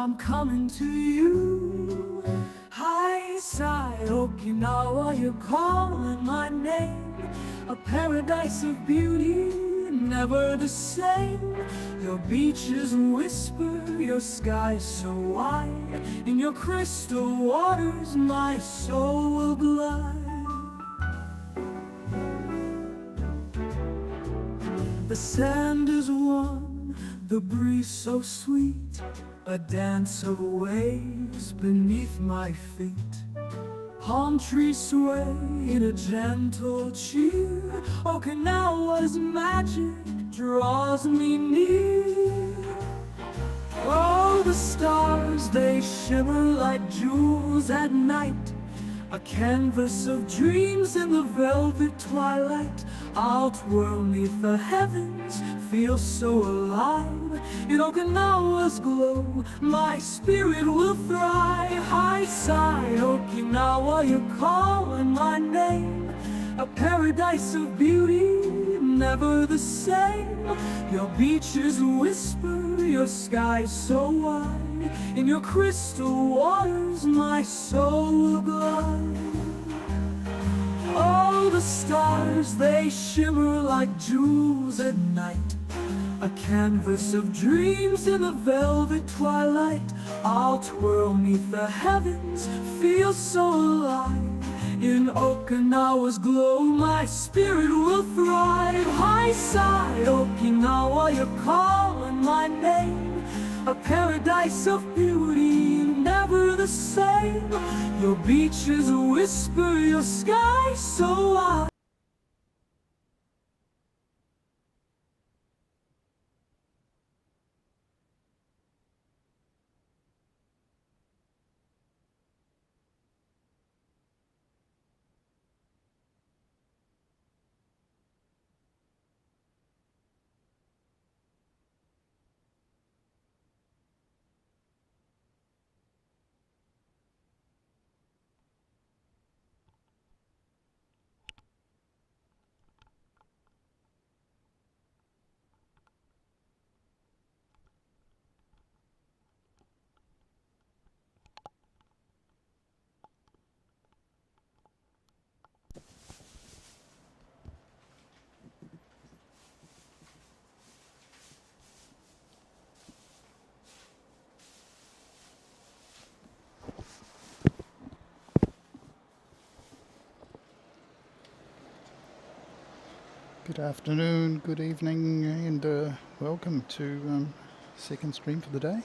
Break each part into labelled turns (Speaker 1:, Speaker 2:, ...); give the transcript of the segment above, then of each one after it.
Speaker 1: I'm coming to you. High side Okinawa, you're calling my name. A paradise of beauty, never the same. Your beaches whisper, your skies so wide. In your crystal waters my soul will glide. The sand is warm, the breeze so sweet, a dance of waves beneath my feet. Palm trees sway in a gentle cheer. Okinawa's magic draws me near. Oh, the stars, they shimmer like jewels at night. A canvas of dreams in the velvet twilight. I'll twirl 'neath the heavens, feel so alive. In Okinawa's glow, my spirit will thrive. High side Okinawa, you're calling my name. A paradise of beauty, never the same. Your beaches whisper, your skies so wide. In your crystal waters my soul will glide. Oh, the stars, they shimmer like jewels at night. A canvas of dreams in the velvet twilight. I'll twirl 'neath the heavens, feel so alive. In Okinawa's glow, my spirit will thrive. High side Okinawa, you're calling my name. A paradise of beauty, never the same. Your beaches whisper, your sky so wide.
Speaker 2: Good afternoon, good evening, and welcome to second stream for the day.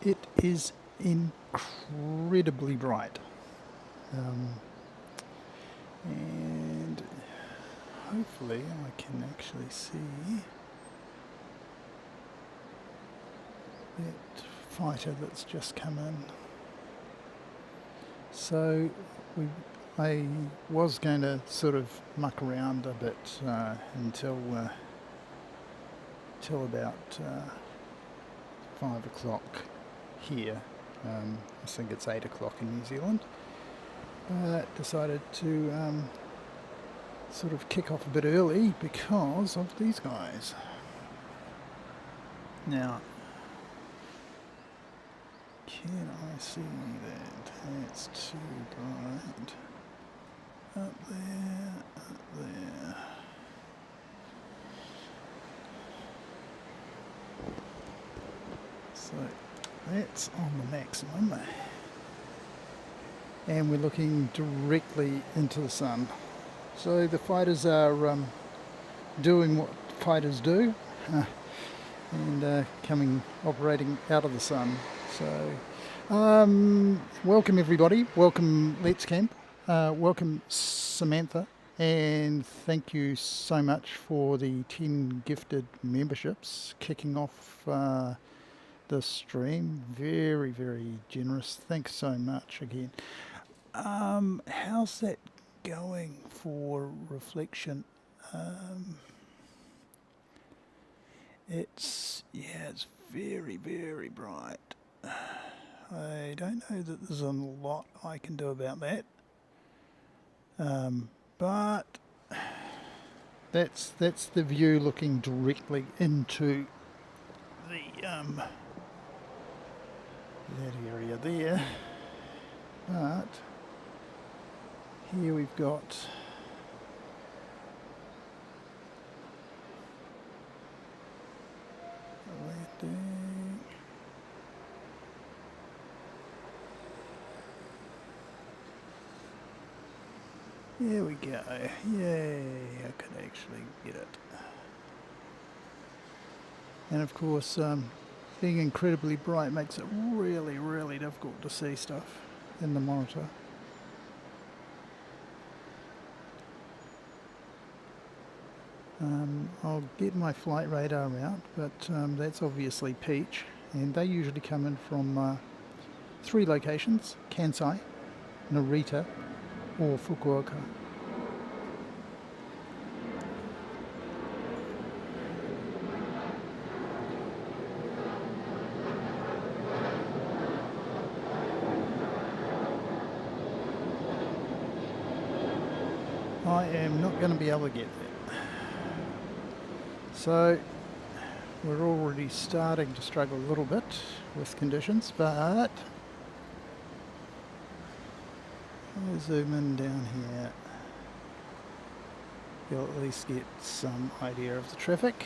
Speaker 2: It is incredibly bright, and hopefully I can actually see that fighter that's just come in. So I was going to sort of muck around a bit until about 5 o'clock here. I think it's 8 o'clock in New Zealand. But decided to sort of kick off a bit early because of these guys. Now, can I see that? It's too bright. Up there, up there. So that's on the maximum. And we're looking directly into the sun. So the fighters are doing what fighters do and operating out of the sun. So welcome everybody, welcome Let's Camp. Welcome Samantha, and thank you so much for the 10 gifted memberships kicking off this stream. Very, very generous. Thanks so much again. How's that going for reflection? It's very, very bright. I don't know that there's a lot I can do about that. But that's the view looking directly into that area there. But here we've got a landing. Here we go. Yay, I can actually get it. And of course, being incredibly bright makes it really, really difficult to see stuff in the monitor. I'll get my flight radar out, but that's obviously Peach, and they usually come in from 3 locations: Kansai, Narita, or Fukuoka. I am not going to be able to get there. So we're already starting to struggle a little bit with conditions, but I'll zoom in down here. You'll at least get some idea of the traffic.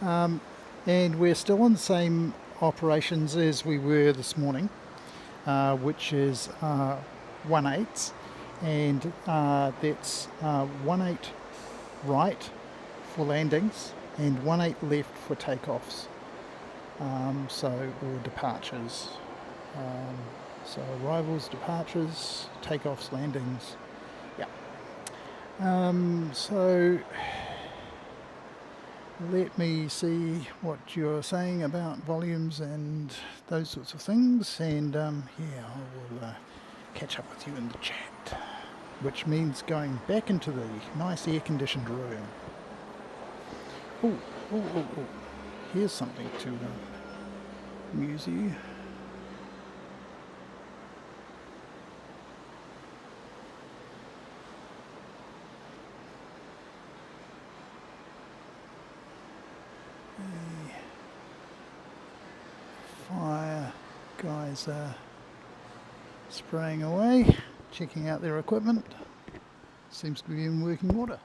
Speaker 2: And we're still on the same operations as we were this morning, which is 1/8, and that's 1/8 right for landings and 1/8 left for takeoffs. Or departures. So arrivals, departures, takeoffs, landings. Yeah. So let me see what you're saying about volumes and those sorts of things, and I will catch up with you in the chat, which means going back into the nice air-conditioned room. Oh, here's something to amuse you. Fire guys are spraying away, checking out their equipment. Seems to be in working order.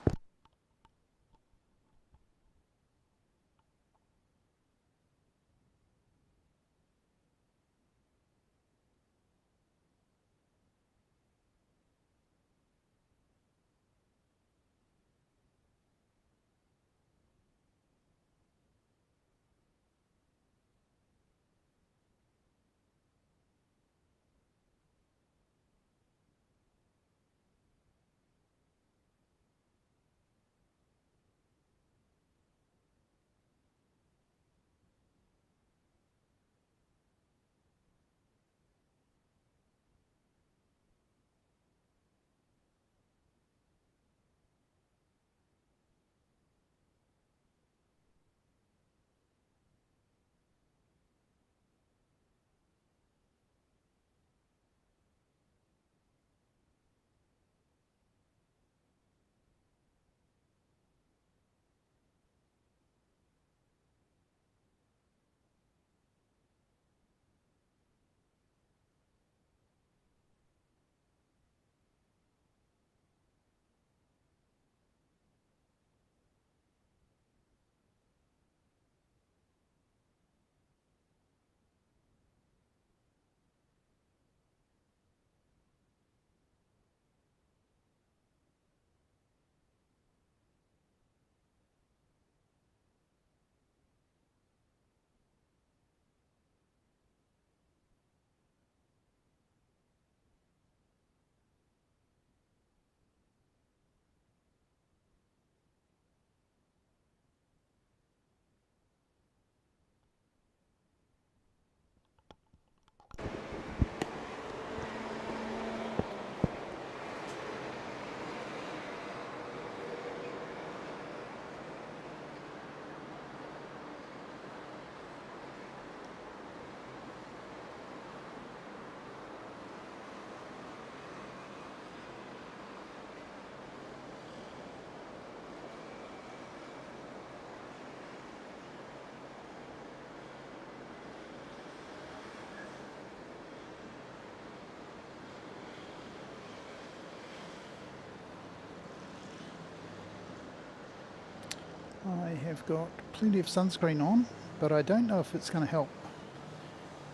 Speaker 2: I have got plenty of sunscreen on, but I don't know if it's going to help.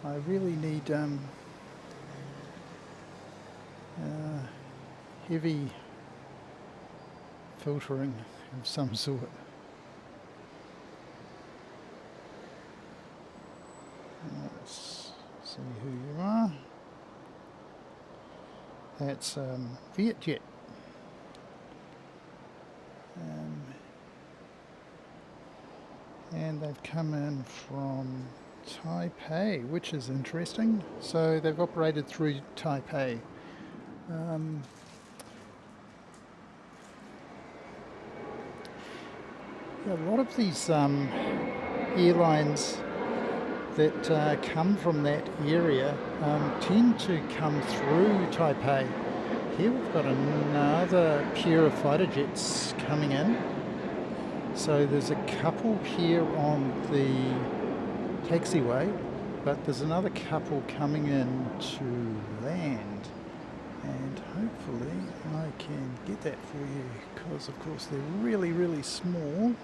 Speaker 2: I really need heavy filtering of some sort. Let's see who you are. That's Vietjet. And they've come in from Taipei, which is interesting. So they've operated through Taipei. A lot of these airlines that come from that area tend to come through Taipei. Here we've got another pair of fighter jets coming in. So there's a couple here on the taxiway, but there's another couple coming in to land. And hopefully I can get that for you, because of course they're really, really small.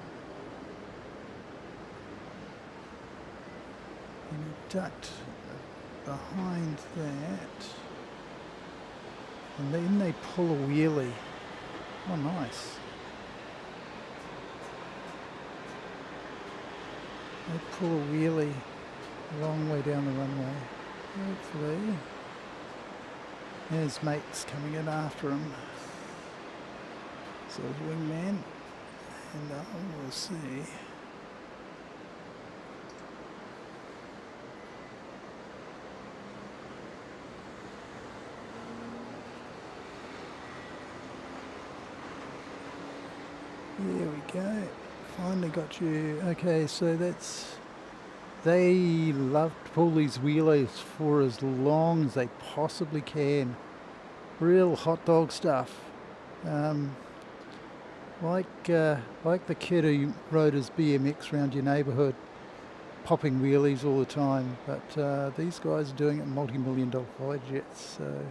Speaker 2: And he ducked behind that. And then they pull a wheelie. Oh, nice. They pull a wheelie a long way down the runway. Hopefully. His mate's coming in after him. So his wingman. And we'll see. There we go. Finally got you. Okay, so they love to pull these wheelies for as long as they possibly can. Real hot dog stuff. Like the kid who rode his BMX around your neighbourhood, popping wheelies all the time. But these guys are doing it in multi-million-dollar fighter jets. So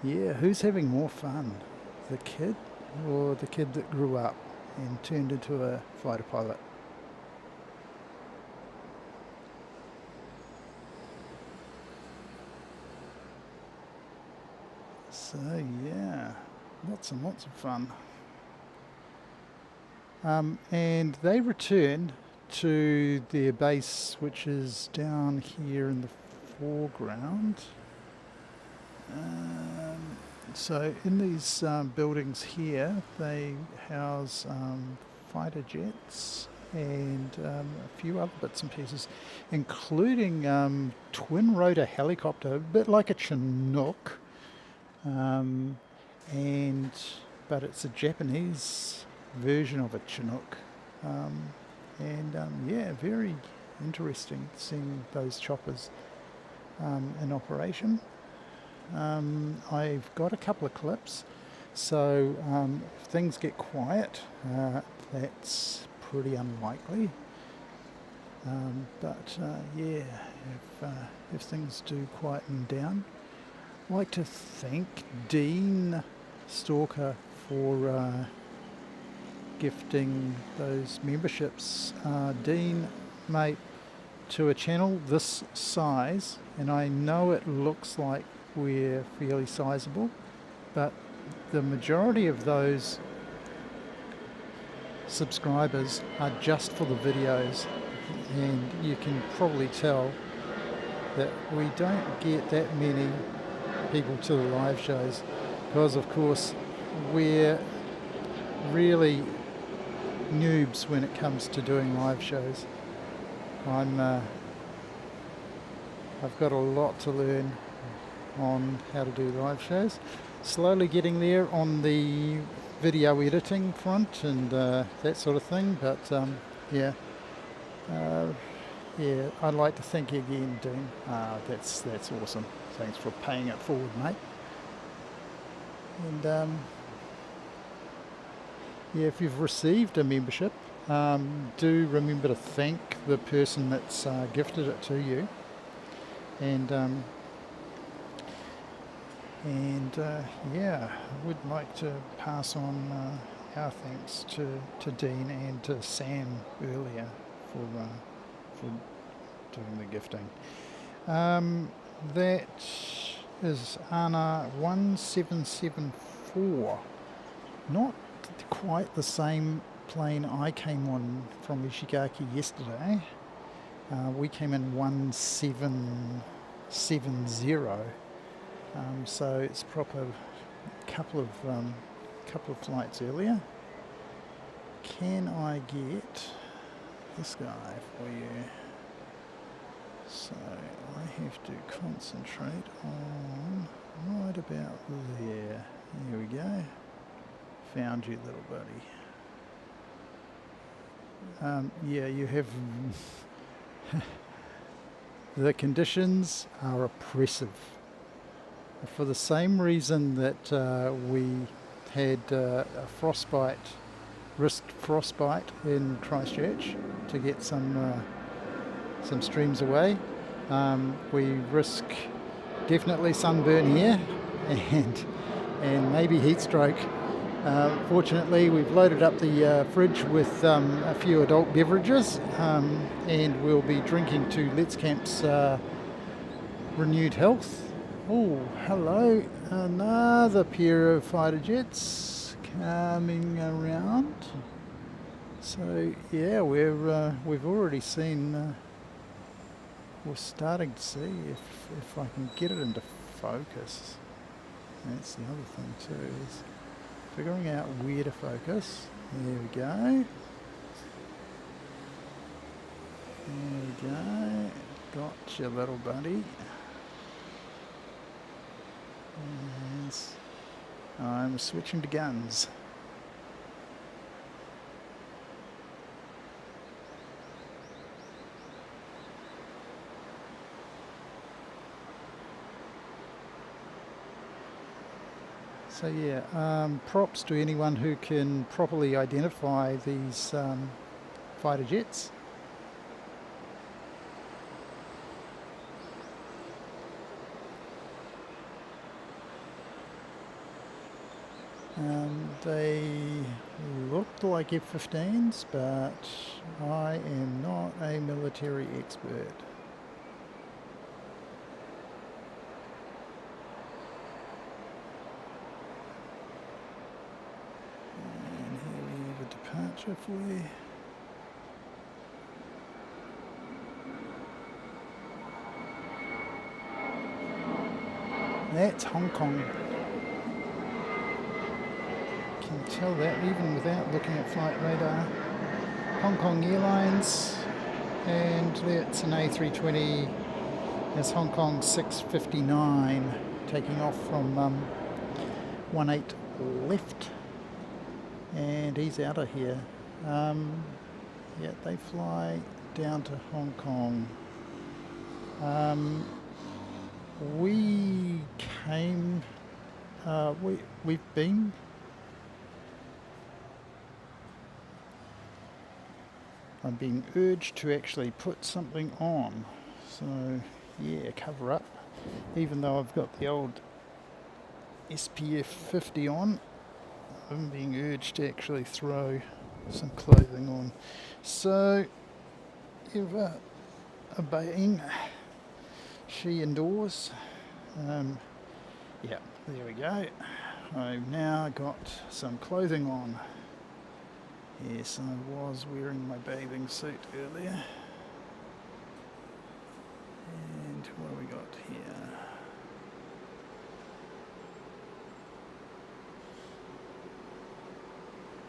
Speaker 2: yeah, who's having more fun? The kid or the kid that grew up and turned into a fighter pilot? So yeah, lots and lots of fun. And they returned to their base, which is down here in the foreground. So in these buildings here, they house fighter jets and a few other bits and pieces, including twin rotor helicopter, a bit like a Chinook, but it's a Japanese version of a Chinook, yeah, very interesting seeing those choppers in operation. I've got a couple of clips, so if things get quiet, that's pretty unlikely. Yeah, if things do quieten down, I'd like to thank Dean Stalker for gifting those memberships. Dean, mate, to a channel this size, and I know it looks like we're fairly sizable, but the majority of those subscribers are just for the videos, and you can probably tell that we don't get that many people to the live shows because of course we're really noobs when it comes to doing live shows. I've got a lot to learn on how to do live shows. Slowly getting there on the video editing front and that sort of thing, but yeah, I'd like to thank you again, Dean. That's awesome. Thanks for paying it forward, mate. And yeah, if you've received a membership, do remember to thank the person that's gifted it to you. And yeah, I would like to pass on our thanks to Dean and to Sam earlier for doing the gifting. That is ANA 1774. Not quite the same plane I came on from Ishigaki yesterday. We came in 1770. So it's proper couple of flights earlier. Can I get this guy for you? So I have to concentrate on right about there. Here we go. Found you, little buddy. Yeah, you have. The conditions are oppressive. For the same reason that we had a risked frostbite in Christchurch to get some streams away. We risk definitely sunburn here and maybe heat stroke. Fortunately, we've loaded up the fridge with a few adult beverages, and we'll be drinking to Let's Camp's renewed health. Oh, hello, another pair of fighter jets coming around. So yeah, we've already seen. We're starting to see if I can get it into focus. That's the other thing too, is figuring out where to focus. There we go. There we go. Gotcha, little buddy. Yes. I'm switching to guns. So yeah, props to anyone who can properly identify these fighter jets. They looked like F-15s, but I am not a military expert. And here we have a departure for you. That's Hong Kong. Can tell that even without looking at flight radar. Hong Kong Airlines, and that's an A320. That's Hong Kong 659 taking off from 18 left, and he's out of here. Yeah, they fly down to Hong Kong. We came. We've been. I'm being urged to actually put something on, so yeah, cover up. Even though I've got the old SPF 50 on, I'm being urged to actually throw some clothing on. So, ever obeying, she indoors. Yeah, there we go. I've now got some clothing on. Yes, I was wearing my bathing suit earlier. And what have we got here?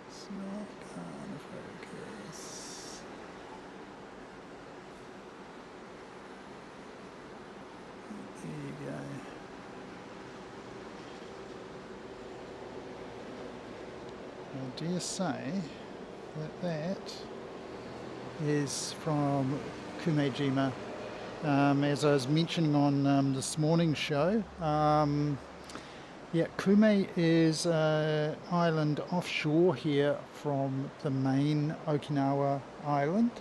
Speaker 2: It's not on focus. There you go. I dare say that is from Kumejima. As I was mentioning on this morning's show, yeah, Kume is an island offshore here from the main Okinawa island.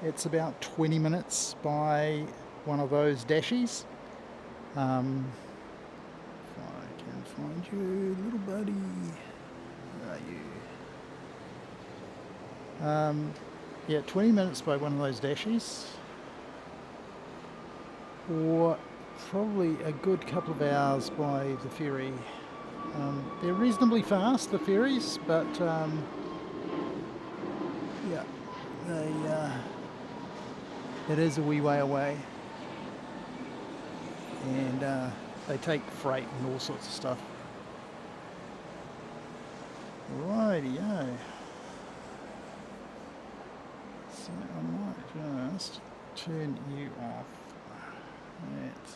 Speaker 2: It's about 20 minutes by one of those dashies. If I can find you, little buddy. Where are you? Yeah, 20 minutes by one of those dashies. Or probably a good couple of hours by the ferry. They're reasonably fast, the ferries, but yeah, it is a wee way away. And they take freight and all sorts of stuff. Rightio. So I might just turn you off. That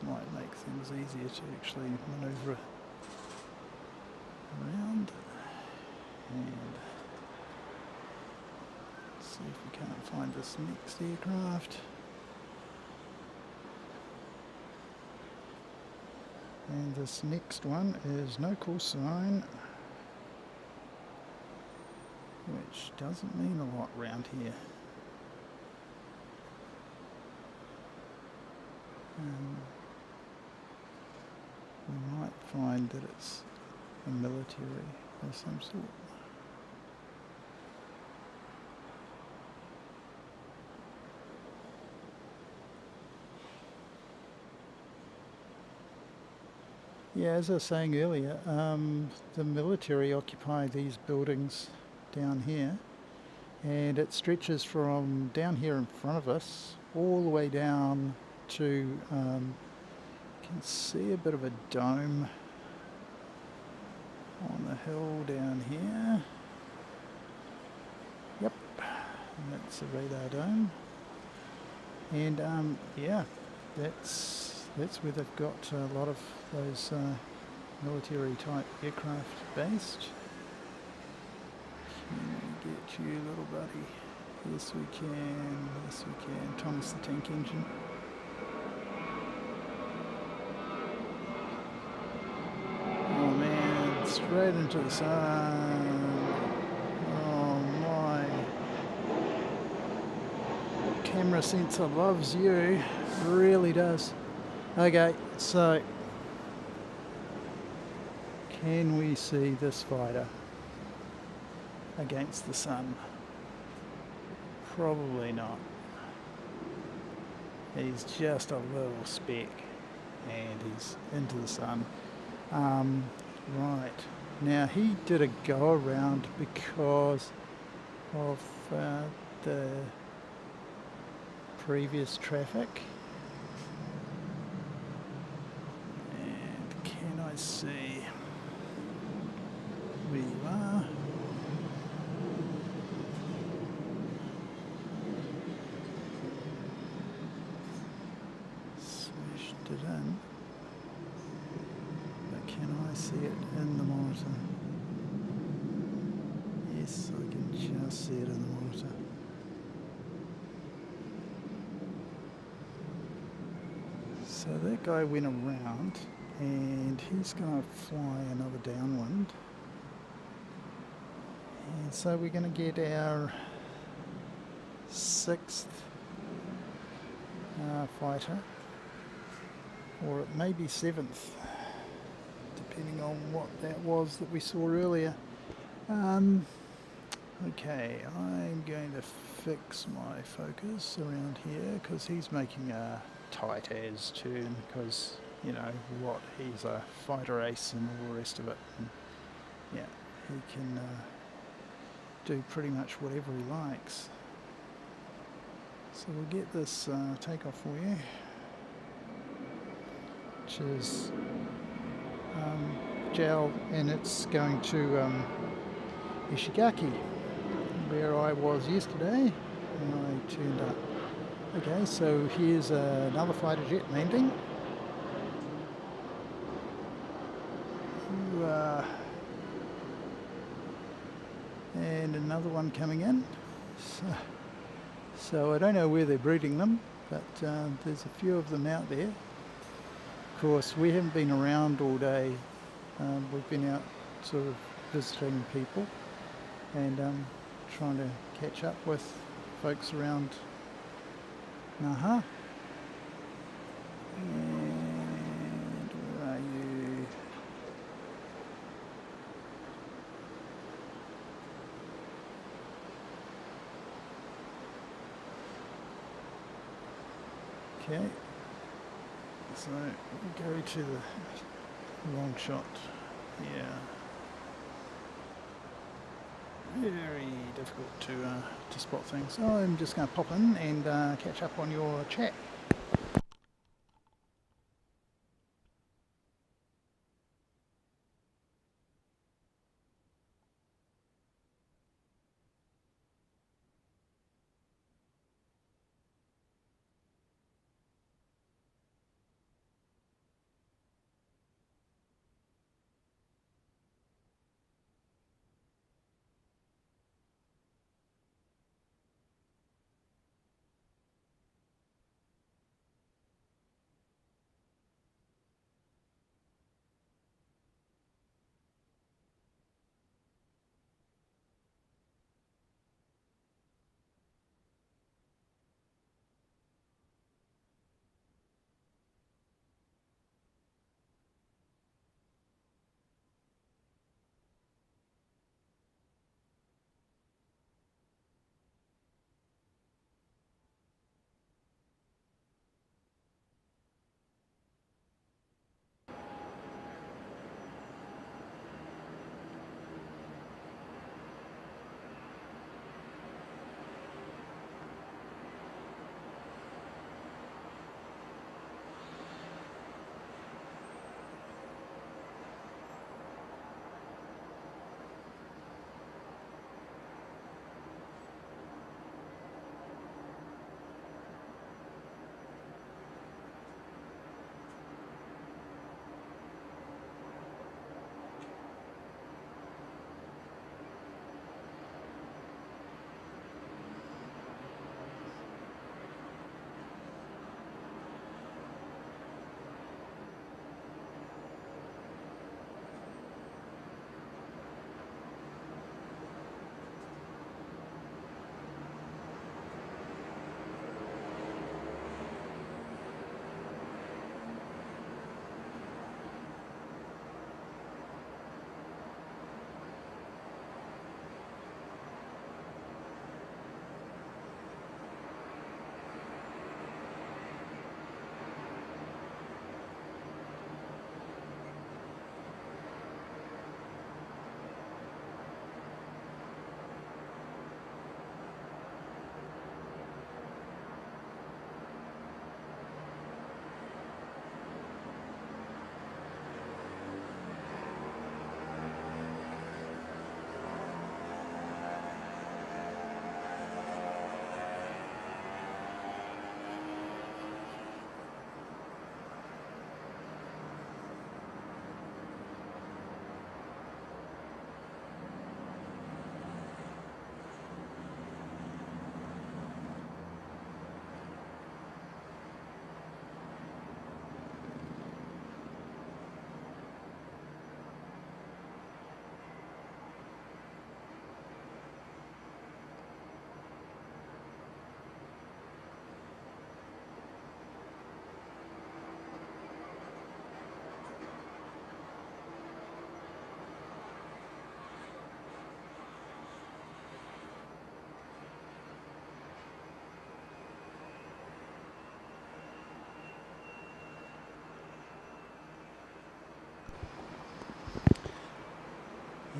Speaker 2: might make things easier to actually manoeuvre around. And see if we can't find this next aircraft. And this next one is no call sign, which doesn't mean a lot round here. We might find that it's a military of some sort. Yeah, as I was saying earlier, the military occupy these buildings down here, and it stretches from down here in front of us all the way down to, you can see a bit of a dome on the hill down here. Yep, that's a radar dome. And yeah, that's where they've got a lot of those military type aircraft based. Can we get you, little buddy? Yes we can, yes we can. Thomas the Tank Engine. Oh man, straight into the sun. Oh my. Camera sensor loves you, really does. Okay, so can we see this fighter against the sun? Probably not. He's just a little speck and he's into the sun. Right, now he did a go around because of the previous traffic. And can I see where you are? Smashed it in. But can I see it in the monitor? Yes, I can just see it in the monitor. So that guy went around and he's going to fly another downwind. And so we're going to get our 6th fighter, or it may be 7th, depending on what that was that we saw earlier. Okay, I'm going to fix my focus around here because he's making a tight as turn because, you know, what, he's a fighter ace and all the rest of it. And yeah, he can do pretty much whatever he likes. So we'll get this takeoff for you, which is JAL, and it's going to Ishigaki, where I was yesterday when I turned up. Okay, so here's another fighter jet landing. And another one coming in. So I don't know where they're breeding them, but there's a few of them out there. Of course, we haven't been around all day. We've been out sort of visiting people and trying to catch up with folks around Naha. And where are you? Okay, so we'll go to the long shot here. Very difficult to spot things. So I'm just going to pop in and catch up on your chat.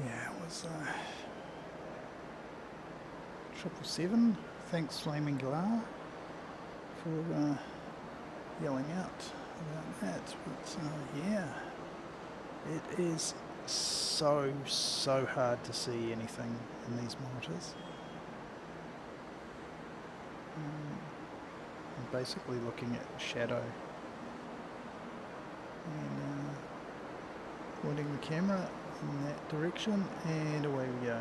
Speaker 2: Yeah, it was 777. Thanks Flaming Galar for yelling out about that. But yeah, it is so hard to see anything in these monitors. I'm basically looking at shadow and pointing the camera in that direction, and away we go.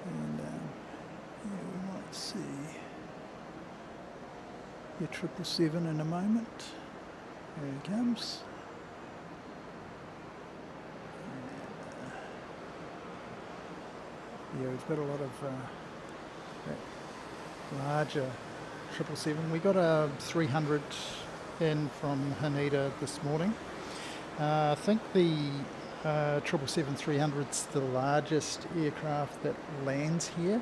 Speaker 2: And yeah, we might see your 777 in a moment. There he comes. Yeah, we've got a lot of larger 777. We got a 300 in from Haneda this morning. I think the 777-300's the largest aircraft that lands here.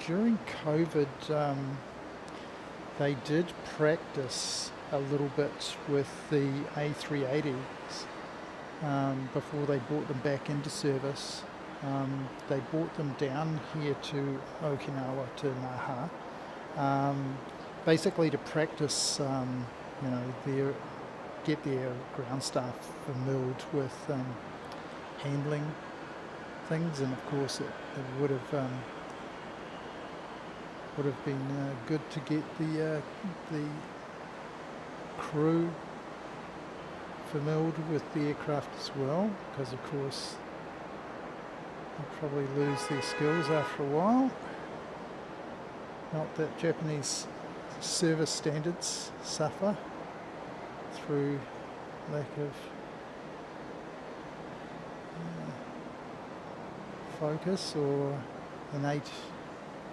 Speaker 2: During COVID, they did practice a little bit with the A380s before they brought them back into service. They brought them down here to Okinawa, to Naha, basically to practice, get their ground staff familiar with handling things, and of course it would have been good to get the crew familiar with the aircraft as well, because of course they'll probably lose their skills after a while. Not that Japanese service standards suffer through lack of focus or innate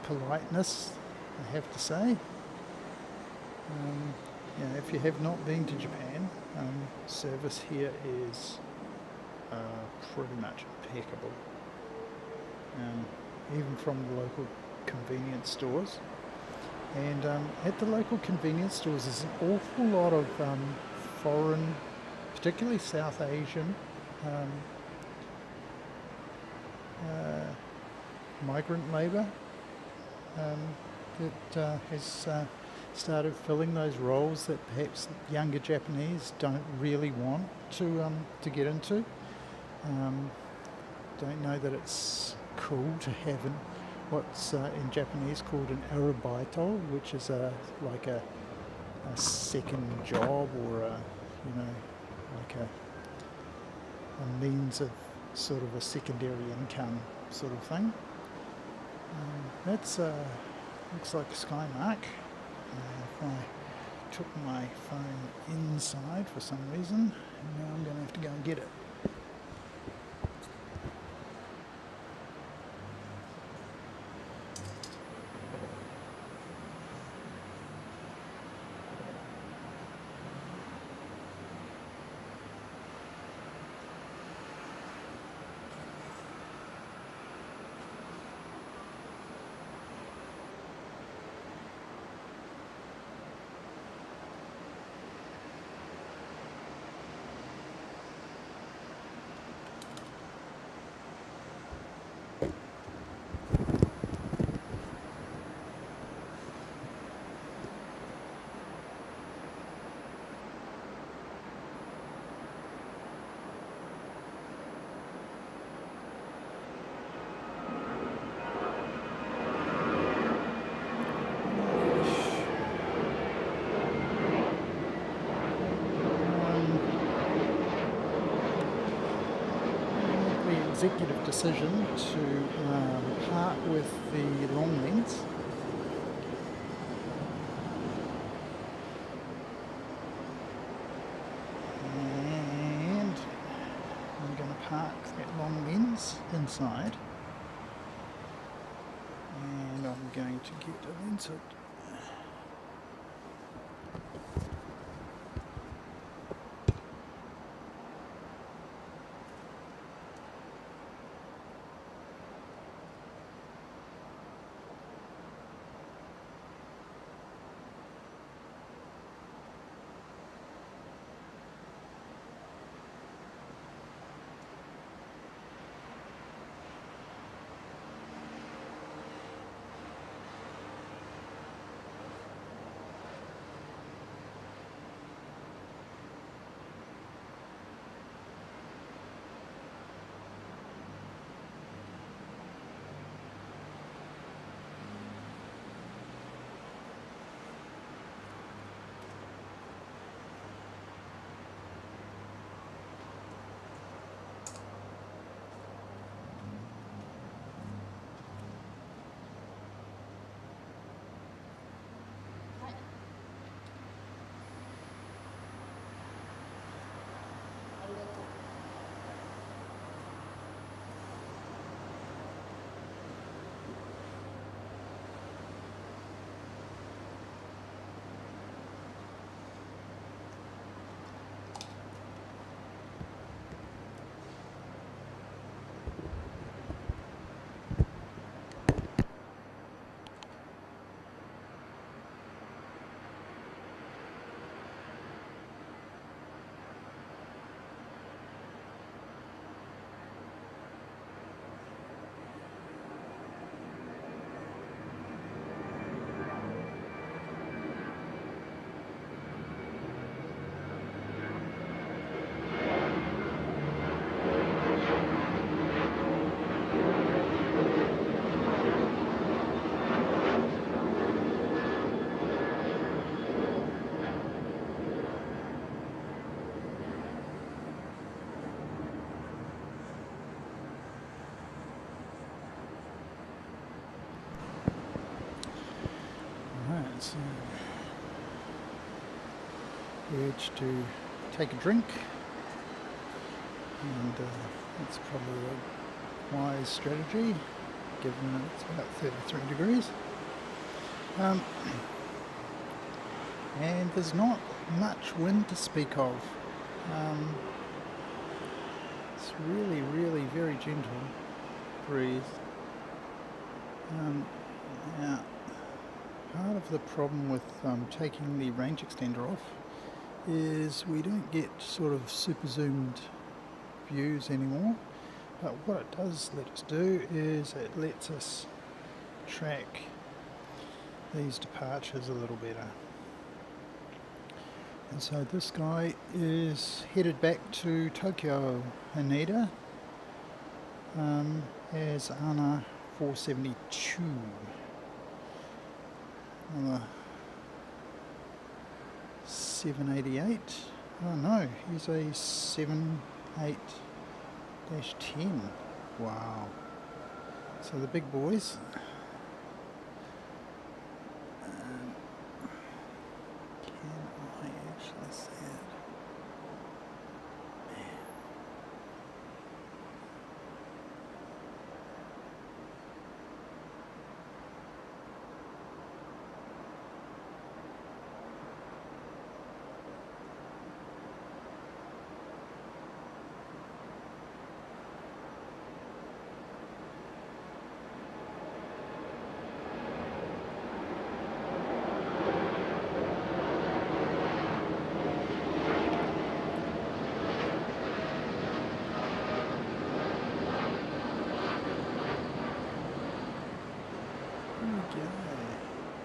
Speaker 2: politeness, I have to say. If you have not been to Japan, service here is pretty much impeccable. Even from the local convenience stores. And at the local convenience stores there's an awful lot of foreign, particularly South Asian, migrant labour that has started filling those roles that perhaps younger Japanese don't really want to get into. Don't know that it's cool to have what's in Japanese called an arabaito, which is like a second job, or like a means of sort of a secondary income sort of thing. That's looks like Skymark. If I took my phone inside for some reason, now I'm going to have to go and get it. Executive decision to part with the long lens. And I'm going to park that long lens inside. And I'm going to get a lens hood. So, urge to take a drink, and that's probably a wise strategy given that it's about 33 degrees. And there's not much wind to speak of. It's really, really very gentle breeze. Now, part of the problem with taking the range extender off is we don't get sort of super zoomed views anymore, but what it does let us do is it lets us track these departures a little better. And so this guy is headed back to Tokyo Haneda as ANA 472. Another 788. Oh no, he's a 78-10. Wow. So the big boys. Can I actually see it?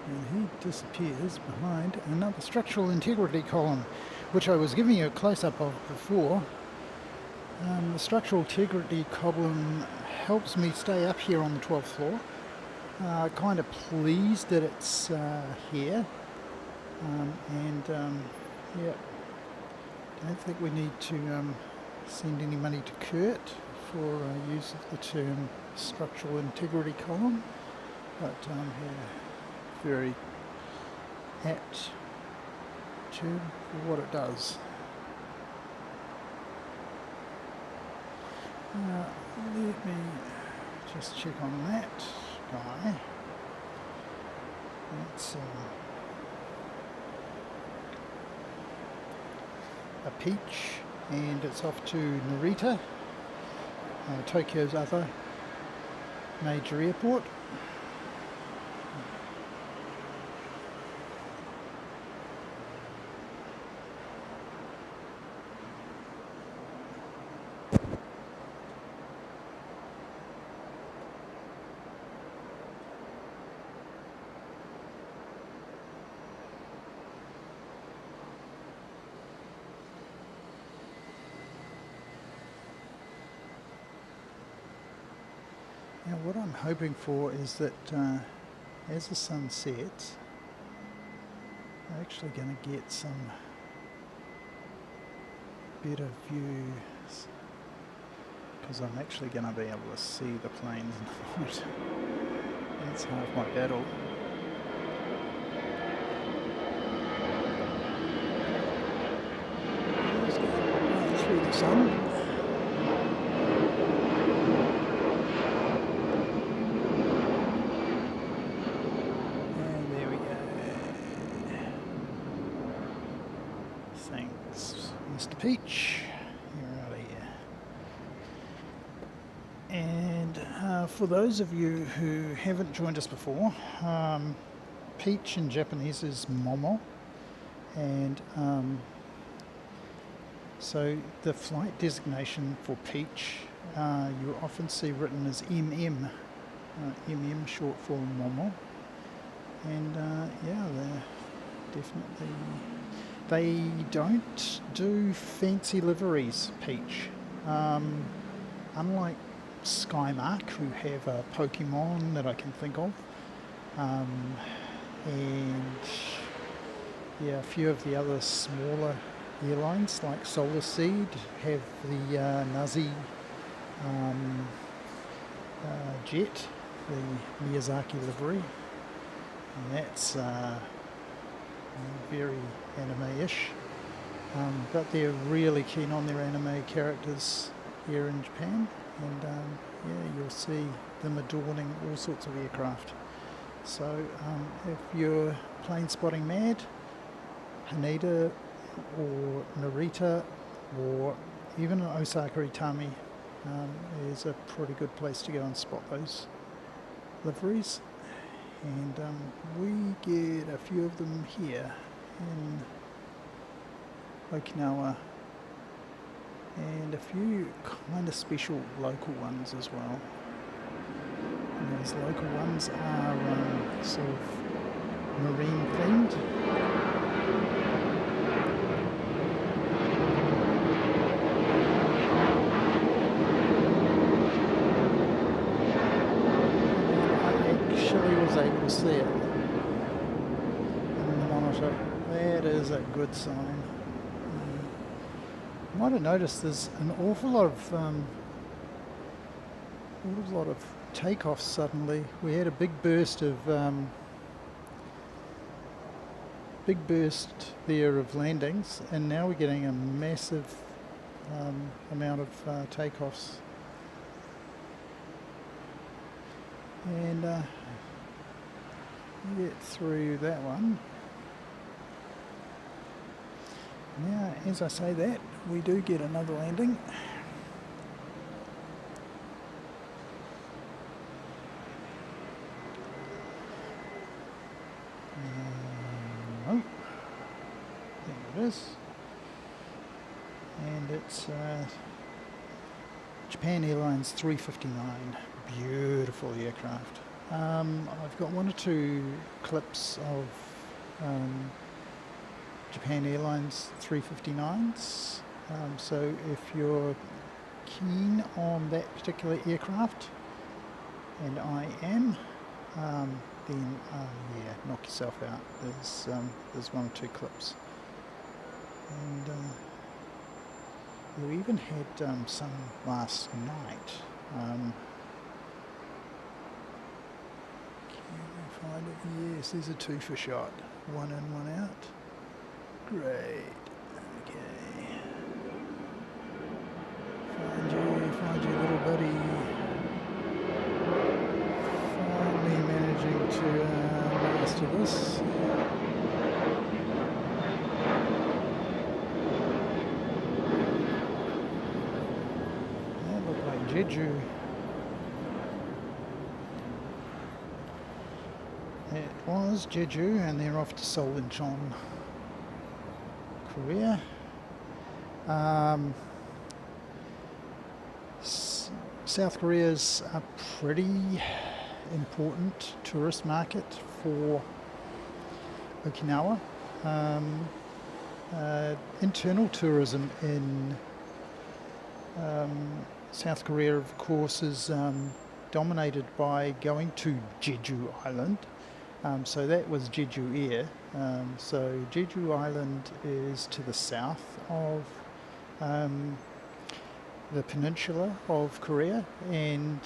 Speaker 2: And he disappears behind another structural integrity column, which I was giving you a close-up of before. The structural integrity column helps me stay up here on the 12th floor. Kind of pleased that it's here. Yeah, don't think we need to send any money to Kurt for use of the term structural integrity column, but yeah, very apt term for what it does. Let me just check on that guy. That's a Peach, and it's off to Narita, Tokyo's other major airport. Now what I'm hoping for is that as the sun sets, I'm actually going to get some better views, because I'm actually going to be able to see the planes in the night. That's half my battle. Just going right through the sun. Thanks, Mr. Peach. You're out of here. And for those of you who haven't joined us before, Peach in Japanese is Momo. And so the flight designation for Peach you often see written as MM. MM short for Momo. And yeah, they're definitely... They don't do fancy liveries, Peach. Unlike Skymark, who have a Pokemon that I can think of. And yeah, a few of the other smaller airlines like Solar Seed have the Nazi jet, the Miyazaki livery. And that's very anime-ish. But they're really keen on their anime characters here in Japan, and yeah, you'll see them adorning all sorts of aircraft. So if you're plane spotting mad, Haneda or Narita or even Osaka Itami is a pretty good place to go and spot those liveries. And we get a few of them here in Okinawa, and a few kind of special local ones as well. And those local ones are sort of marine themed. I was able to see it in the monitor. That is a good sign. You might have noticed there's an awful lot of takeoffs suddenly. We had a big burst there of landings, and now we're getting a massive amount of takeoffs. And we'll get through that one. Now, as I say that, we do get another landing. Oh, there it is. And it's Japan Airlines 359. Beautiful aircraft. I've got one or two clips of Japan Airlines 359s. So if you're keen on that particular aircraft, and I am, then yeah, knock yourself out. There's one or two clips, and we even had some last night. Find it. Yes, there's a two for shot. One in, one out. Great. Okay. Find you, little buddy. Finally managing to master this. That looked like Jeju. It was Jeju, and they're off to Seoul Incheon, Korea. South Korea's a pretty important tourist market for Okinawa. Internal tourism in South Korea, of course, is dominated by going to Jeju Island. So that was Jeju Air. So Jeju Island is to the south of the peninsula of Korea, and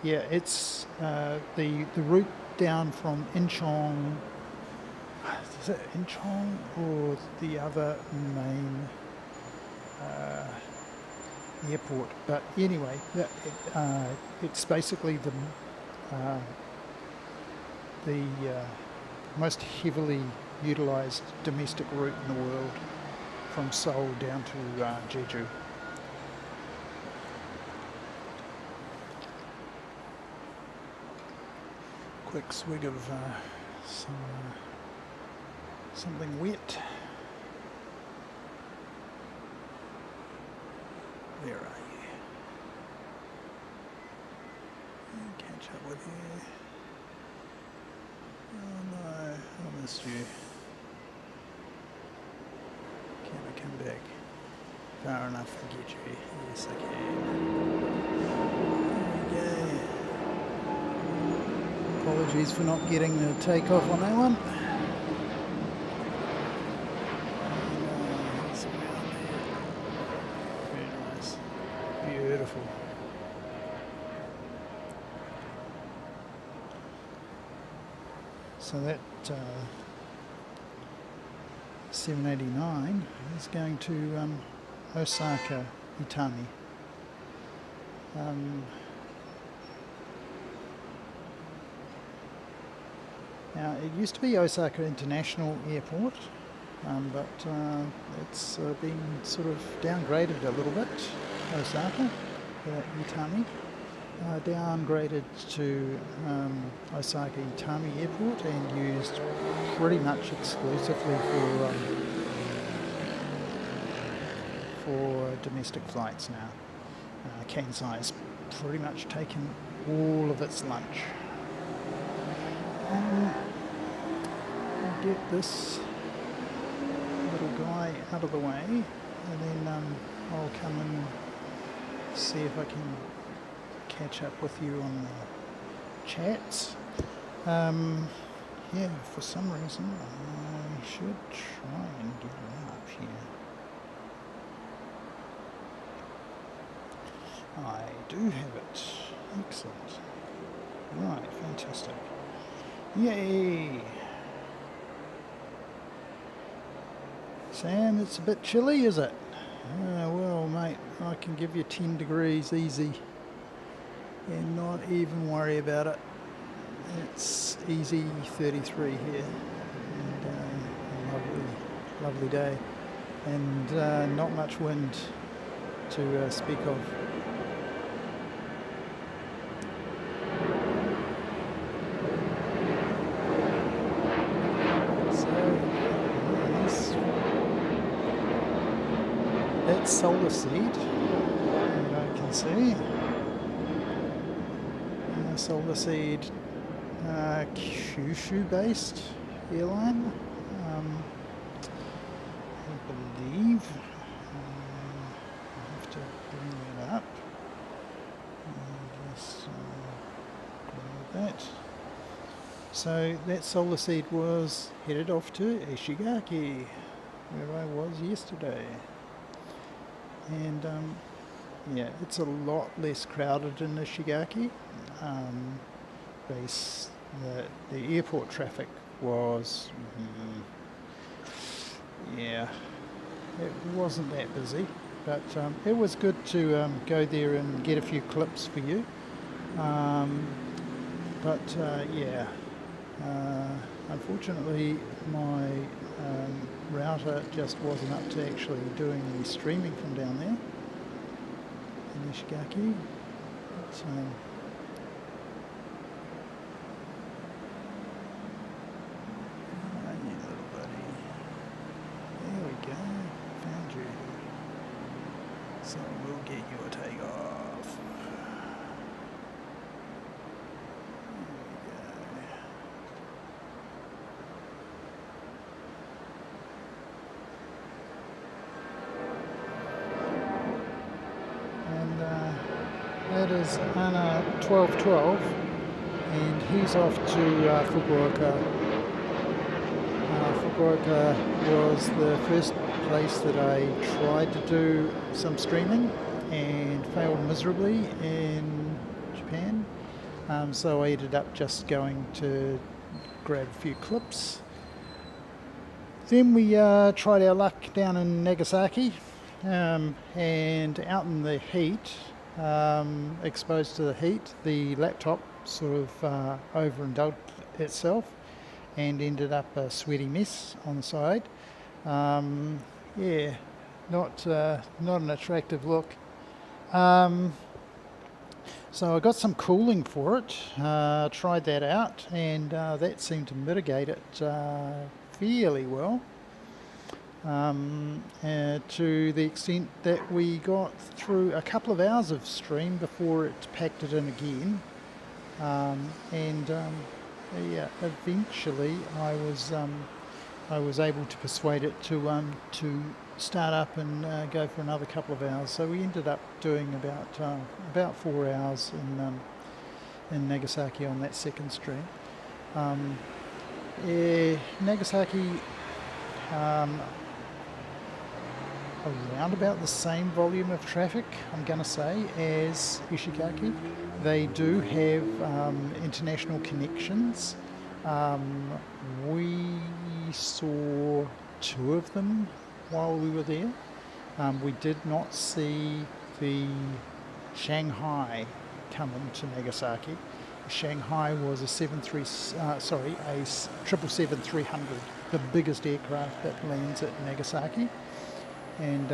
Speaker 2: yeah, it's the route down from Incheon. Is it Incheon or the other main airport? But anyway, it's basically the most heavily utilised domestic route in the world from Seoul down to Jeju. Quick swig of something wet. Where are you? I'll catch up with you. Oh no, I missed you. Can I come back far enough to get you? Yes, I can. Okay. Apologies for not getting the takeoff on that one. Very nice. Beautiful. So 789 is going to Osaka Itami. Now, it used to be Osaka International Airport, but it's been sort of downgraded a little bit. Osaka Itami downgraded to Osaka Itami Airport and used pretty much exclusively for domestic flights now. Kansai's pretty much taken all of its lunch. I'll get this little guy out of the way, and then I'll come and see if I can catch up with you on the chats. Yeah, for some reason I should try and get it up here. I do have it. Excellent. Right, fantastic. Yay! Sam, it's a bit chilly, is it? Well, mate, I can give you 10 degrees easy and not even worry about it. It's easy 33 here, and a lovely day, and not much wind to speak of. That's Solar Seed, and I can see Solar Seed, Kyushu-based airline, I believe. I have to bring that up. Just grab that. So that Solar Seed was headed off to Ishigaki, where I was yesterday. And yeah, it's a lot less crowded in Ishigaki. The airport traffic was, yeah, it wasn't that busy, but it was good to go there and get a few clips for you. Yeah, unfortunately my router just wasn't up to actually doing any streaming from down there in Ishigaki. But, you little buddy. There we go. Found you. So we'll get you a takeoff. That is Anna 1212, and he's off to Fukuoka. Fukuoka was the first place that I tried to do some streaming and failed miserably in Japan. So I ended up just going to grab a few clips. Then we tried our luck down in Nagasaki, and out in the heat, exposed to the heat, the laptop sort of overindulged itself and ended up a sweaty mess on the side. Yeah, not an attractive look. So I got some cooling for it, tried that out, and that seemed to mitigate it fairly well. To the extent that we got through a couple of hours of stream before it packed it in again, yeah, eventually I was able to persuade it to start up and go for another couple of hours. So we ended up doing about 4 hours in Nagasaki on that second stream. Nagasaki. Around about the same volume of traffic, I'm going to say, as Ishigaki. They do have international connections. We saw two of them while we were there. We did not see the Shanghai come into Nagasaki. Shanghai was a 777-300, the biggest aircraft that lands at Nagasaki, and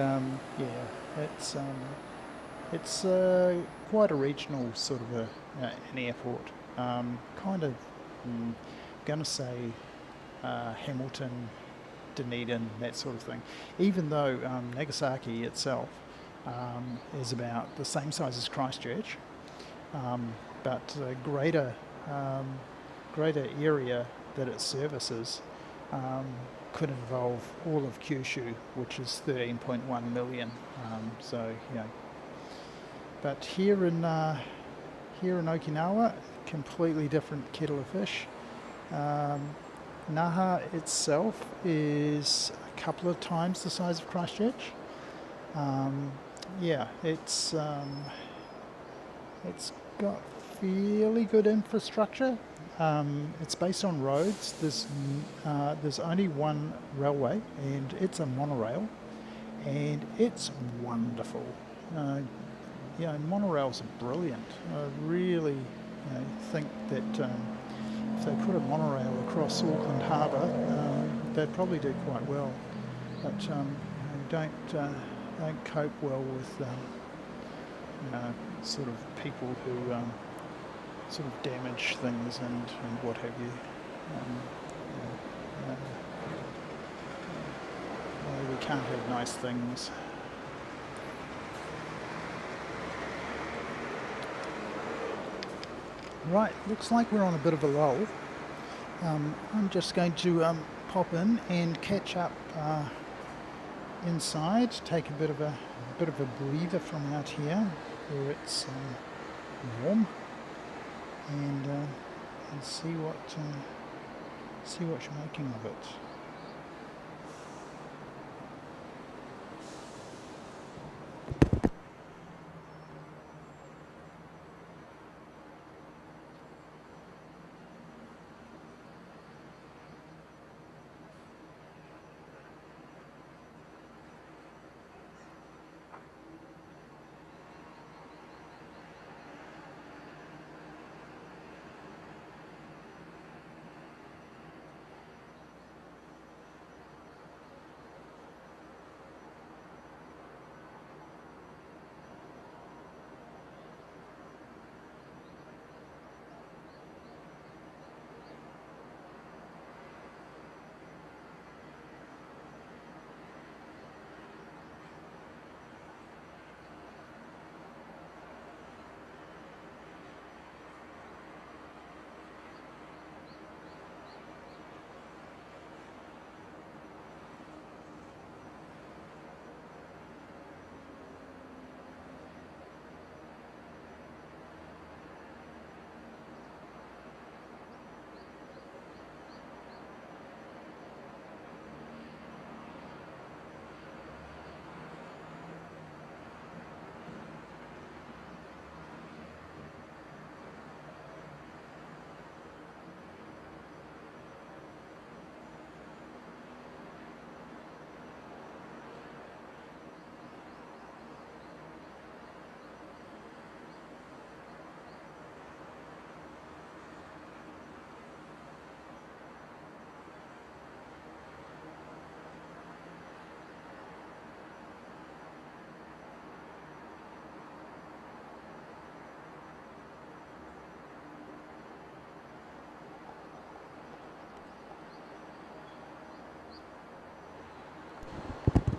Speaker 2: it's quite a regional sort of an airport, kind of. Gonna say Hamilton, Dunedin, that sort of thing. Even though Nagasaki itself is about the same size as Christchurch, but the greater area that it services could involve all of Kyushu, which is 13.1 million. But here in Okinawa, completely different kettle of fish. Naha itself is a couple of times the size of Christchurch. It's got fairly good infrastructure. It's based on roads. There's only one railway, and it's a monorail, and it's wonderful. Monorails are brilliant. I really think that if they put a monorail across Auckland Harbour, they'd probably do quite well. But don't cope well with sort of people who sort of damage things and what have you. We can't have nice things. Right, looks like we're on a bit of a lull. I'm just going to pop in and catch up inside, take a bit of a breather from out here where it's warm, and see what you're making of it.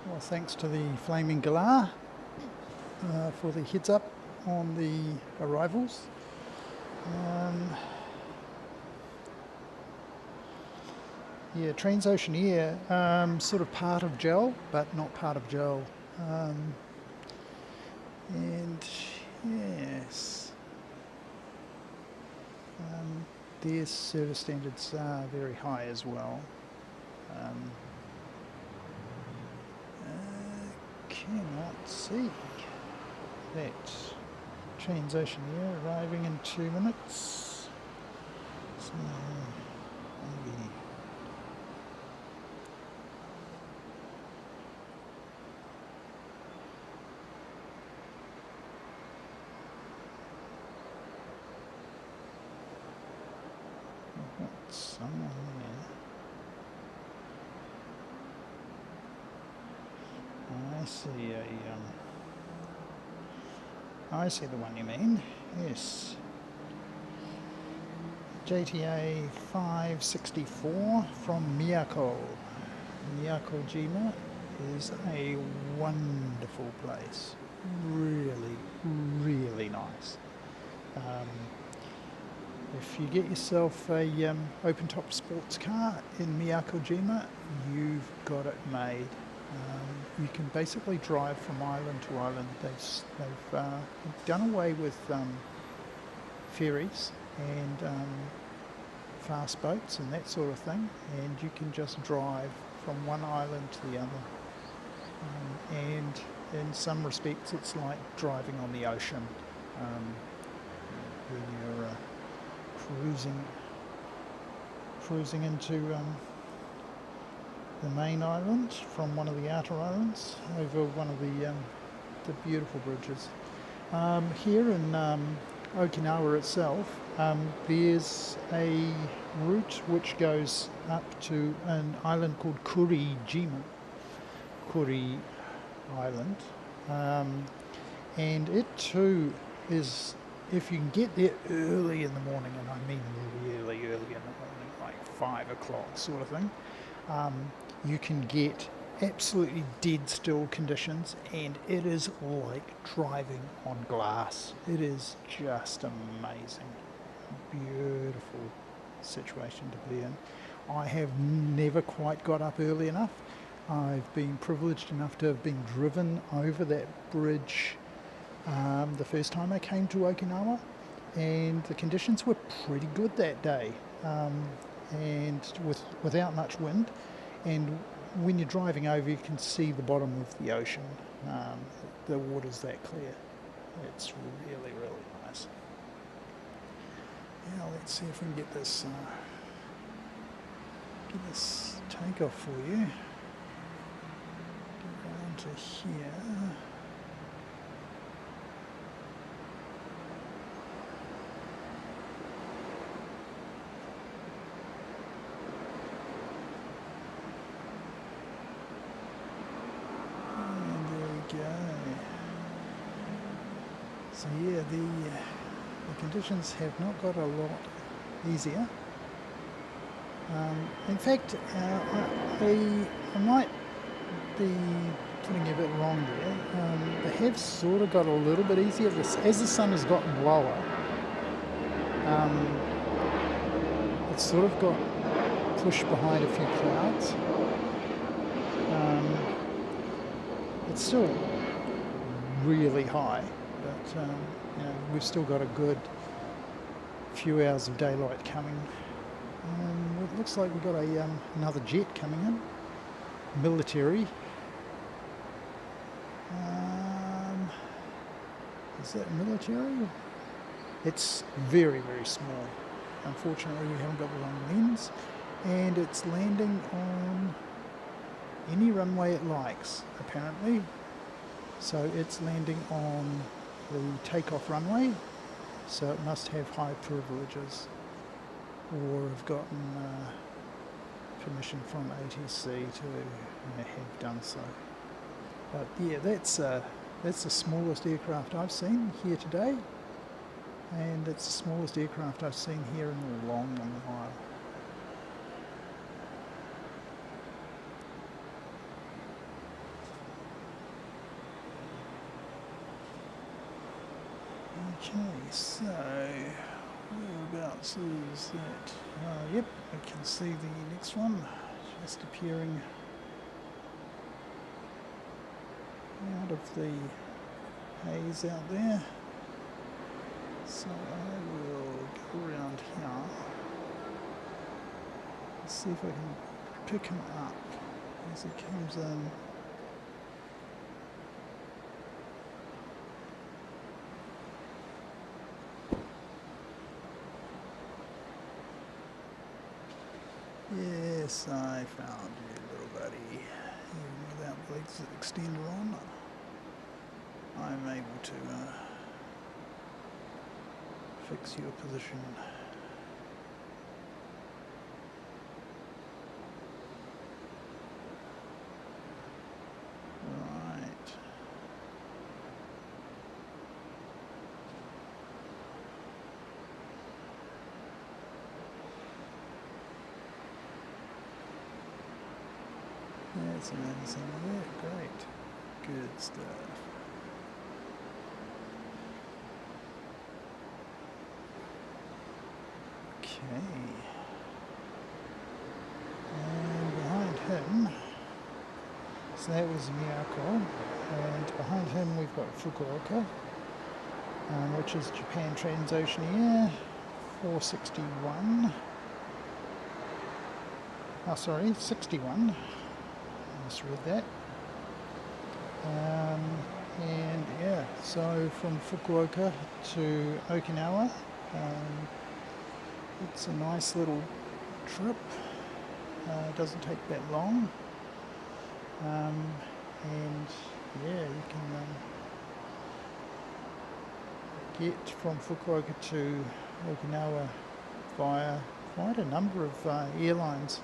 Speaker 2: Well, thanks to the Flaming Galah for the heads up on the arrivals. Transoceania, sort of part of GEL, but not part of GEL. And yes, their service standards are very high as well. Cannot see that Transoceania arriving in 2 minutes. So maybe got someone there. I see the one you mean. Yes. JTA 564 from Miyako. Miyako-jima is a wonderful place. Really, really nice. If you get yourself a open-top sports car in Miyako-jima, you've got it made. You can basically drive from island to island. They've done away with ferries and fast boats and that sort of thing, and you can just drive from one island to the other. And in some respects, it's like driving on the ocean when you're cruising into the main island from one of the outer islands over one of the beautiful bridges. Here in Okinawa itself, there's a route which goes up to an island called Kuri Island, and it too is, if you can get there early in the morning, and I mean really early in the morning, like 5 o'clock sort of thing, you can get absolutely dead still conditions, and it is like driving on glass. It is just amazing. Beautiful situation to be in. I have never quite got up early enough. I've been privileged enough to have been driven over that bridge the first time I came to Okinawa, and the conditions were pretty good that day, and without much wind. And when you're driving over, you can see the bottom of the ocean. The water's that clear. It's really, really nice. Now let's see if we can get this takeoff for you. Get down to here. So yeah, the conditions have not got a lot easier. In fact, I might be getting a bit wrong there. They have sort of got a little bit easier. As the sun has gotten lower, it's sort of got pushed behind a few clouds. It's still really high, but we've still got a good few hours of daylight coming. It looks like we've got another jet coming in, military. Is that military? It's very, very small. Unfortunately, we haven't got the long lens, and it's landing on any runway it likes, apparently. So it's landing on the takeoff runway, so it must have high privileges, or have gotten permission from ATC to have done so. But yeah, that's the smallest aircraft I've seen here today, and it's the smallest aircraft I've seen here in a long, long while. Okay, so whereabouts is that? Yep, I can see the next one just appearing out of the haze out there. So I will go around here and see if I can pick him up as he comes in. Yes, I found you, little buddy. Even without the legs extender on, I'm able to fix your position. That's amazing. Yeah, great. Good stuff. Okay. And behind him, so that was Miyako, and behind him we've got Fukuoka, which is Japan Transoceaniair 461. Oh, sorry, 61. I misread that. And yeah, so from Fukuoka to Okinawa, it's a nice little trip. Doesn't take that long. And yeah, you can get from Fukuoka to Okinawa via quite a number of airlines.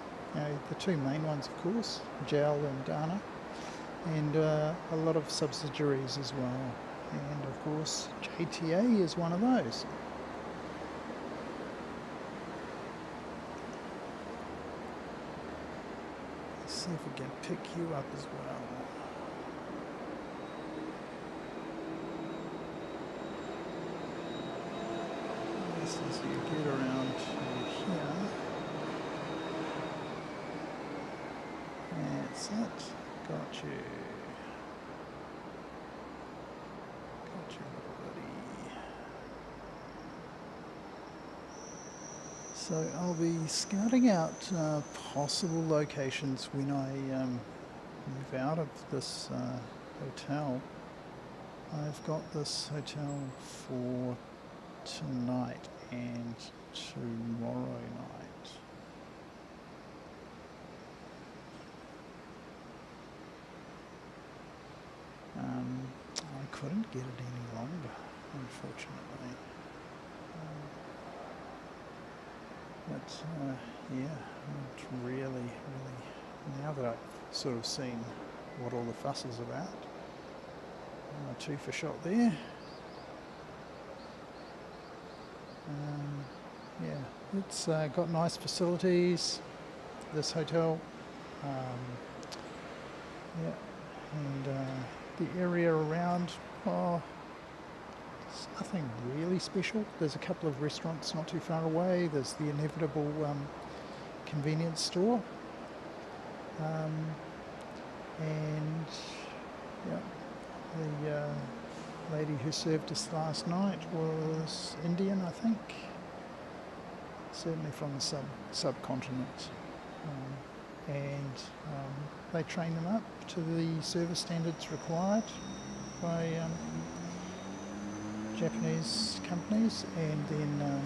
Speaker 2: The two main ones, of course, JAL and Dana, and a lot of subsidiaries as well. And of course, JTA is one of those. Let's see if we can pick you up as well. This is you get around to here. That's it. Got you. Got you, buddy. So I'll be scouting out possible locations when I move out of this hotel. I've got this hotel for tonight and tomorrow night. I couldn't get it any longer, unfortunately. But yeah, it's really, now that I've sort of seen what all the fuss is about, 2 for shot there. Yeah, it's got nice facilities, this hotel. Yeah, and the area around, there's nothing really special. There's a couple of restaurants not too far away. There's the inevitable convenience store. And yeah, the lady who served us last night was Indian, I think. Certainly from the subcontinent. And they train them up to the service standards required by Japanese companies, and then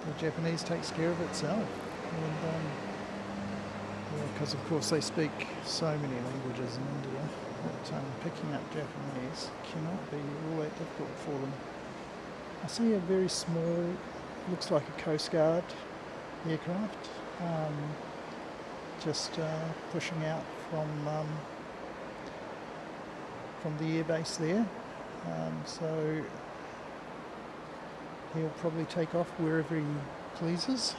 Speaker 2: the Japanese takes care of itself. And because of course they speak so many languages in India that picking up Japanese cannot be all that difficult for them. I see a very small, looks like a Coast Guard aircraft, just pushing out from the airbase there. So he'll probably take off wherever he pleases,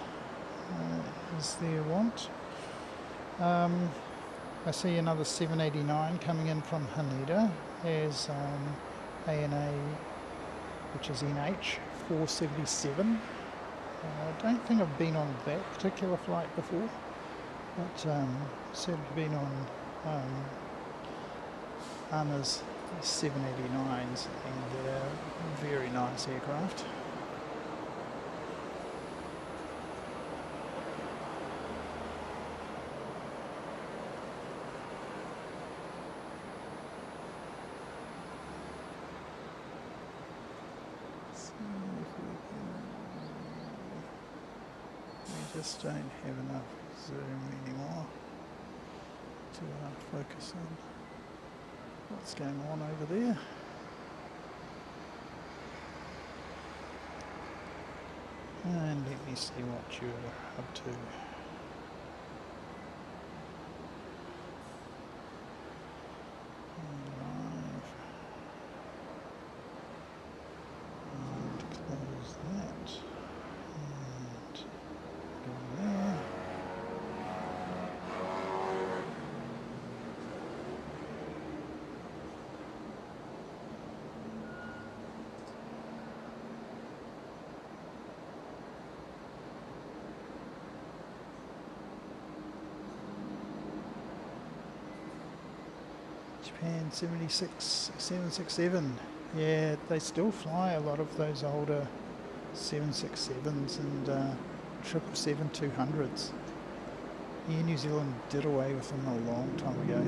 Speaker 2: is their want. I see another 789 coming in from Haneda as ANA, which is NH 477. I don't think I've been on that particular flight before, but certainly been on ANA's 789s, and they're very nice aircraft. Just don't have enough zoom anymore to focus on what's going on over there. And let me see what you're up to. Live. And close that. And go there. Japan 767. Yeah, they still fly a lot of those older 767s and 777-200s. Air New Zealand did away with them a long time ago.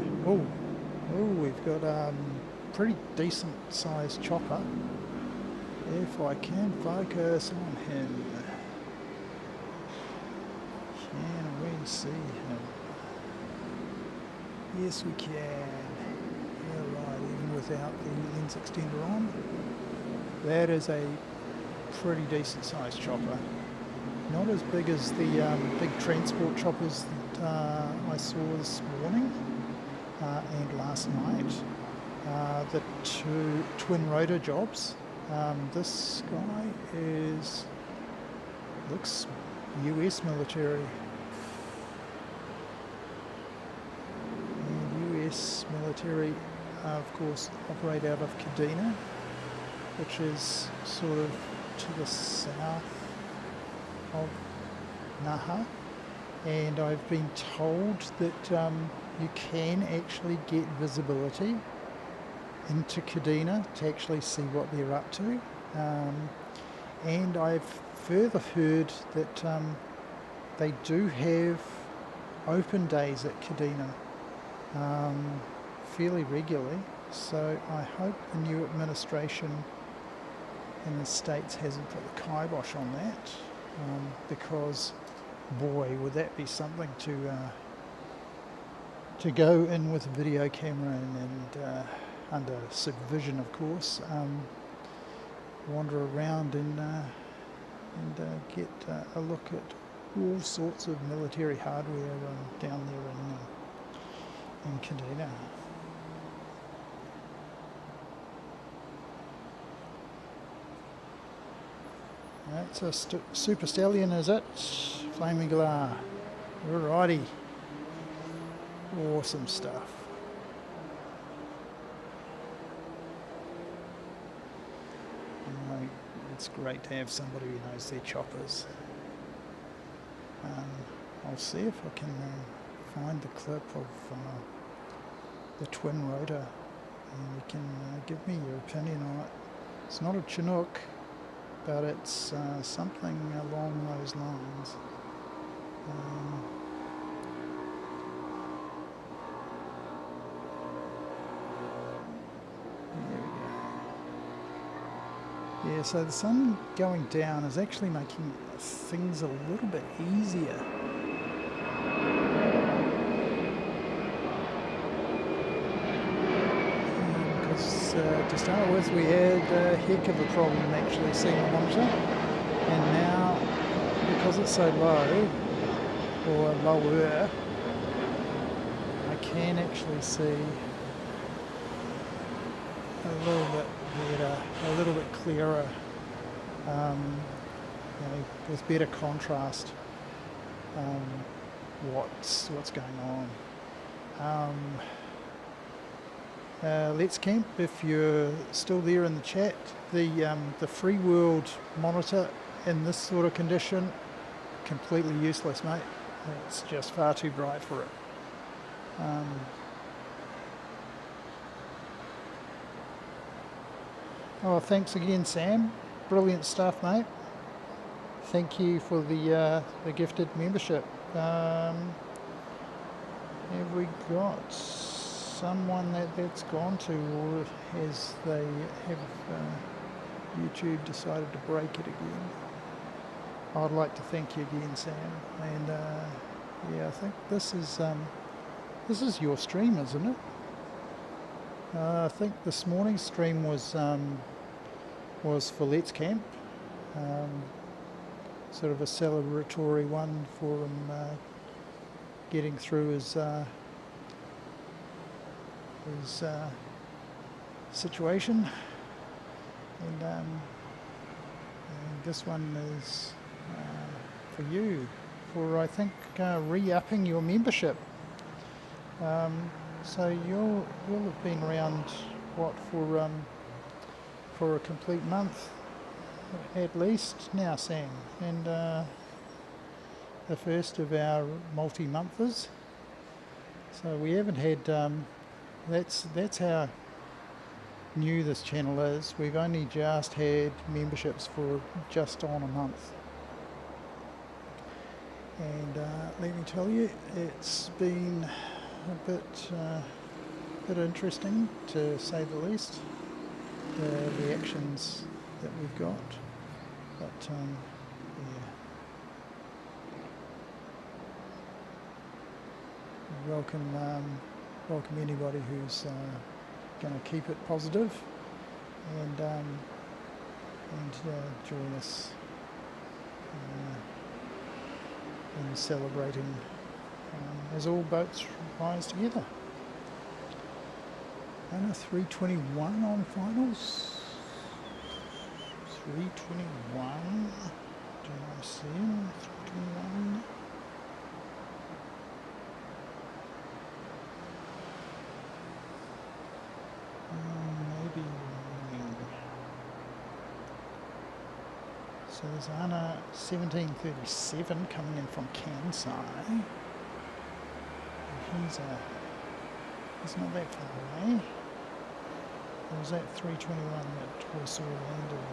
Speaker 2: Oh, we've got pretty decent sized chopper. If I can focus on him. Can we see him? Yes, we can. Yeah, right, even without the lens extender on. That is a pretty decent sized chopper. Not as big as the big transport choppers that I saw this morning and last night. The two twin rotor jobs. This guy looks US military. And US military, of course, operate out of Kadena, which is sort of to the south of Naha. And I've been told that you can actually get visibility into Kadena to actually see what they're up to. And I've further heard that they do have open days at Kadena fairly regularly. So I hope the new administration in the States hasn't put the kibosh on that, because boy, would that be something to go in with a video camera and under supervision, of course, wander around and get a look at all sorts of military hardware down there in Kadena. That's a Super Stallion, is it? Flaming Galah. Alrighty. Awesome stuff. It's great to have somebody who knows their choppers. I'll see if I can find the clip of the twin rotor and you can give me your opinion on it. It's not a Chinook, but it's something along those lines. Yeah, so the sun going down is actually making things a little bit easier. Because to start with, we had a heck of a problem actually seeing the monitor, and now because it's so low or lower, I can actually see a little bit better, a little bit clearer, with better contrast, what's going on. Let's Camp, if you're still there in the chat, the free world monitor in this sort of condition, completely useless, mate. It's just far too bright for it. Oh, thanks again, Sam. Brilliant stuff, mate. Thank you for the gifted membership. Have we got someone that's gone to, or has they have YouTube decided to break it again? I'd like to thank you again, Sam. And yeah, I think this is your stream, isn't it? I think this morning's stream was for Let's Camp, sort of a celebratory one for him getting through his situation, and this one is for you, for I think re-upping your membership. So you'll have been around for a complete month at least now, Sam, and the first of our multi-monthers. So we haven't had that's how new this channel is. We've only just had memberships for just on a month. And let me tell you, it's been a bit interesting, to say the least, the reactions that we've got. But yeah, welcome anybody who's going to keep it positive and join us in celebrating as all boats rise together. And a 321 on finals. 321. Do I see him? 321. Maybe. So there's Anna 1737 coming in from Kansai. He's not that far away. Or was that 321 that we saw landed on?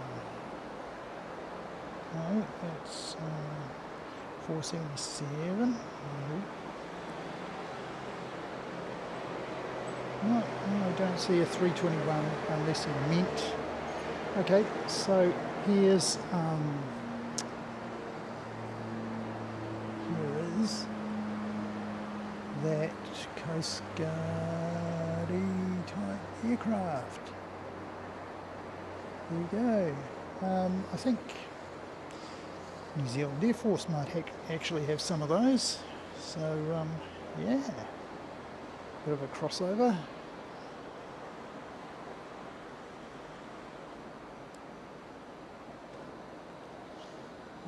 Speaker 2: No, it's 477. No, I don't see a 321 unless he meant. Okay, so here is that Coast Guard type aircraft. There you go. I think New Zealand Air Force might actually have some of those. So yeah, bit of a crossover.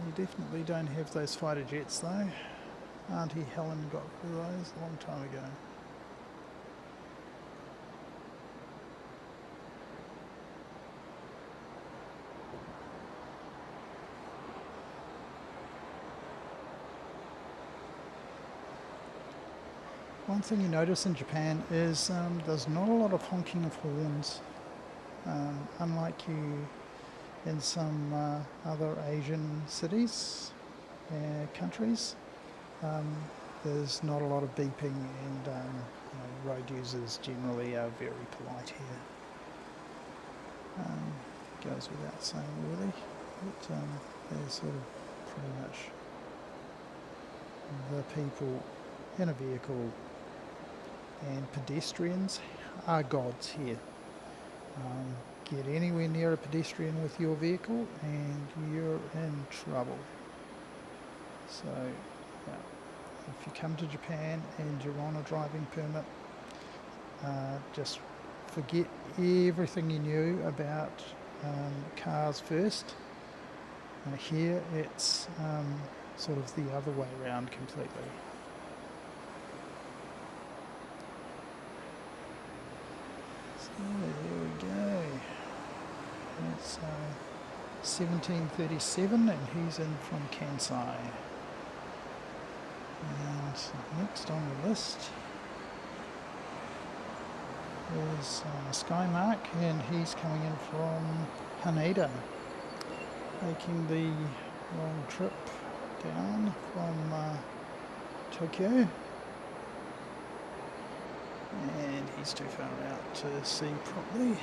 Speaker 2: You definitely don't have those fighter jets though. Auntie Helen got rid of those a long time ago. One thing you notice in Japan is there's not a lot of honking of horns, unlike you in some other Asian cities, countries. There's not a lot of beeping, and road users generally are very polite here. Goes without saying really, but they're sort of pretty much the people in a vehicle, and pedestrians are gods here. Get anywhere near a pedestrian with your vehicle and you're in trouble. So yeah, if you come to Japan and you're on a driving permit, just forget everything you knew about cars first. Here it's sort of the other way around completely. So there we go. It's 1737 and he's in from Kansai. And next on the list is Skymark, and he's coming in from Haneda, making the long trip down from Tokyo. And he's too far out to see properly,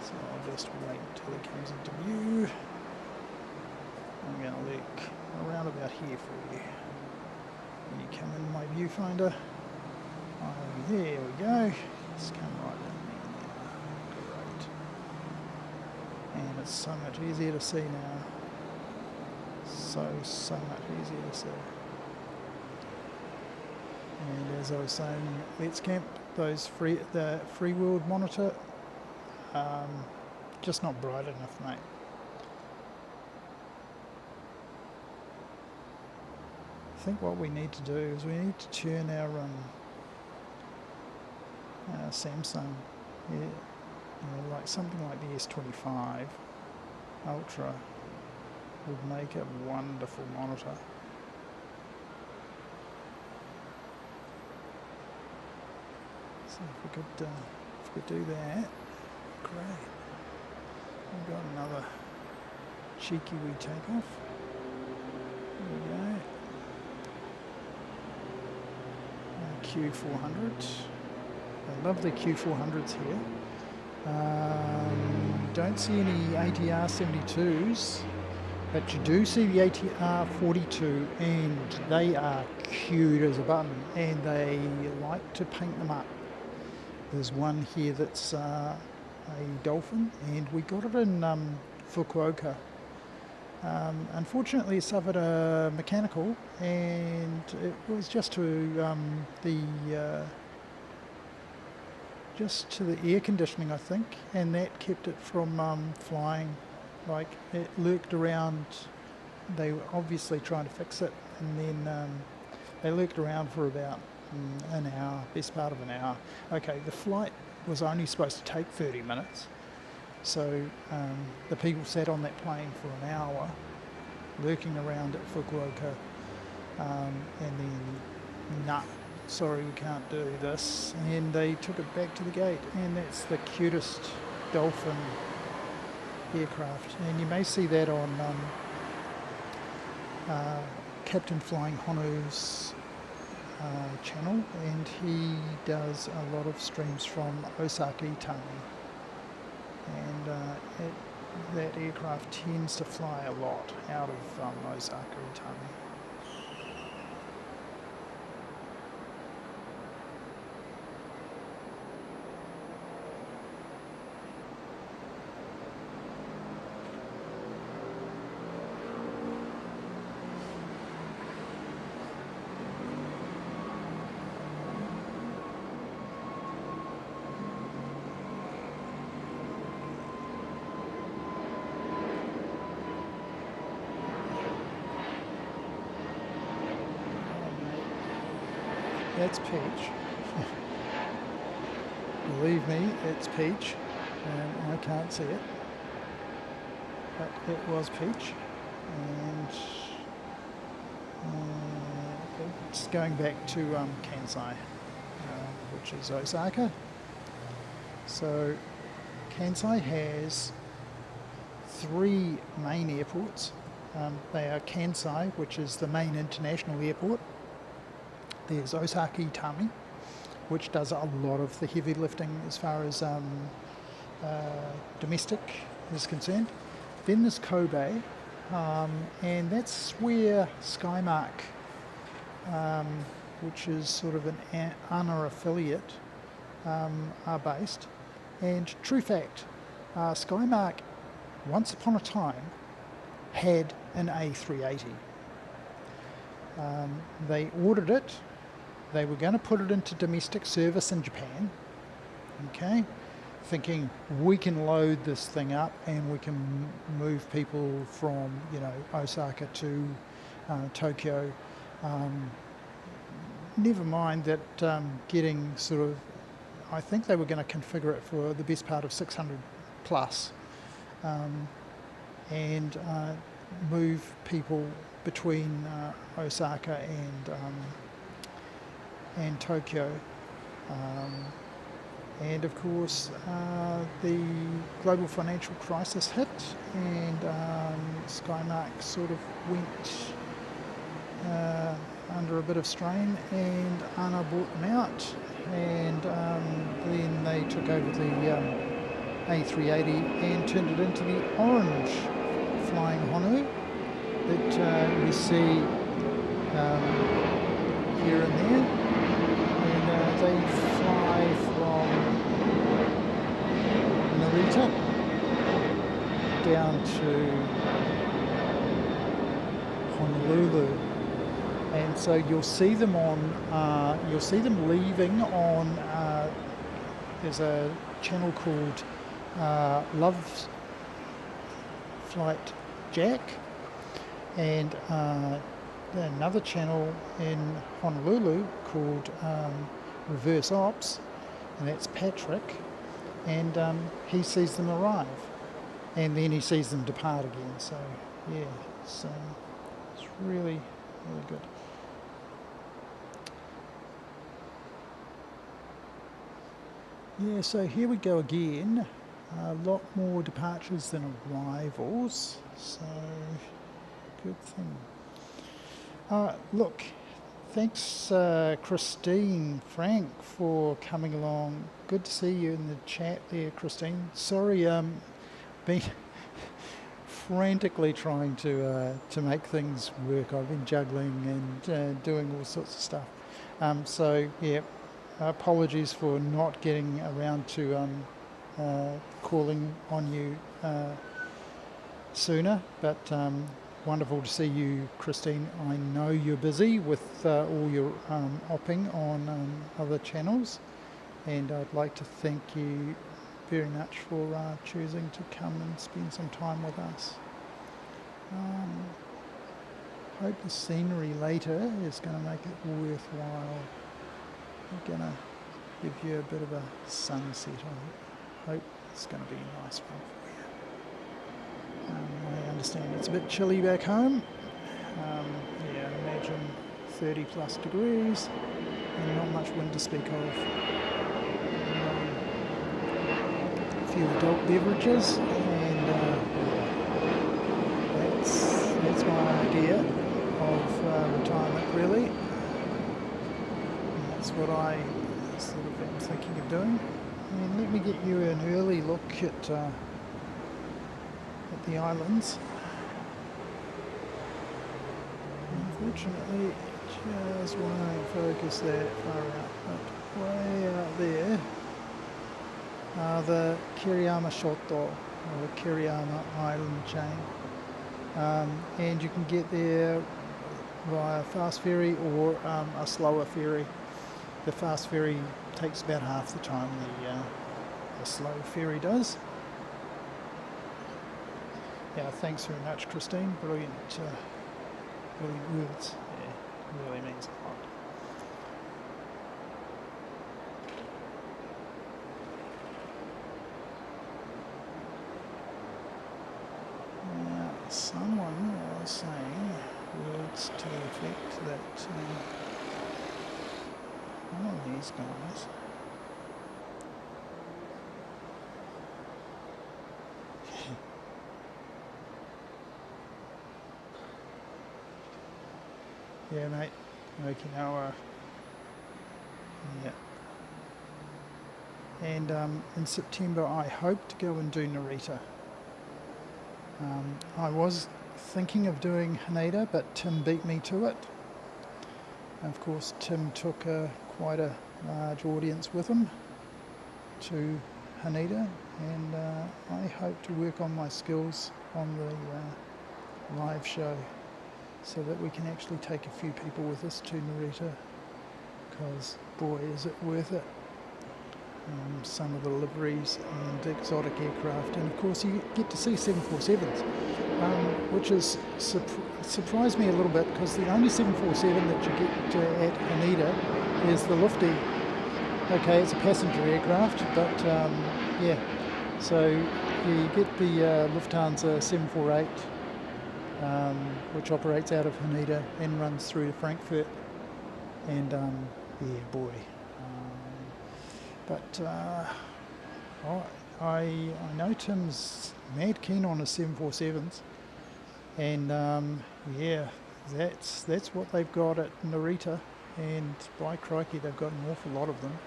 Speaker 2: so I'll just wait until he comes into view. I'm going to look around about here for you. When you come in my viewfinder, oh, there we go. It's come right in there now. Great. And it's so much easier to see now. So much easier to see. And as I was saying, Let's Camp, the free world monitor, just not bright enough, mate. I think what we need to do is we need to turn our Samsung, like something like the S25 Ultra would make a wonderful monitor. So So if we could do that, great. We've got another cheeky wee takeoff. There we go. Q400. I love the Q400s here. Don't see any ATR 72s, but you do see the ATR 42, and they are cute as a button, and they like to paint them up. There's one here that's a dolphin, and we got it in Fukuoka. Unfortunately, it suffered a mechanical, and it was just to the air conditioning, I think, and that kept it from flying. Like, it lurked around. They were obviously trying to fix it, and then they lurked around for about an hour, best part of an hour. Okay, the flight was only supposed to take 30 minutes. So the people sat on that plane for an hour, lurking around at Fukuoka, and then, nah, sorry, we can't do this. And they took it back to the gate, and that's the cutest dolphin aircraft. And you may see that on Captain Flying Honu's channel, and he does a lot of streams from Osaka Itami. And that aircraft tends to fly a lot out of Osaka Itami. That's Peach. Believe me, it's Peach, and I can't see it, but it was Peach, and it's going back to Kansai, which is Osaka. So Kansai has three main airports. They are Kansai, which is the main international airport. There's Osaka Itami, which does a lot of the heavy lifting as far as domestic is concerned. Then there's Kobe, and that's where Skymark, which is sort of an ANA affiliate, are based. And true fact, Skymark, once upon a time, had an A380. They ordered it. They were going to put it into domestic service in Japan, okay, thinking we can load this thing up and we can move people from, Osaka to Tokyo. Never mind that getting sort of, I think they were going to configure it for the best part of 600 plus, and move people between Osaka and Tokyo, and of course the global financial crisis hit, and Skymark sort of went under a bit of strain, and ANA bought them out, and then they took over the A380 and turned it into the orange Flying Honu that we see here and there. And they fly from Narita down to Honolulu, and so you'll see them leaving on. There's a channel called Love Flight Jack, and another channel in Honolulu called Reverse Ops, and that's Patrick, and he sees them arrive, and then he sees them depart again. So yeah, it's really, really good. Yeah, so here we go again. A lot more departures than arrivals, so good thing. Look, thanks Christine, Frank, for coming along. Good to see you in the chat there, Christine. Sorry, been frantically trying to make things work. I've been juggling and doing all sorts of stuff. So yeah, apologies for not getting around to calling on you sooner, but wonderful to see you, Christine. I know you're busy with all your opping on other channels, and I'd like to thank you very much for choosing to come and spend some time with us. Hope the scenery later is going to make it worthwhile. We're going to give you a bit of a sunset. I hope it's going to be a nice one for you. I understand it's a bit chilly back home. Yeah, imagine 30 plus degrees and not much wind to speak of. A few adult beverages, and that's my idea of retirement, really. And that's what I sort of am thinking of doing. And let me get you an early look at the islands. Unfortunately, it just won't focus that far out, but way out there are the Kiriyama Shoto, or the Kiriyama Island chain. And you can get there via fast ferry or a slower ferry. The fast ferry takes about half the time the slow ferry does. Yeah, thanks very much, Christine. Brilliant words. Yeah, really means a lot. Now, someone was saying words to the effect that one of these guys yeah, mate, Okinawa. Yeah. And in September I hope to go and do Narita. I was thinking of doing Haneda, but Tim beat me to it. Of course, Tim took quite a large audience with him to Haneda, and I hope to work on my skills on the live show, so that we can actually take a few people with us to Narita, because boy is it worth it. Some of the liveries and exotic aircraft, and of course you get to see 747s, which is surprised me a little bit, because the only 747 that you get at Haneda is the Lufty. Okay, it's a passenger aircraft, but yeah, so you get the Lufthansa 748, which operates out of Haneda and runs through to Frankfurt, and yeah, boy. But I know Tim's mad keen on his 747s, and yeah, that's what they've got at Narita, and by crikey, they've got an awful lot of them,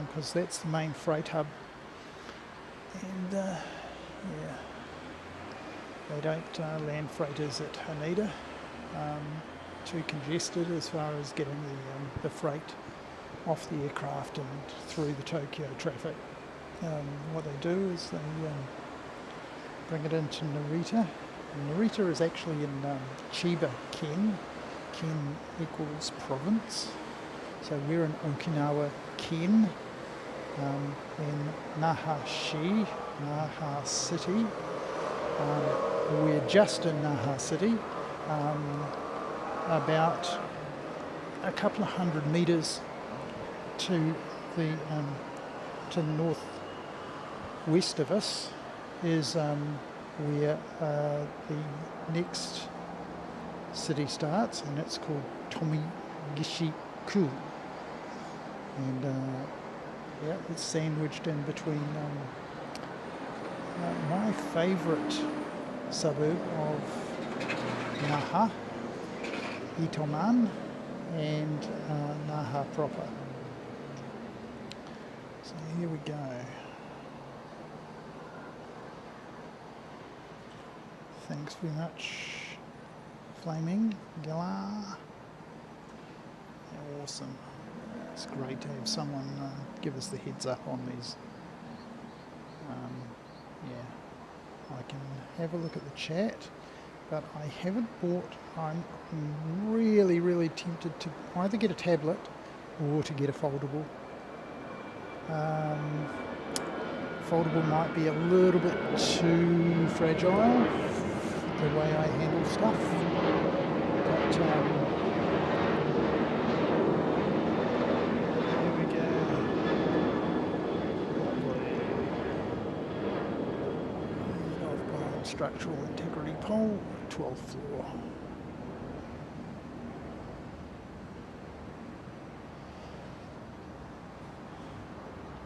Speaker 2: because that's the main freight hub, and yeah, they don't land freighters at Haneda, too congested as far as getting the freight off the aircraft and through the Tokyo traffic. What they do is they bring it into Narita. And Narita is actually in Chiba Ken. Ken equals province. So we're in Okinawa Ken, in Naha City. We're just in Naha City, about a couple of hundred metres to the northwest of us is where the next city starts, and it's called Tomigishi-ku. And Yeah, it's sandwiched in between my favourite suburb of Naha, Itoman, and Naha proper. So here we go. Thanks very much, Flaming Galar. Awesome. It's great to have someone give us the heads up on these. Yeah, I can have a look at the chat, but I haven't bought. I'm really tempted to either get a tablet or to get a foldable. Foldable might be a little bit too fragile the way I handle stuff, but here we go. Lovely. Structural integrity pole, 12th floor.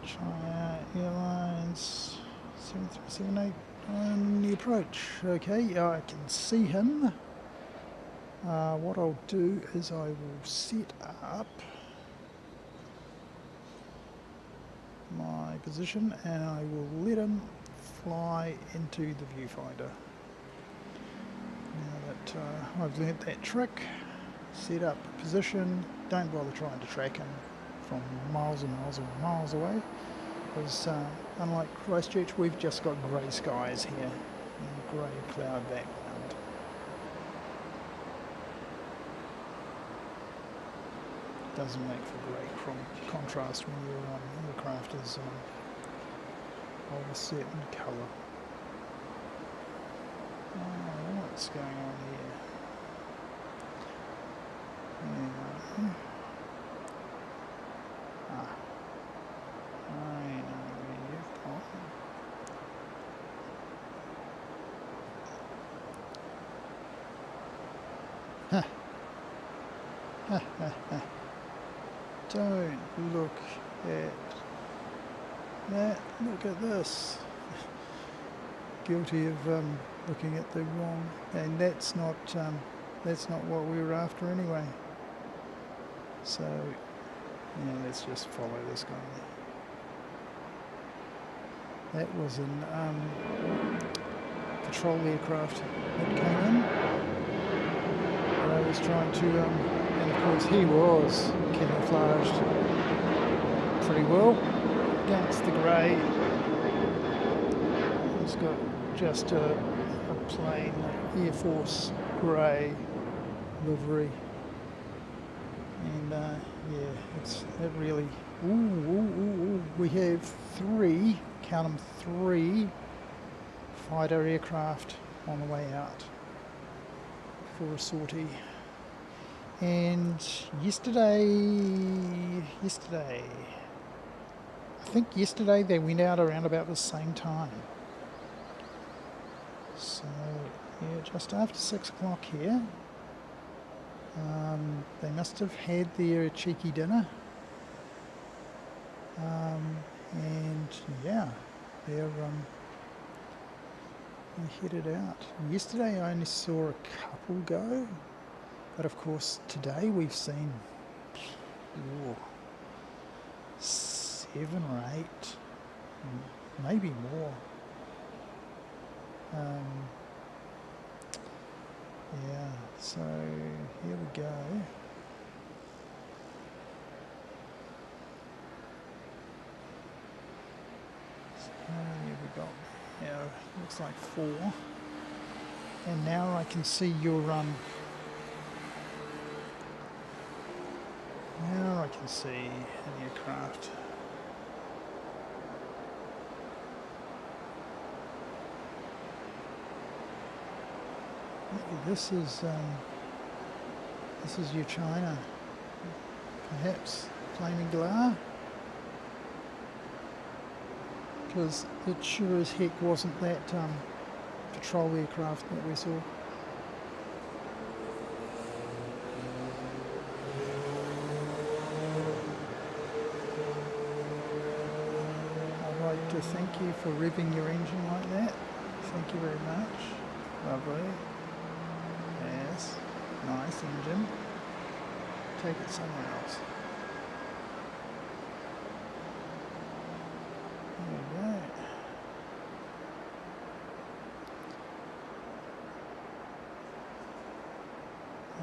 Speaker 2: China Airlines 7378 on the approach. Okay, I can see him. What I'll do is I will set up my position and I will let him fly into the viewfinder. Now that I've learnt that trick, set up position, don't bother trying to track him from miles and miles and miles away, because unlike Christchurch, we've just got grey skies here and grey cloud background. Doesn't make for great contrast when your aircraft is of a certain colour. Oh, what's going on here? Yeah. I know where you've gone. Don't look at that. Look at this. Guilty of looking at the wrong, and that's not what we were after anyway. So yeah, let's just follow this guy. That was an patrol aircraft that came in. And I was trying to, and of course he was camouflaged pretty well against the grey. He's got just a plain Air Force grey livery. And yeah, it really. Ooh. We have three, count them, three fighter aircraft on the way out for a sortie. And yesterday, I think yesterday they went out around about the same time. So yeah, just after 6 o'clock here. They must have had their cheeky dinner. And yeah, they're headed out. Yesterday I only saw a couple go, but of course today we've seen 7 or 8, maybe more. Yeah, so here we go. So here we go. Yeah, looks like 4. And now I can see your now I can see an aircraft. Maybe this is your China, perhaps Flaming Galar, because it sure as heck wasn't that patrol aircraft that we saw. So thank you for revving your engine like that. Thank you very much. Lovely. Yes. Nice engine. Take it somewhere else. There we go.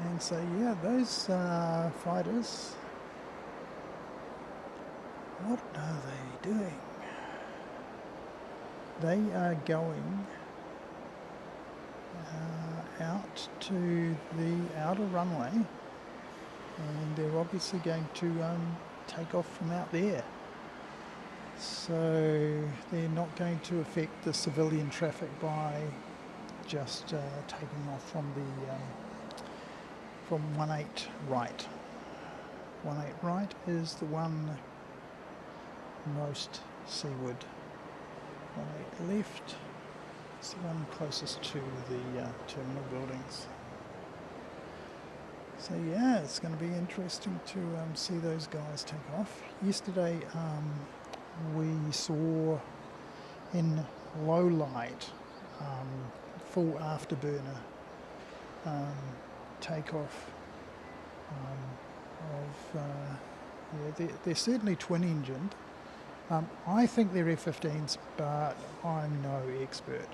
Speaker 2: And so yeah, those fighters, what are they doing? They are going out to the outer runway, and they're obviously going to take off from out there. So they're not going to affect the civilian traffic by just taking off from the from 18 right. 18 right is the one most seaward. 18 left is the one closest to the terminal buildings. So yeah, it's going to be interesting to see those guys take off. Yesterday we saw in low light full afterburner takeoff of yeah, they're certainly twin engined. I think they're F-15s, but I'm no expert.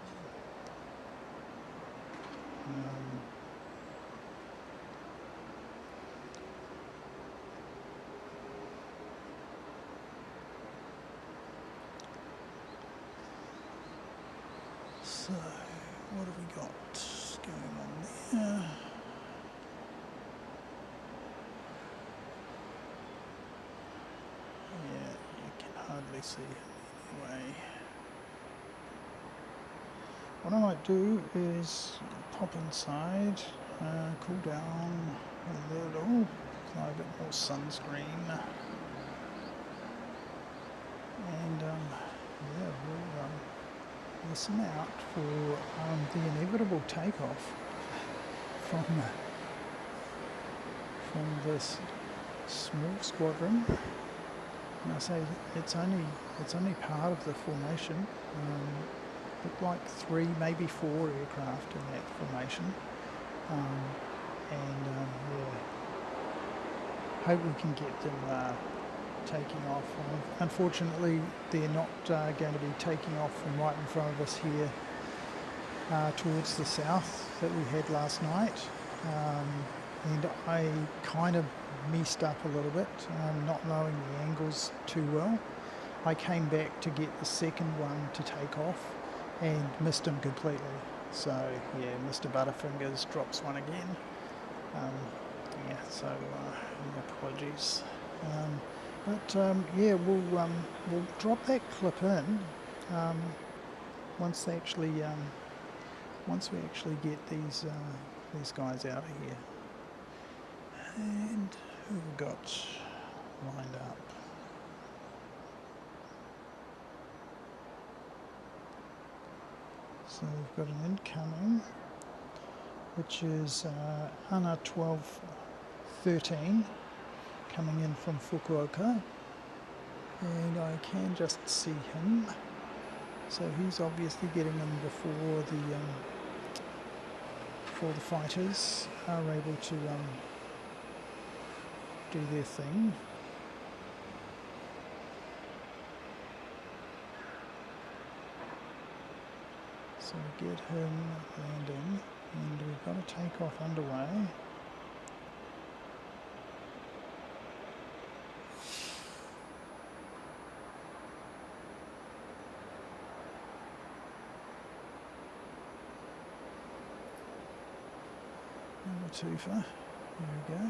Speaker 2: So, what have we got going on there? Yeah, you can hardly see it anyway. What I might do is pop inside, cool down a little, apply a bit more sunscreen, and yeah, we'll listen out for the inevitable takeoff from this small squadron. And I say it's only part of the formation. Look like 3, maybe 4 aircraft in that formation, and yeah, hope we can get them taking off. Unfortunately, they're not going to be taking off from right in front of us here towards the south that we had last night, and I kind of messed up a little bit, not knowing the angles too well. I came back to get the second one to take off and missed him completely. So yeah, Mr. Butterfingers drops one again. Yeah, so apologies. But yeah, we'll drop that clip in once we actually get these guys out of here. And who have we got lined up? So we've got an incoming, which is ANA 1213 coming in from Fukuoka, and I can just see him. So he's obviously getting in before the fighters are able to do their thing. So get him landing, and we've got a takeoff underway. Number 2 for, here we go,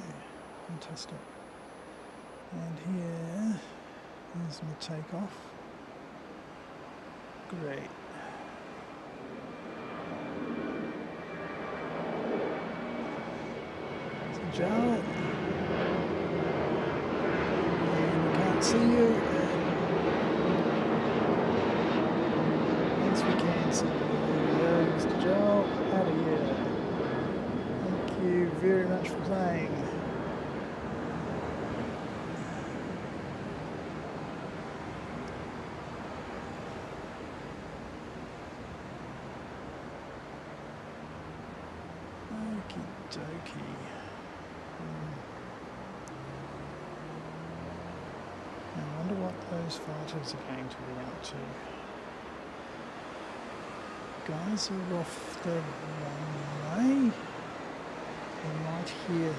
Speaker 2: fantastic. And here is my takeoff. Great. Joe, and we can't see you. Yes, we can see you. There we go, Mr. Joe, out of here. Thank you very much for playing. dokey. I wonder what those fighters are going to be up to. Guys are off the runway. You might hear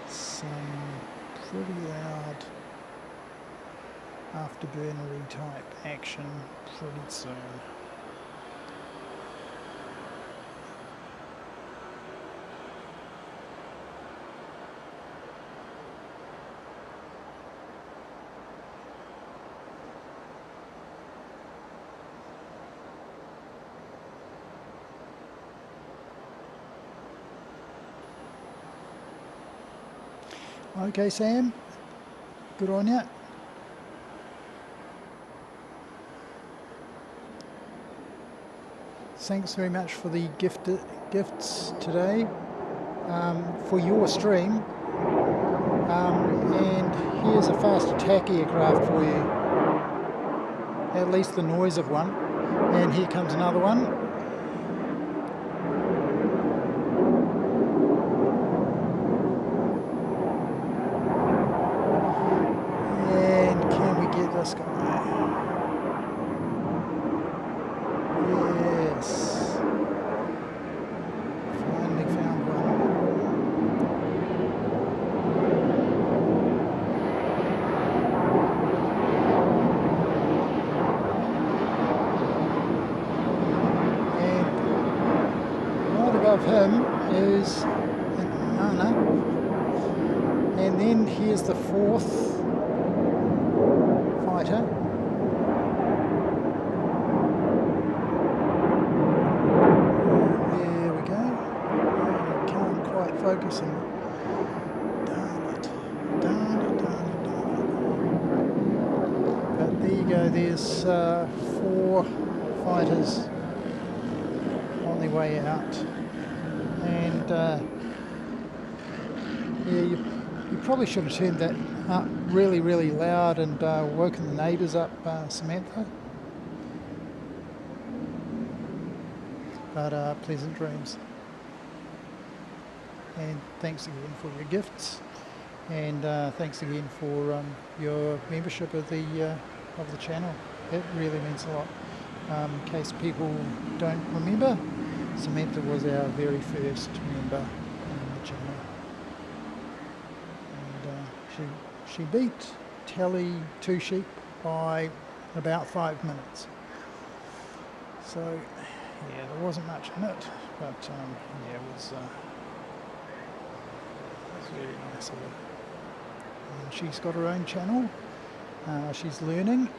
Speaker 2: some pretty loud afterburnery type action pretty soon. Okay, Sam, good on ya. Thanks very much for the gifts today for your stream. And here's a fast attack aircraft for you. At least the noise of one. And here comes another one. And can we get this guy? Yes. Finally found one. And right above him is an Ana. And then here's the fourth fighter. There we go. I can't quite focus on it. Darn it. Darn it, darn it, darn it. But there you go, there's 4 fighters on their way out. And yeah, you probably should have turned that up really, really loud and woken the neighbours up, Samantha. But pleasant dreams. And thanks again for your gifts. And thanks again for your membership of the channel. It really means a lot. In case people don't remember, Samantha was our very first member in the channel. And she beat Tally Two Sheep by about 5 minutes. So yeah, there wasn't much in it, but yeah, it was really nice of her. And she's got her own channel. She's learning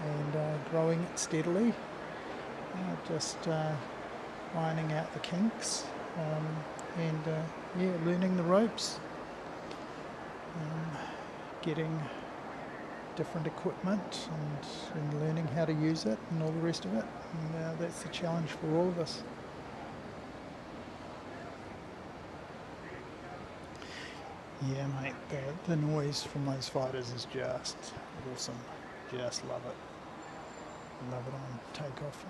Speaker 2: and growing it steadily. Just ironing out the kinks and yeah, learning the ropes. Getting different equipment and learning how to use it and all the rest of it. And that's the challenge for all of us. Yeah, mate, the noise from those fighters is just awesome. Just love it. Love it on takeoff.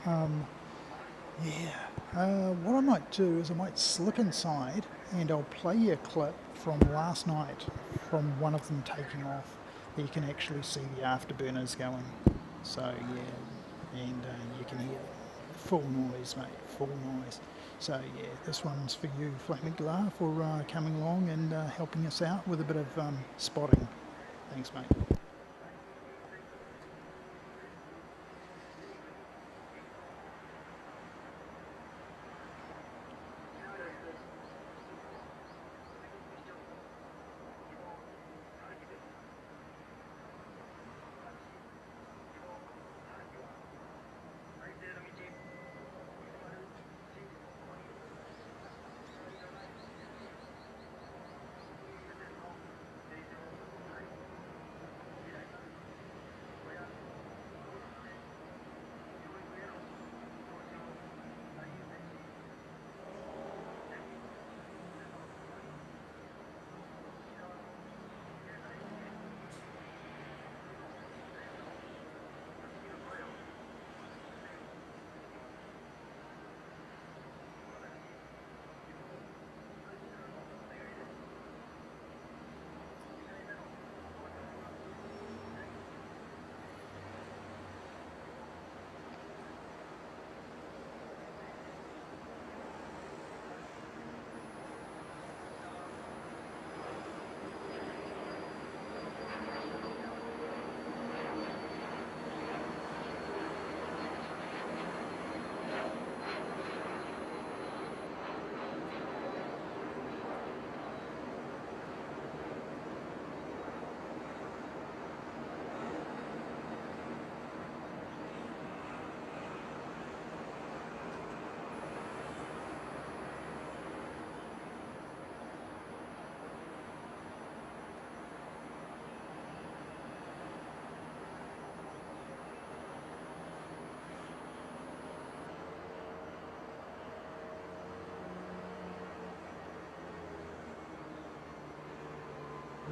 Speaker 2: Yeah, what I might do is I might slip inside and I'll play you a clip from last night from one of them taking off. You can actually see the afterburners going. So yeah, and you can hear full noise, mate, full noise. So yeah, this one's for you, Flaming Glar, for coming along and helping us out with a bit of spotting. Thanks, mate.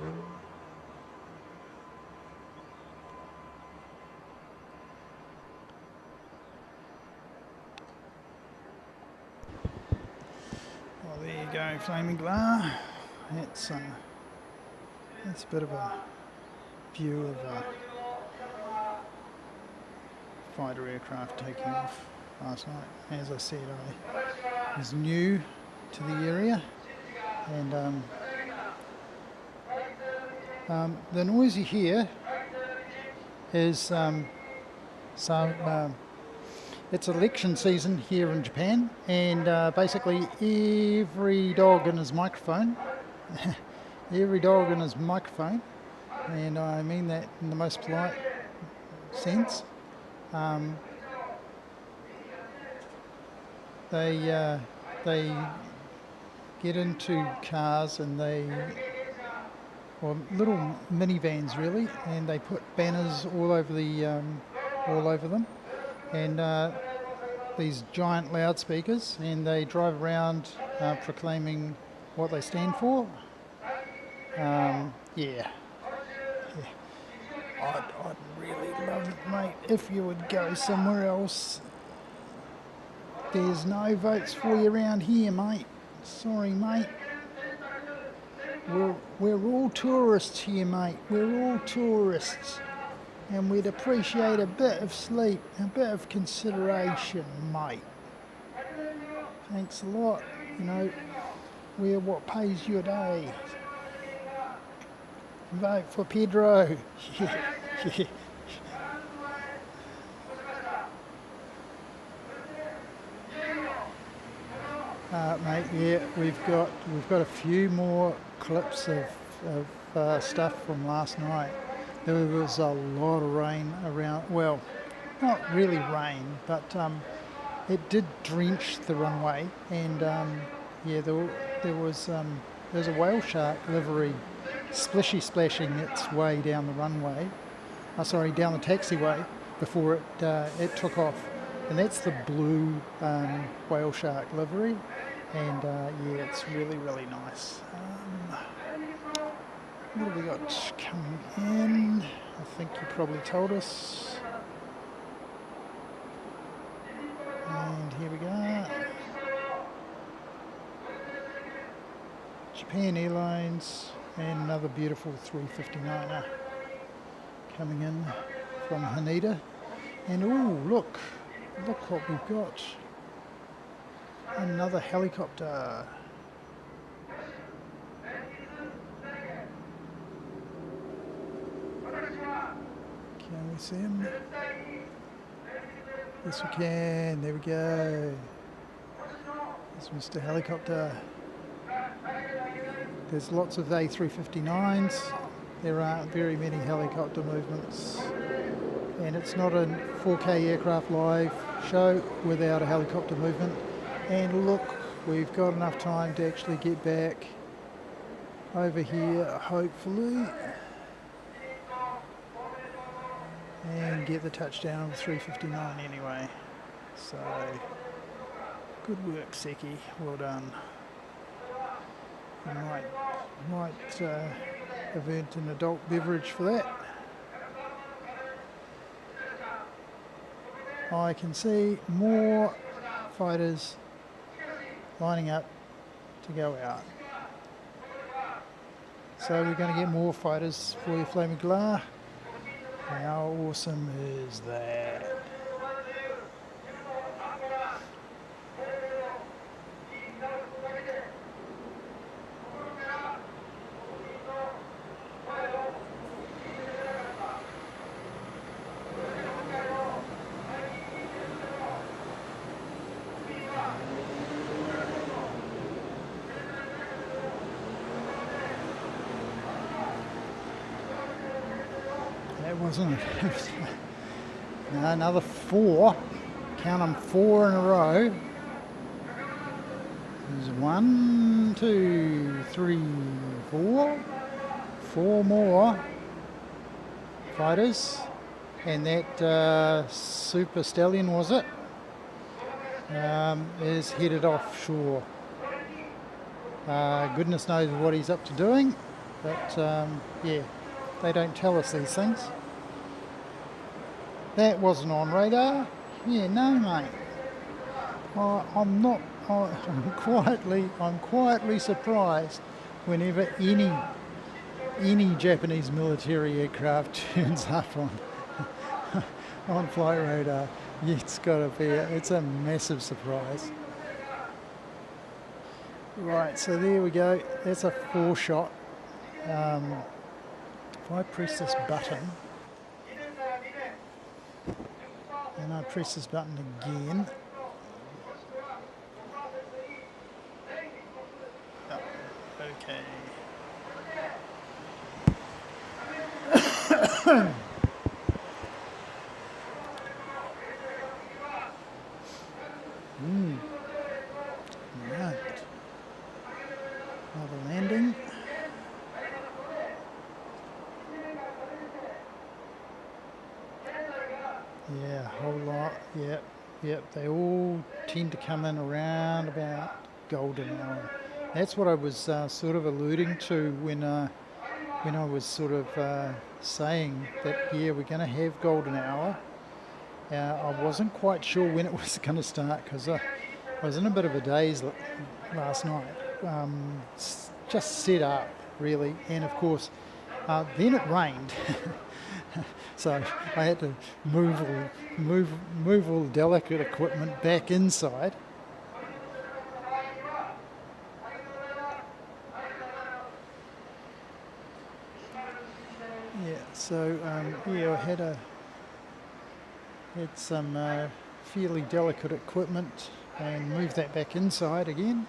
Speaker 2: Well, there you go, Flaming Glar. That's a bit of a view of a fighter aircraft taking off last night. As I said, I was new to the area, and the noise you hear is it's election season here in Japan, and basically every dog in his microphone, and I mean that in the most polite sense. They get into cars and or little minivans really, and they put banners all over them, and these giant loudspeakers, and they drive around proclaiming what they stand for. Yeah. I'd really love it, mate, if you would go somewhere else. There's no votes for you around here, mate. Sorry, mate. We're all tourists here, mate. We're all tourists. And we'd appreciate a bit of sleep, a bit of consideration, mate. Thanks a lot. You know, we're what pays you a day. Vote for Pedro. Mate, yeah, we've got a few more clips of stuff from last night. There was a lot of rain around. Well, not really rain, but it did drench the runway, and yeah, there was a whale shark livery splashing its way down the runway. Down the taxiway before it took off, and that's the blue whale shark livery, and yeah, it's really nice. What have we got coming in? I think you probably told us. And here we go. Japan Airlines, and another beautiful 359er coming in from Haneda. And oh, look what we've got. Another helicopter. Can we see him? Yes, we can. There we go. There's Mr. Helicopter. There's lots of A350-9s. There aren't very many helicopter movements. And it's not a 4K aircraft live show without a helicopter movement. And look, we've got enough time to actually get back over here, hopefully, and get the touchdown of the 359 anyway. So, good work, Seki. Well done. You might have earned an adult beverage for that. I can see more fighters lining up to go out. So we're going to get more fighters for your Flaming Glar. How awesome is that? Wasn't it? No, another 4. Count them 4 in a row. There's 1, 2, 3, 4. 4 more fighters, and that Super Stallion, was it? Is headed offshore. Goodness knows what he's up to doing. But yeah, they don't tell us these things. That wasn't on radar. Yeah, no, mate. I'm not. I'm quietly surprised whenever any Japanese military aircraft turns up on flight radar. It's got to be. It's a massive surprise. Right, so there we go. That's a 4-shot. If I press this button, and I press this button again. Oh, okay. Right. Another landing. Yeah, a whole lot. Yep. They all tend to come in around about golden hour. That's what I was sort of alluding to when I was sort of saying that, yeah, we're going to have golden hour. I wasn't quite sure when it was going to start because I was in a bit of a daze last night. Just set up, really, and of course, then it rained. So I had to move all the delicate equipment back inside. Yeah, so yeah, I had some fairly delicate equipment and moved that back inside again,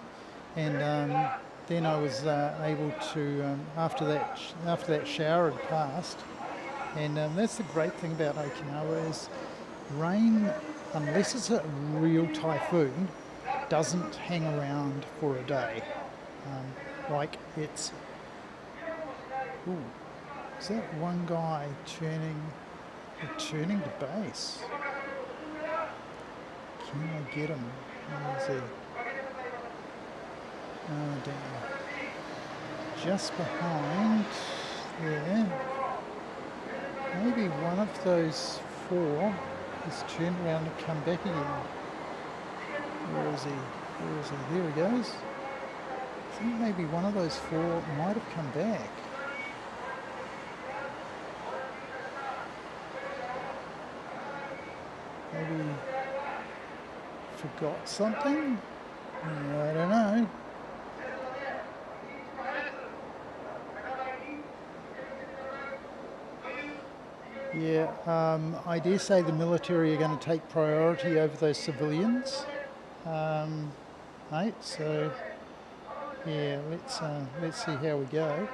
Speaker 2: and then I was able to after that shower had passed. And that's the great thing about Okinawa is rain, unless it's a real typhoon, doesn't hang around for a day. Like it's... Ooh, is that one guy returning to base? Can I get him? Where is he? Oh, damn. Just behind there. Maybe one of those 4 has turned around and come back again. Where is he? There he goes. I think maybe one of those 4 might have come back. Maybe forgot something? I don't know. Yeah, I dare say the military are going to take priority over those civilians, mate. So, yeah, let's see how we go.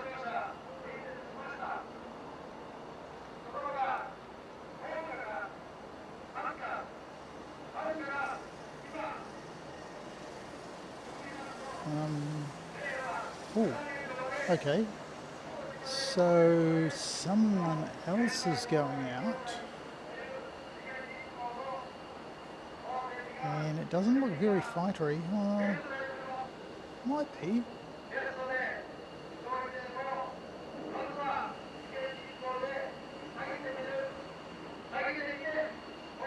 Speaker 2: Oh, okay. So someone else is going out, and it doesn't look very fightery. Might be.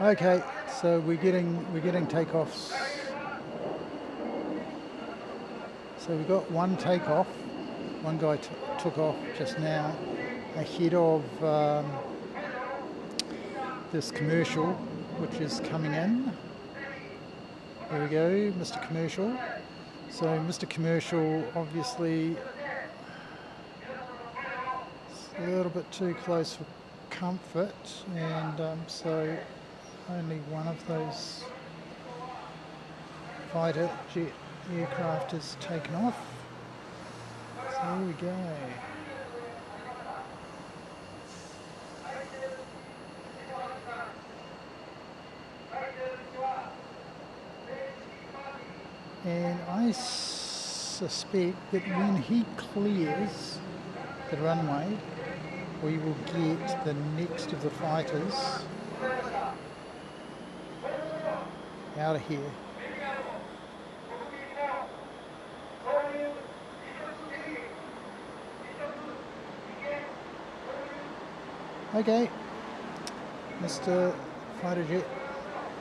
Speaker 2: Okay, so we're getting takeoffs. So we got one takeoff. One guy took off just now ahead of this commercial, which is coming in. There we go, Mr. Commercial. So Mr. Commercial obviously is a little bit too close for comfort, and so only one of those fighter jet aircraft is taken off. So there we go. And I suspect that when he clears the runway, we will get the next of the fighters out of here. Okay, Mr. Fighter Jet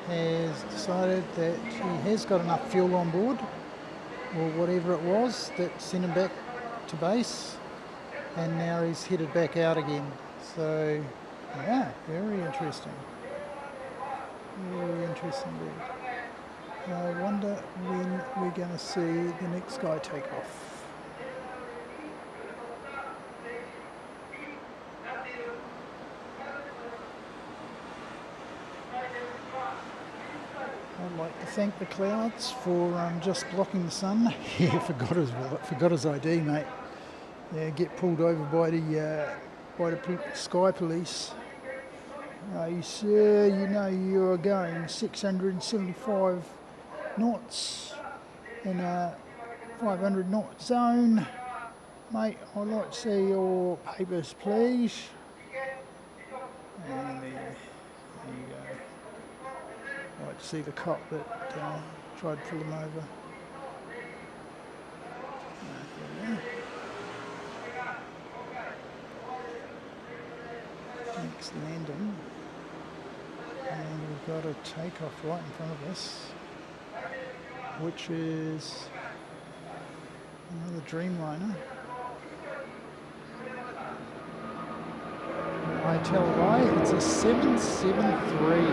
Speaker 2: has decided that he has got enough fuel on board, or whatever it was that sent him back to base, and now he's headed back out again. So, yeah, very interesting. Very interesting indeed. I wonder when we're going to see the next guy take off. I'd like to thank the clouds for just blocking the sun. Yeah, forgot his ID, mate. Yeah, get pulled over by the sky police. Sir, you know you're going 675 knots in a 500 knot zone. Mate, I'd like to see your papers, please. And there you go. I'd like to see the cop that tried to pull him over. Next landing. And we've got a takeoff right in front of us, which is another Dreamliner. I tell a lie, it's a 773.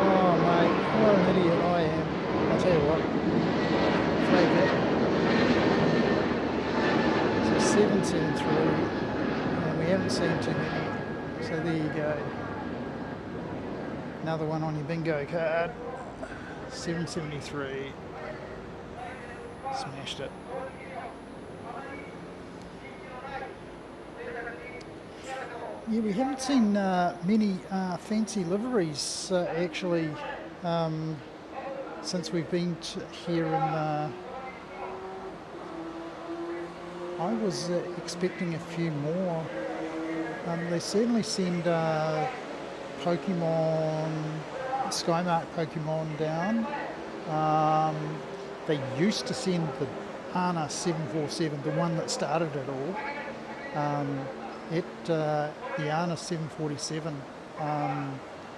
Speaker 2: Oh mate, what an idiot I am. I'll tell you what, flag that. It's a 773, and we haven't seen too many, so there you go. Another one on your bingo card. 773. Smashed it. Yeah, we haven't seen many fancy liveries actually since we've been here in. I was expecting a few more. They certainly send Pokemon, Skymark Pokemon down. They used to send the ANA 747, the one that started it all. The ANA 747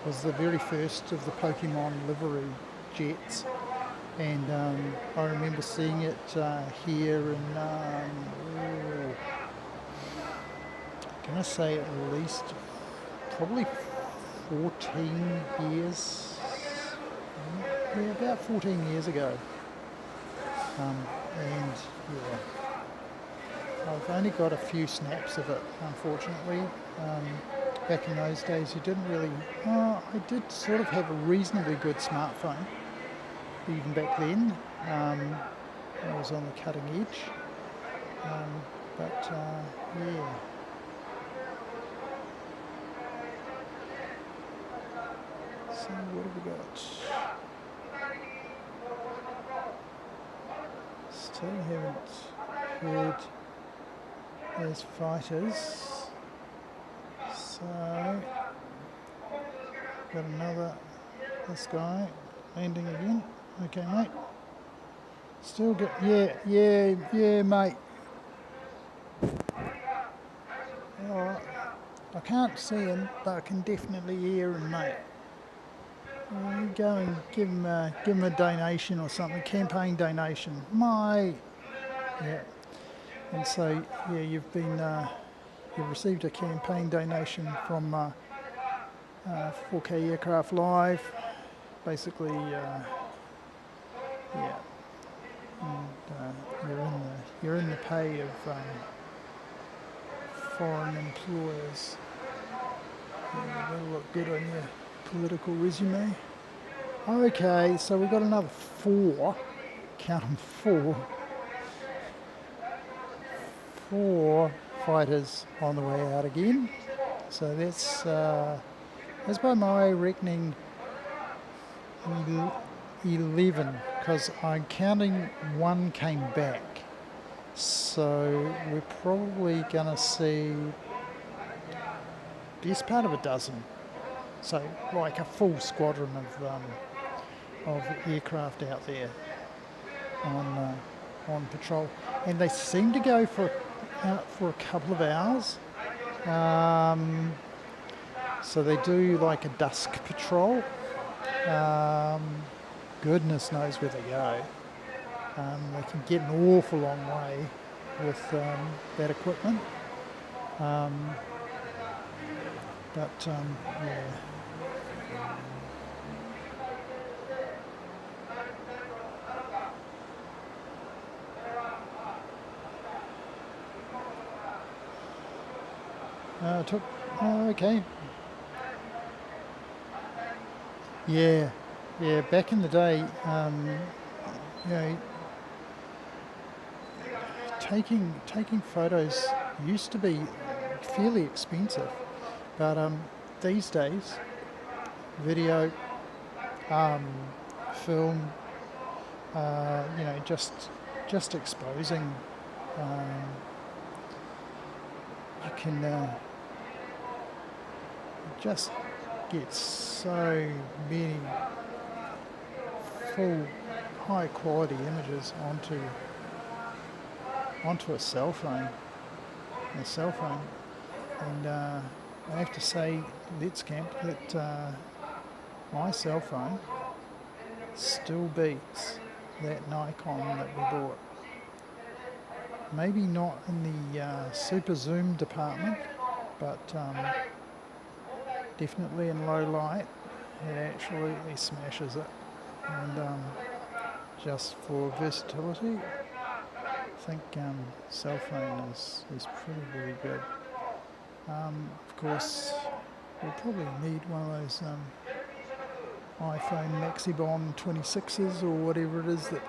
Speaker 2: was the very first of the Pokemon livery jets, and I remember seeing it here in, can I say at least probably 14 years, yeah, about 14 years ago. And yeah, I've only got a few snaps of it, unfortunately. Back in those days, you didn't really, I did sort of have a reasonably good smartphone, even back then. I was on the cutting edge, but yeah. So what have we got? Still haven't heard those fighters. So got another, this guy landing again. Okay, mate. Still get, yeah, mate. Alright. I can't see him, but I can definitely hear him, mate. Go and give him a donation or something, campaign donation, mate. Yeah. And so yeah, you've received a campaign donation from 4K Aircraft Live, basically. Yeah. And you're in the pay of foreign employers. Yeah, that'll look good on your political resume. Okay, so we've got another 4, count them 4 fighters on the way out again. So that's by my reckoning 11, because I'm counting one came back. So we're probably gonna see best part of a dozen. So like a full squadron of aircraft out there on patrol, and they seem to go for a couple of hours. So they do like a dusk patrol. Goodness knows where they go. They can get an awful long way with that equipment. Yeah. Took. Okay. Yeah. Yeah. Back in the day, you know, taking photos used to be fairly expensive, but these days, video, film, just exposing, you can just get so many full, high quality images onto a cell phone. And I have to say, Let's Camp, that my cell phone still beats that Nikon that we bought. Maybe not in the super zoom department, but definitely in low light, it absolutely smashes it. And just for versatility, I think cell phone is pretty very good. Of course, we'll probably need one of those iPhone Maxibond 26s or whatever it is that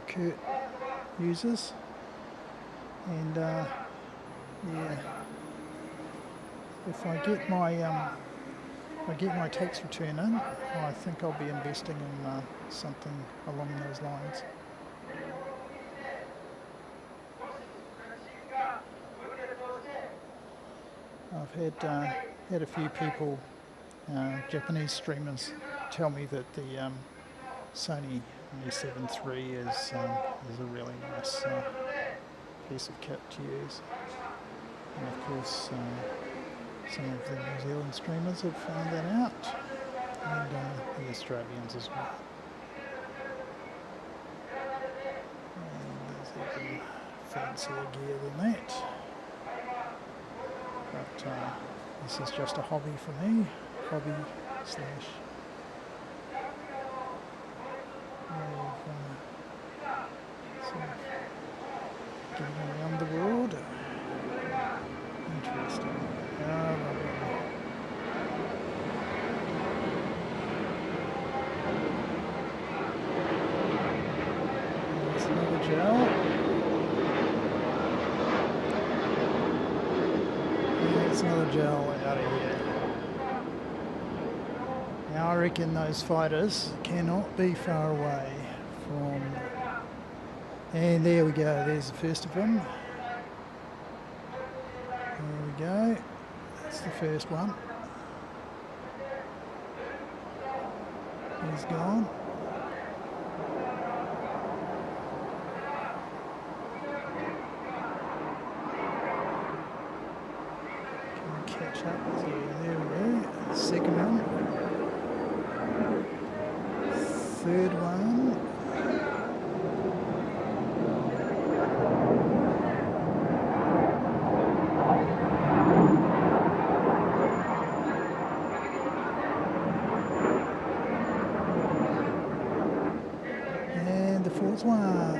Speaker 2: Kurt uses. And yeah, if I get my tax return in, I think I'll be investing in something along those lines. I've had a few people, Japanese streamers, tell me that the Sony A7 III is a really nice piece of kit to use. And of course, some of the New Zealand streamers have found that out, and the Australians as well. And there's even fancier gear than that. But this is just a hobby for me, / sort of getting around the world. Interesting. There's another gel. There's another gel out of here. Now I reckon those fighters cannot be far away from... And there we go, there's the first of them. There we go, that's the first one. He's gone. Can we catch up with you? There we go, second one. Third one. And the fourth one.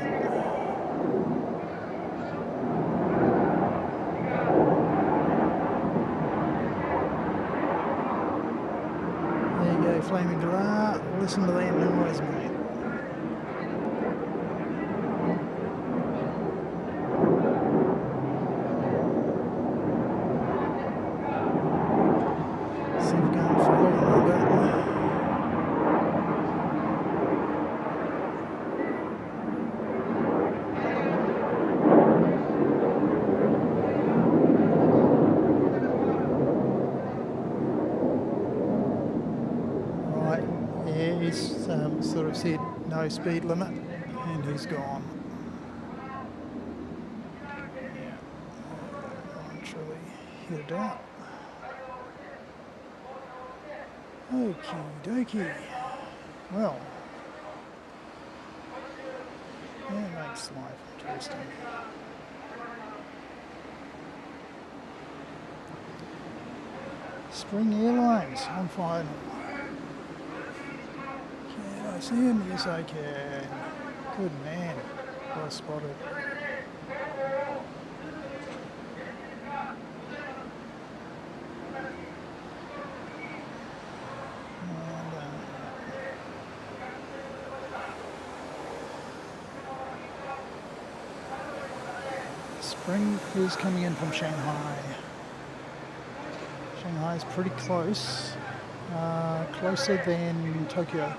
Speaker 2: There you go, flaming galah. Listen to that noise, mate. See if we can follow a little bit. Right, yeah, he's sort of said no speed limit, and he's gone. Yeah, literally headed out. Okie dokie. Well, that makes life interesting. Spring Airlines, I'm fine. Can I see him? Yes, I can. Good man. Well spotted. Spring is coming in from Shanghai. Shanghai is pretty close, closer than Tokyo.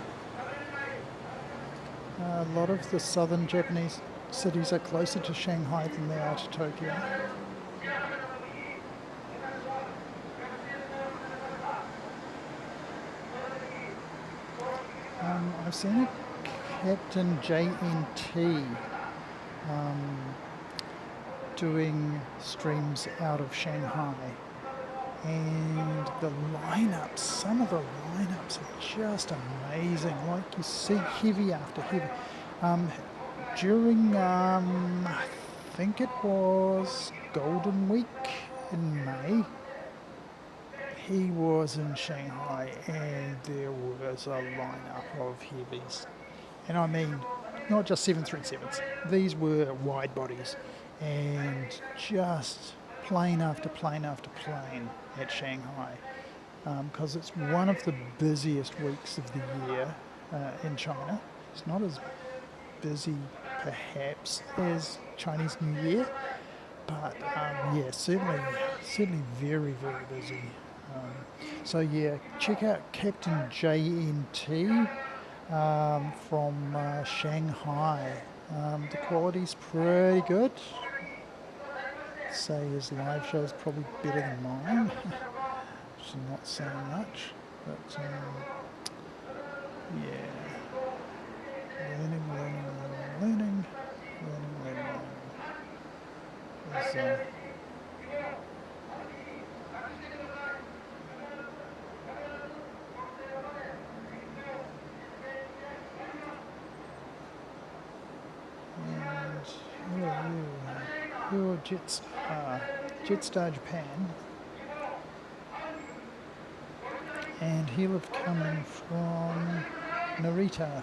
Speaker 2: A lot of the southern Japanese cities are closer to Shanghai than they are to Tokyo. I've seen a Captain JNT doing streams out of Shanghai, and the lineups, some of the lineups are just amazing. Like you see heavy after heavy. During I think it was Golden Week in May, he was in Shanghai and there was a lineup of heavies, and I mean not just 737s, these were wide bodies, and just plane after plane after plane at Shanghai, because it's one of the busiest weeks of the year in China. It's not as busy perhaps as Chinese New Year, but yeah, certainly very, very busy. So yeah, check out Captain JNT from Shanghai. The quality's pretty good. Say his live show is probably better than mine, which is not saying much, but yeah. Learning. There's, Your Jetstar Japan, and he'll have come in from Narita.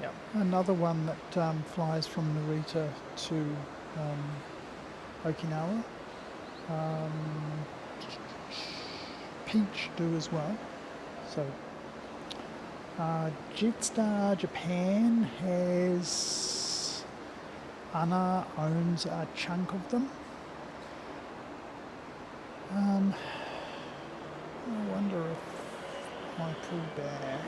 Speaker 2: Yeah, another one that flies from Narita to Okinawa. Peach do as well. So Jetstar Japan has, ANA owns a chunk of them. I wonder if I pull back.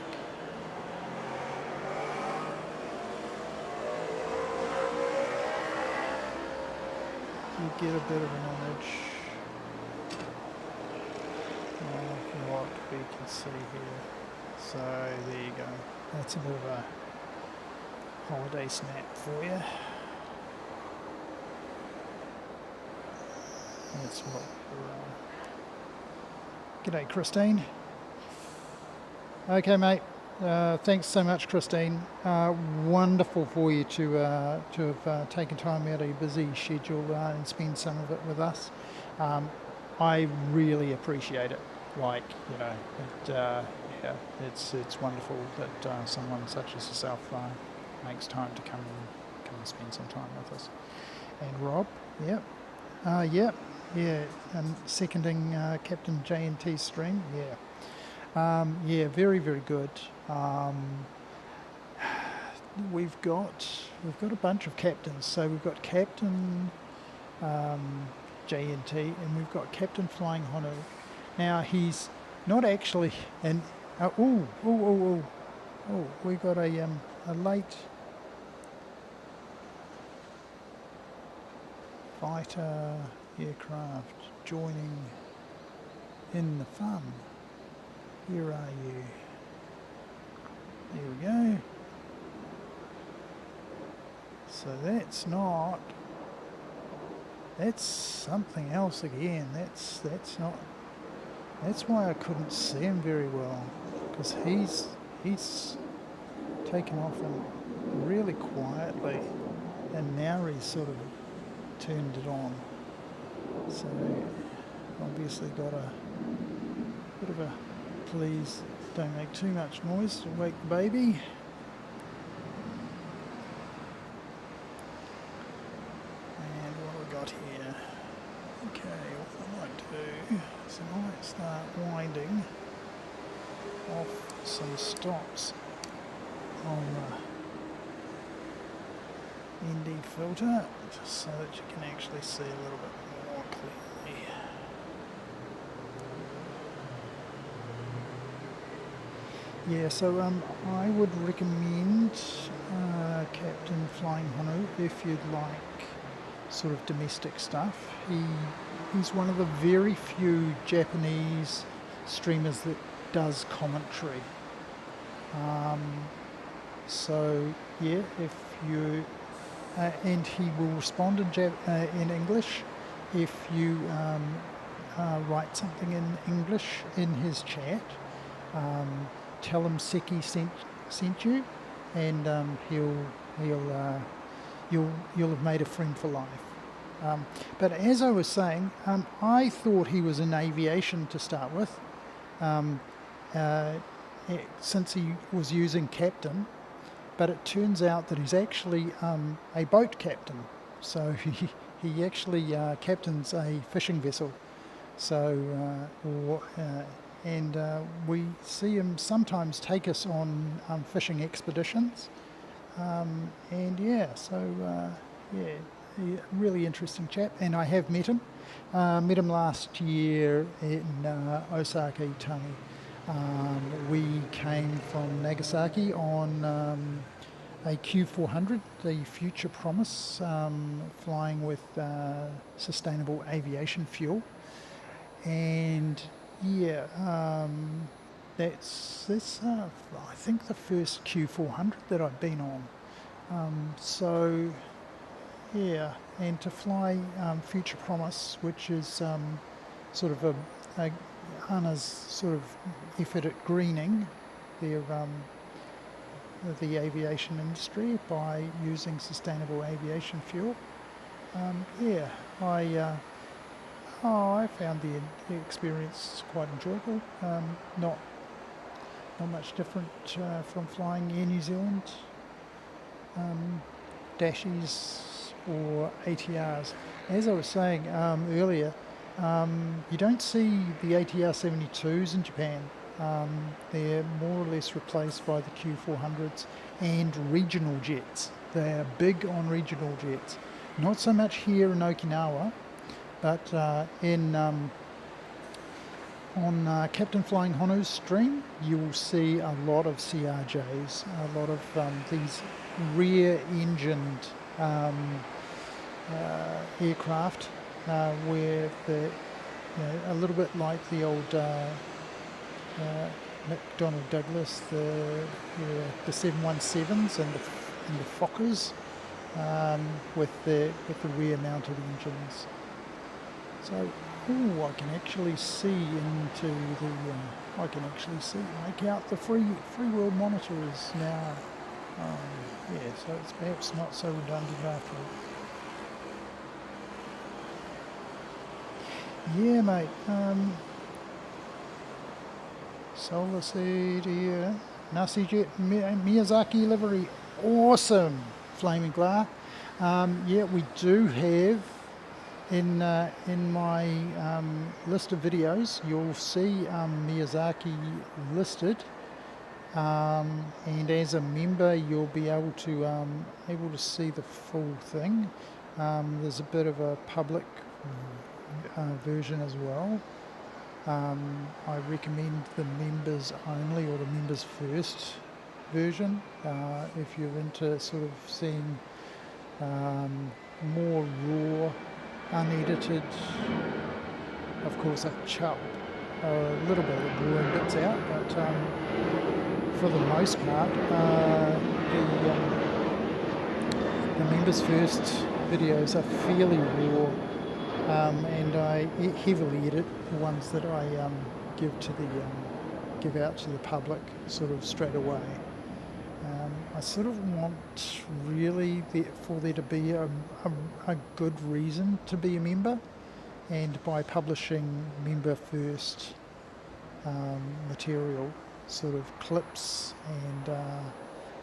Speaker 2: You get a bit of an image of what we can see here. So there you go. That's a bit of a holiday snap for you. That's what we're G'day, Christine. Okay, mate. Thanks so much, Christine. Wonderful for you to have taken time out of your busy schedule and spend some of it with us. I really appreciate it. Like, you know, it's wonderful that someone such as yourself makes time to come and spend some time with us. And Rob, and seconding Captain JNT's stream, yeah, very, very good. We've got a bunch of captains. So we've got Captain JNT, and we've got Captain Flying Honu. Now he's not actually an. We got a late fighter aircraft joining in the fun. Where are you? There we go. So that's not that's something else again. That's not. That's why I couldn't see him very well, because he's taken off and really quietly, and now he's sort of turned it on. So obviously got a bit of a please don't make too much noise to wake the baby. And what have we got here? Okay, what I might do is I might start winding off some stops on the ND filter, just so that you can actually see a little bit more clearly. Yeah, so I would recommend Captain Flying Honu if you'd like sort of domestic stuff. He's one of the very few Japanese streamers that does commentary. So yeah, if you and he will respond in English if you write something in English in his chat. Tell him Seki sent you, and you'll have made a friend for life. But as I was saying, I thought he was in aviation to start with, since he was using captain, but it turns out that he's actually a boat captain. So he actually captains a fishing vessel. So and we see him sometimes take us on fishing expeditions, and yeah, so yeah, really interesting chap. And I have met him. Met him last year in Osaka, Itangi. We came from Nagasaki on a Q400, the Future Promise, flying with sustainable aviation fuel, and yeah, that's I think the first Q400 that I've been on. So yeah, and to fly Future Promise, which is sort of a ANA's sort of effort at greening their the aviation industry by using sustainable aviation fuel. Yeah, I found the experience quite enjoyable. Not much different from flying Air New Zealand dashies or ATRs. As I was saying earlier, you don't see the ATR 72s in Japan. They're more or less replaced by the Q400s and regional jets. They're big on regional jets. Not so much here in Okinawa, but on Captain Flying Honu's stream, you will see a lot of CRJs, a lot of these rear-engined aircraft, where a little bit like the old McDonnell Douglas, the 717s and the Fokkers, with the rear-mounted engines. So, I can actually see into the. I can actually make out the free world monitors now. Yeah, so it's perhaps not so redundant after all. Yeah, mate. Solar Seed here. Nasi Jet Miyazaki livery. Awesome. Flaming Glare. Yeah, we do have in my list of videos, you'll see Miyazaki listed, and as a member you'll be able to see the full thing. There's a bit of a public version as well. I recommend the members only or the members first version if you're into sort of seeing more raw, unedited. Of course, I chop a little bit of boring bits out, but for the most part, the members first videos are fairly raw, and I heavily edit the ones that I give out to the public sort of straight away. I sort of want really for there to be a good reason to be a member, and by publishing member first material, sort of clips, and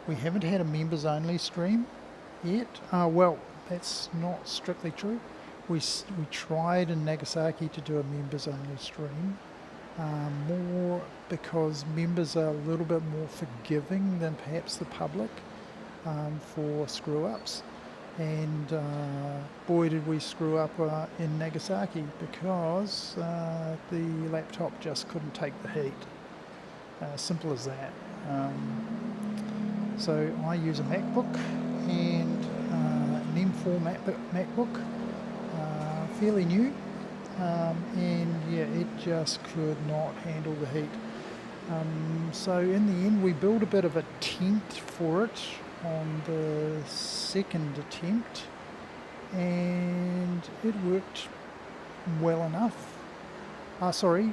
Speaker 2: we haven't had a members only stream yet. Well, that's not strictly true. We tried in Nagasaki to do a members only stream, more because members are a little bit more forgiving than perhaps the public for screw ups. And boy did we screw up in Nagasaki, because the laptop just couldn't take the heat. Simple as that. So I use a MacBook, and an M4 MacBook, fairly new, and yeah, it just could not handle the heat. So in the end we built a bit of a tent for it on the second attempt, and it worked well enough.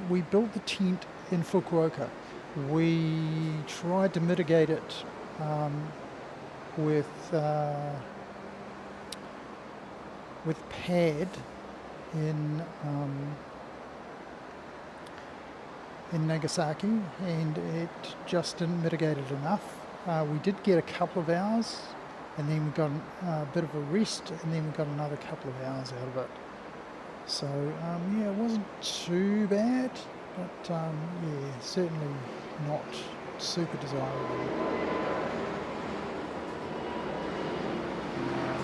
Speaker 2: We built the tent in Fukuoka. We tried to mitigate it with pad in Nagasaki, and it just didn't mitigate it enough. We did get a couple of hours, and then we got a bit of a rest, and then we got another couple of hours out of it. So yeah, it wasn't too bad, but yeah, certainly not super desirable.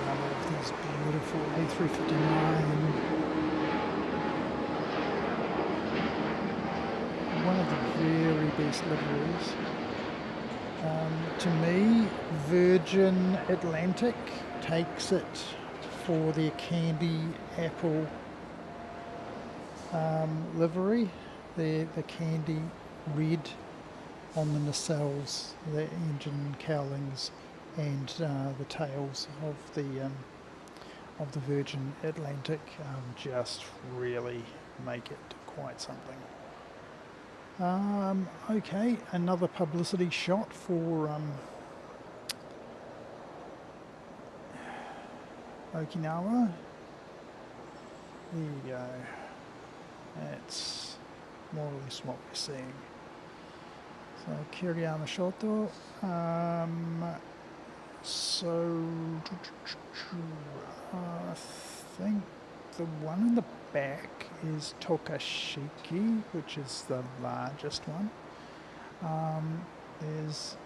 Speaker 2: Another of these beautiful A359. One of the very best liveries. To me, Virgin Atlantic takes it for their candy apple livery. The candy red on the nacelles, the engine cowlings, and the tails of the Virgin Atlantic just really make it quite something. Okay, another publicity shot for Okinawa. There you go. That's more or less what we're seeing. So Kiriyama Shoto. So I think the one in the back is Tokashiki, which is the largest one. There's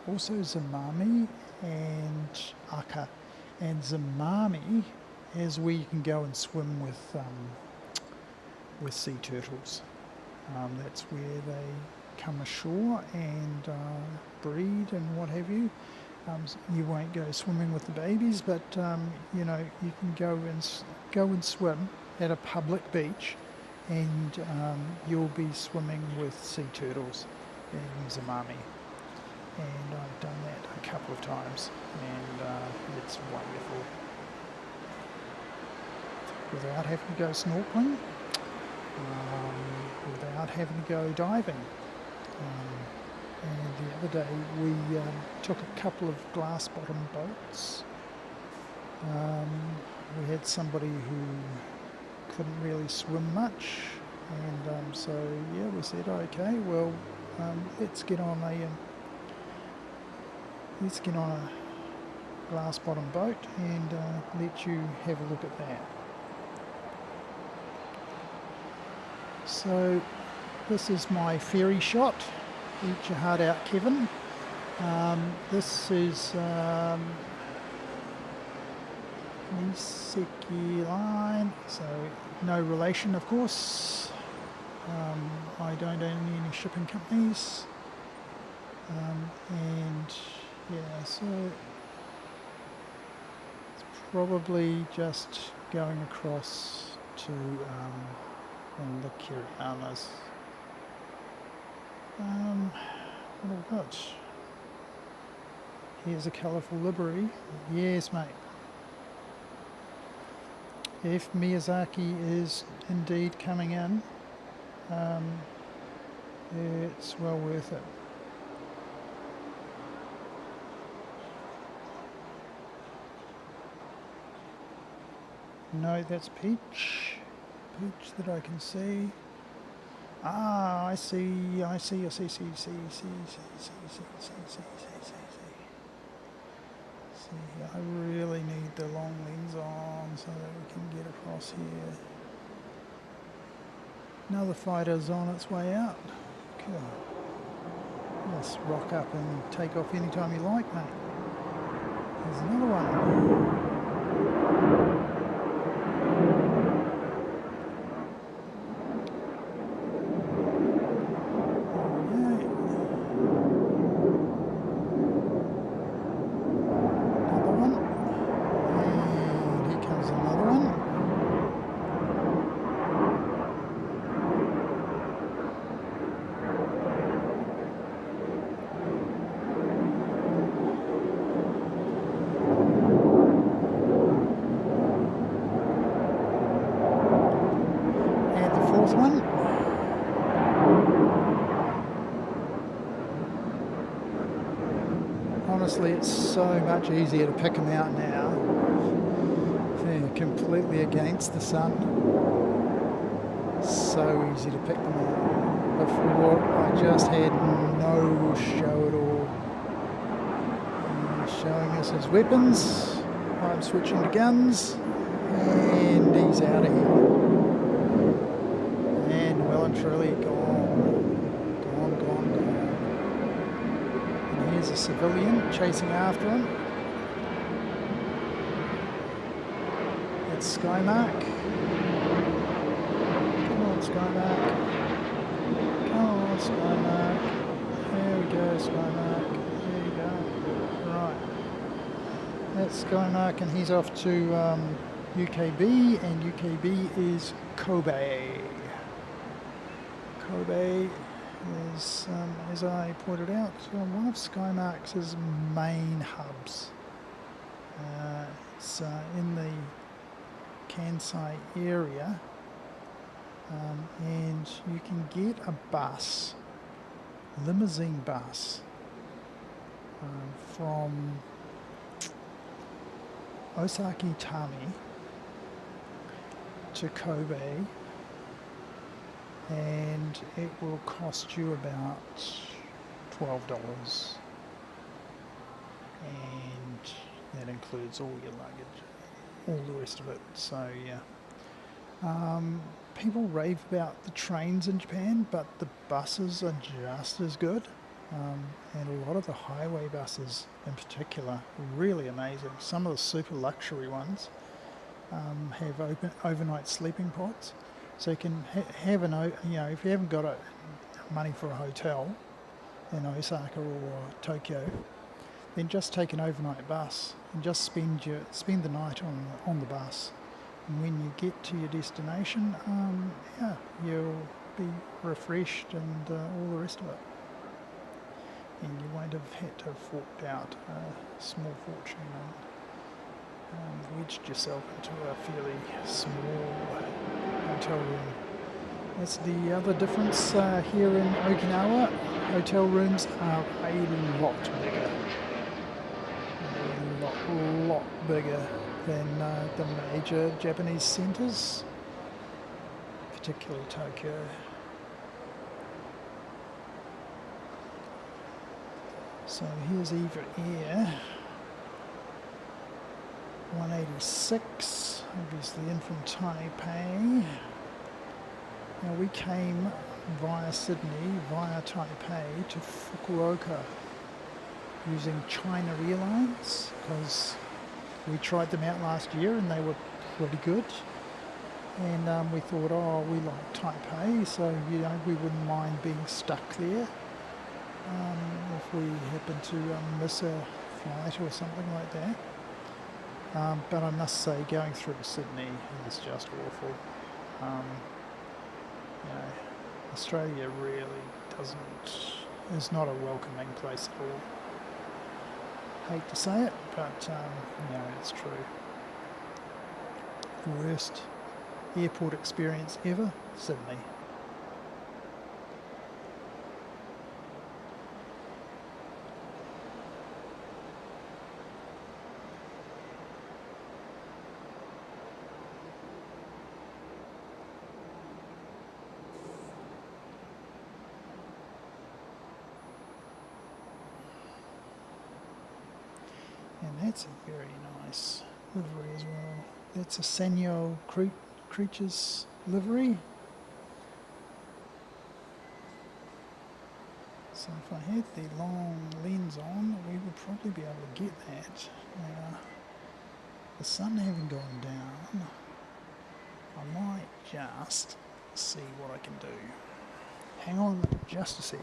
Speaker 2: also Zamami and Aka. And Zamami is where you can go and swim with sea turtles. That's where they come ashore and breed and what have you. You won't go swimming with the babies, but you know, you can go and swim at a public beach, and you'll be swimming with sea turtles in Zamami. And I've done that a couple of times, and it's wonderful. Without having to go snorkeling, without having to go diving. And the other day we took a couple of glass bottom boats. We had somebody who couldn't really swim much, and so yeah, we said, okay, well, let's get on a glass bottom boat and let you have a look at that. So this is my ferry shot. Eat your heart out, Kevin. This is Niseki line, so no relation, of course. I don't own any shipping companies. And yeah, so it's probably just going across to one of the Kiriyamas. What have I got? Here's a colourful livery. Yes, mate. if Miyazaki is indeed coming in, it's well worth it. No, that's Peach. Peach that I can see. Ah, I see, see. See, I really need the long lens on so that we can get across here. Another fighter's on its way out. Cool. Just rock up and take off anytime you like, mate. There's another one. One. Honestly, it's so much easier to pick them out now. They're completely against the sun. So easy to pick them out. Before, I just had no show at all. Showing us his weapons. I'm switching to guns. And he's out of here. Truly gone. And here's a civilian chasing after him. It's Skymark. Come on, Skymark. Come on, Skymark. There we go, Skymark. There you go. Right. That's Skymark, and he's off to UKB, and UKB is Kobe. Kobe is, as I pointed out, one of Skymark's main hubs. It's in the Kansai area, and you can get a bus, limousine bus, from Osaki Tami to Kobe, and it will cost you about $12, and that includes all your luggage, all the rest of it. So yeah, people rave about the trains in Japan, but the buses are just as good, and a lot of the highway buses in particular are really amazing. Some of the super luxury ones have overnight sleeping pods. So you can have if you haven't got money for a hotel in Osaka or Tokyo, then just take an overnight bus and just spend the night on the bus. And when you get to your destination, you'll be refreshed and all the rest of it. And you won't have had to have forked out a small fortune and wedged yourself into a fairly small hotel room. That's the other difference here in Okinawa. Hotel rooms are a lot bigger. A lot bigger than the major Japanese centres, particularly Tokyo. So here's Eva Air 186, obviously in from Taipei. Now we came via Sydney, via Taipei to Fukuoka using China Airlines, because we tried them out last year and they were pretty good. And we thought, oh, we like Taipei, so we wouldn't mind being stuck there if we happen to miss a flight or something like that. But I must say, going through Sydney is just awful. Australia really is not a welcoming place at all. Hate to say it, but it's true. worst airport experience ever? Sydney. And that's a very nice livery as well. That's a Sanyo Creatures livery. So if I had the long lens on, we would probably be able to get that. Now, the sun having gone down, I might just see what I can do. Hang on just a sec.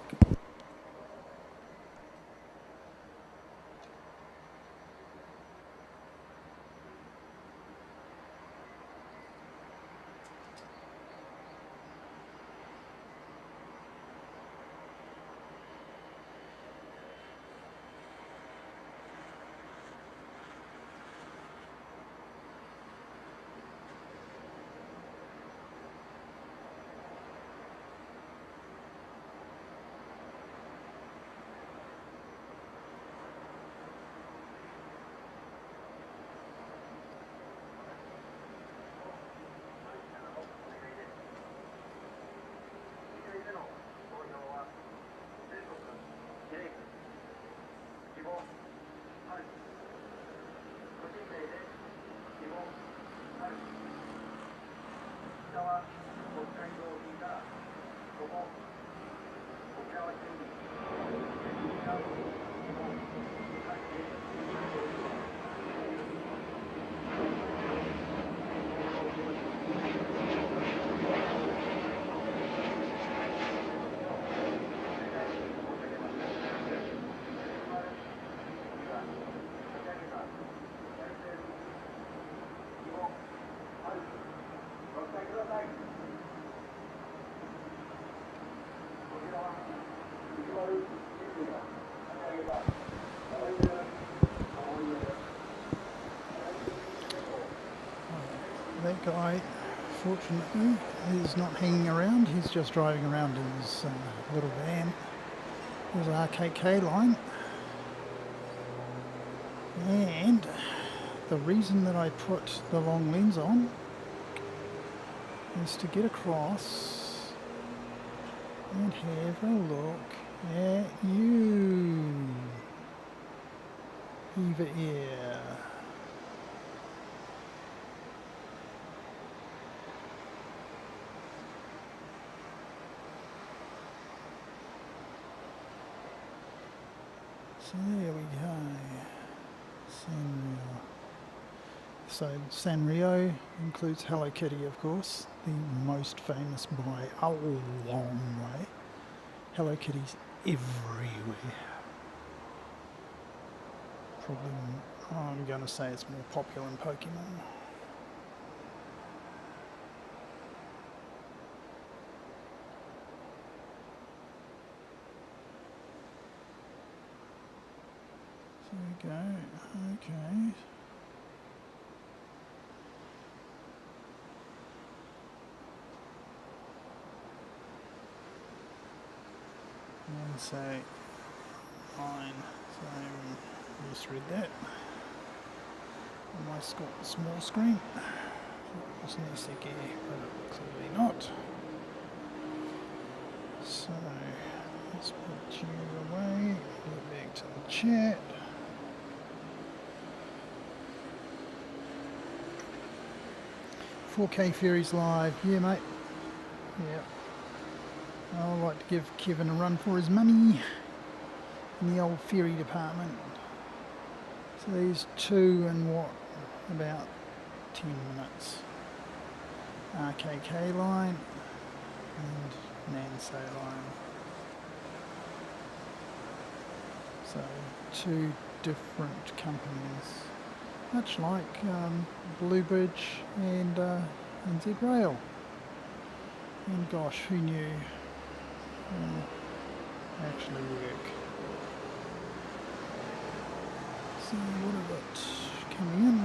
Speaker 2: That guy, fortunately, is not hanging around. He's just driving around in his little van. There's RKK line. And the reason that I put the long lens on is to get across and have a look at you, Eva Air. So there we go, Sanrio. So Sanrio includes Hello Kitty, of course, the most famous by a long way. Hello Kitty's everywhere. Probably, I'm going to say it's more popular in Pokemon. There we go, okay. And say fine, so I just read that on my small screen. Wasn't a sticky, but clearly not. So let's put you away, go back to the chat. "4K Ferries live." Yeah, mate. Yeah. I'd like to give Kevin a run for his money in the old ferry department. So these two in what? About 10 minutes. RKK line and Nansei line. So two different companies. Much like Blue Bridge and NZ Rail. And gosh, who knew actually work. So what have got coming in?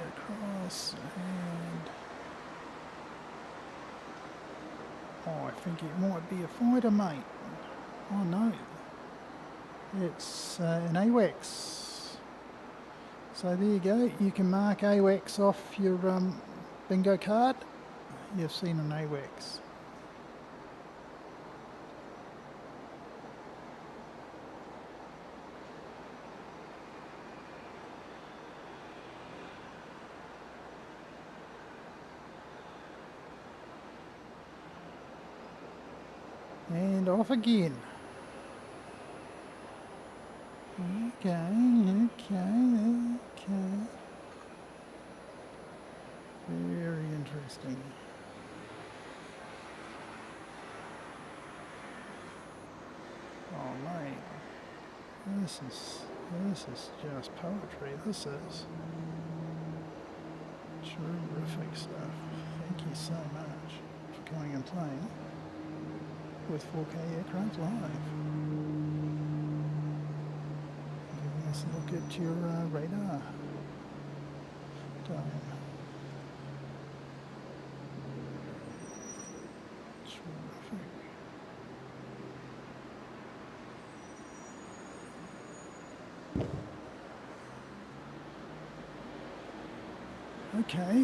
Speaker 2: across and... Oh, I think it might be a fighter, mate. Oh no. It's an AWACS. So there you go. You can mark AWACS off your bingo card. You've seen an AWACS. And off again. Okay. Very interesting. Oh mate, this is just poetry. This is terrific stuff. Thank you so much for coming and playing with 4K Aircraft Live. Giving us a look at your radar dome. Terrific. Okay,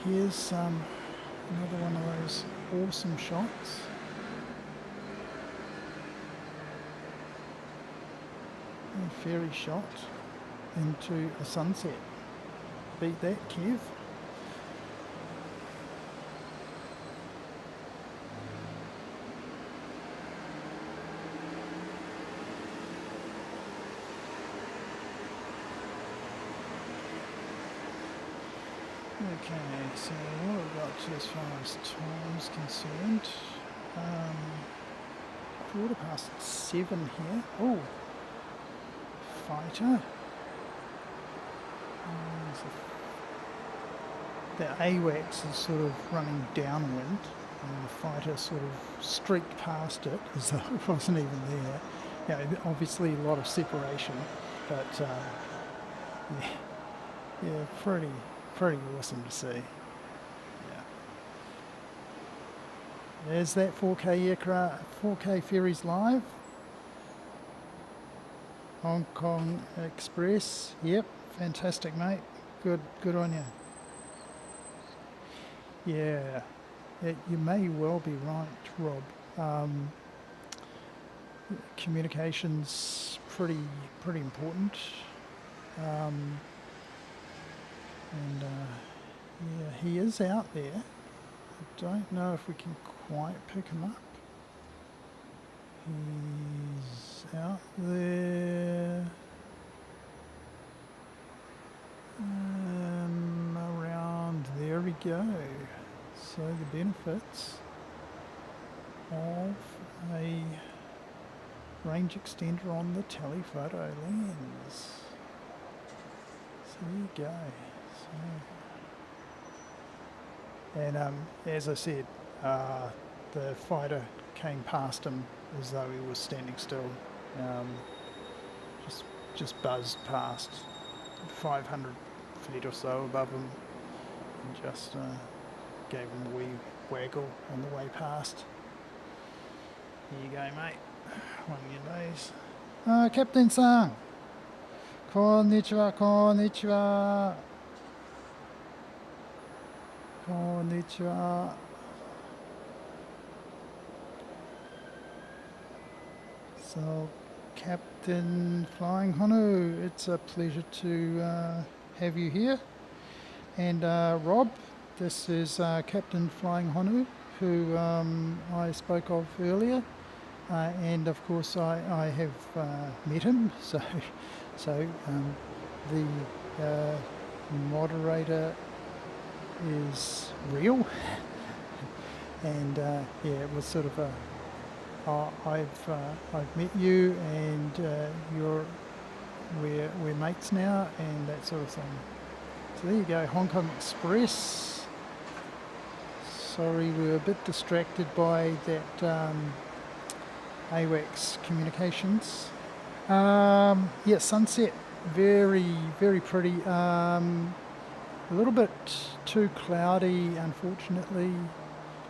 Speaker 2: here's another one of those awesome shots. A ferry shot into a sunset. Beat that, Kev. Okay, so what have we got as far as time is concerned? 7:15 here. Oh, fighter. The AWACS is sort of running downwind, and the fighter sort of streaked past it as though it wasn't even there. Yeah, obviously a lot of separation, but yeah, pretty awesome to see. Yeah. There's that 4K aircraft, 4K ferries live. Hong Kong Express. Yep, fantastic, mate. Good on you. Yeah, you may well be right, Rob. Communication's pretty important. And yeah, he is out there. I don't know if we can quite pick him up. He's out there. Around there we go. So the benefits of a range extender on the telephoto lens. So there you go. And as I said, the fighter came past him as though he was standing still. Just buzzed past 500 feet or so above him, and just gave him a wee waggle on the way past. Here you go, mate. One of your days. Captain San. Konnichiwa, konnichiwa. Konnichiwa. So, Captain Flying Honu, it's a pleasure to have you here. And Rob, this is Captain Flying Honu, who I spoke of earlier. And of course I have met him, so the moderator is real. And yeah, it was sort of a I've met you, and we're mates now, and that sort of thing. So there you go, Hong Kong Express. Sorry, we were a bit distracted by that AWACS communications. Yeah, sunset, very pretty. A little bit too cloudy, unfortunately.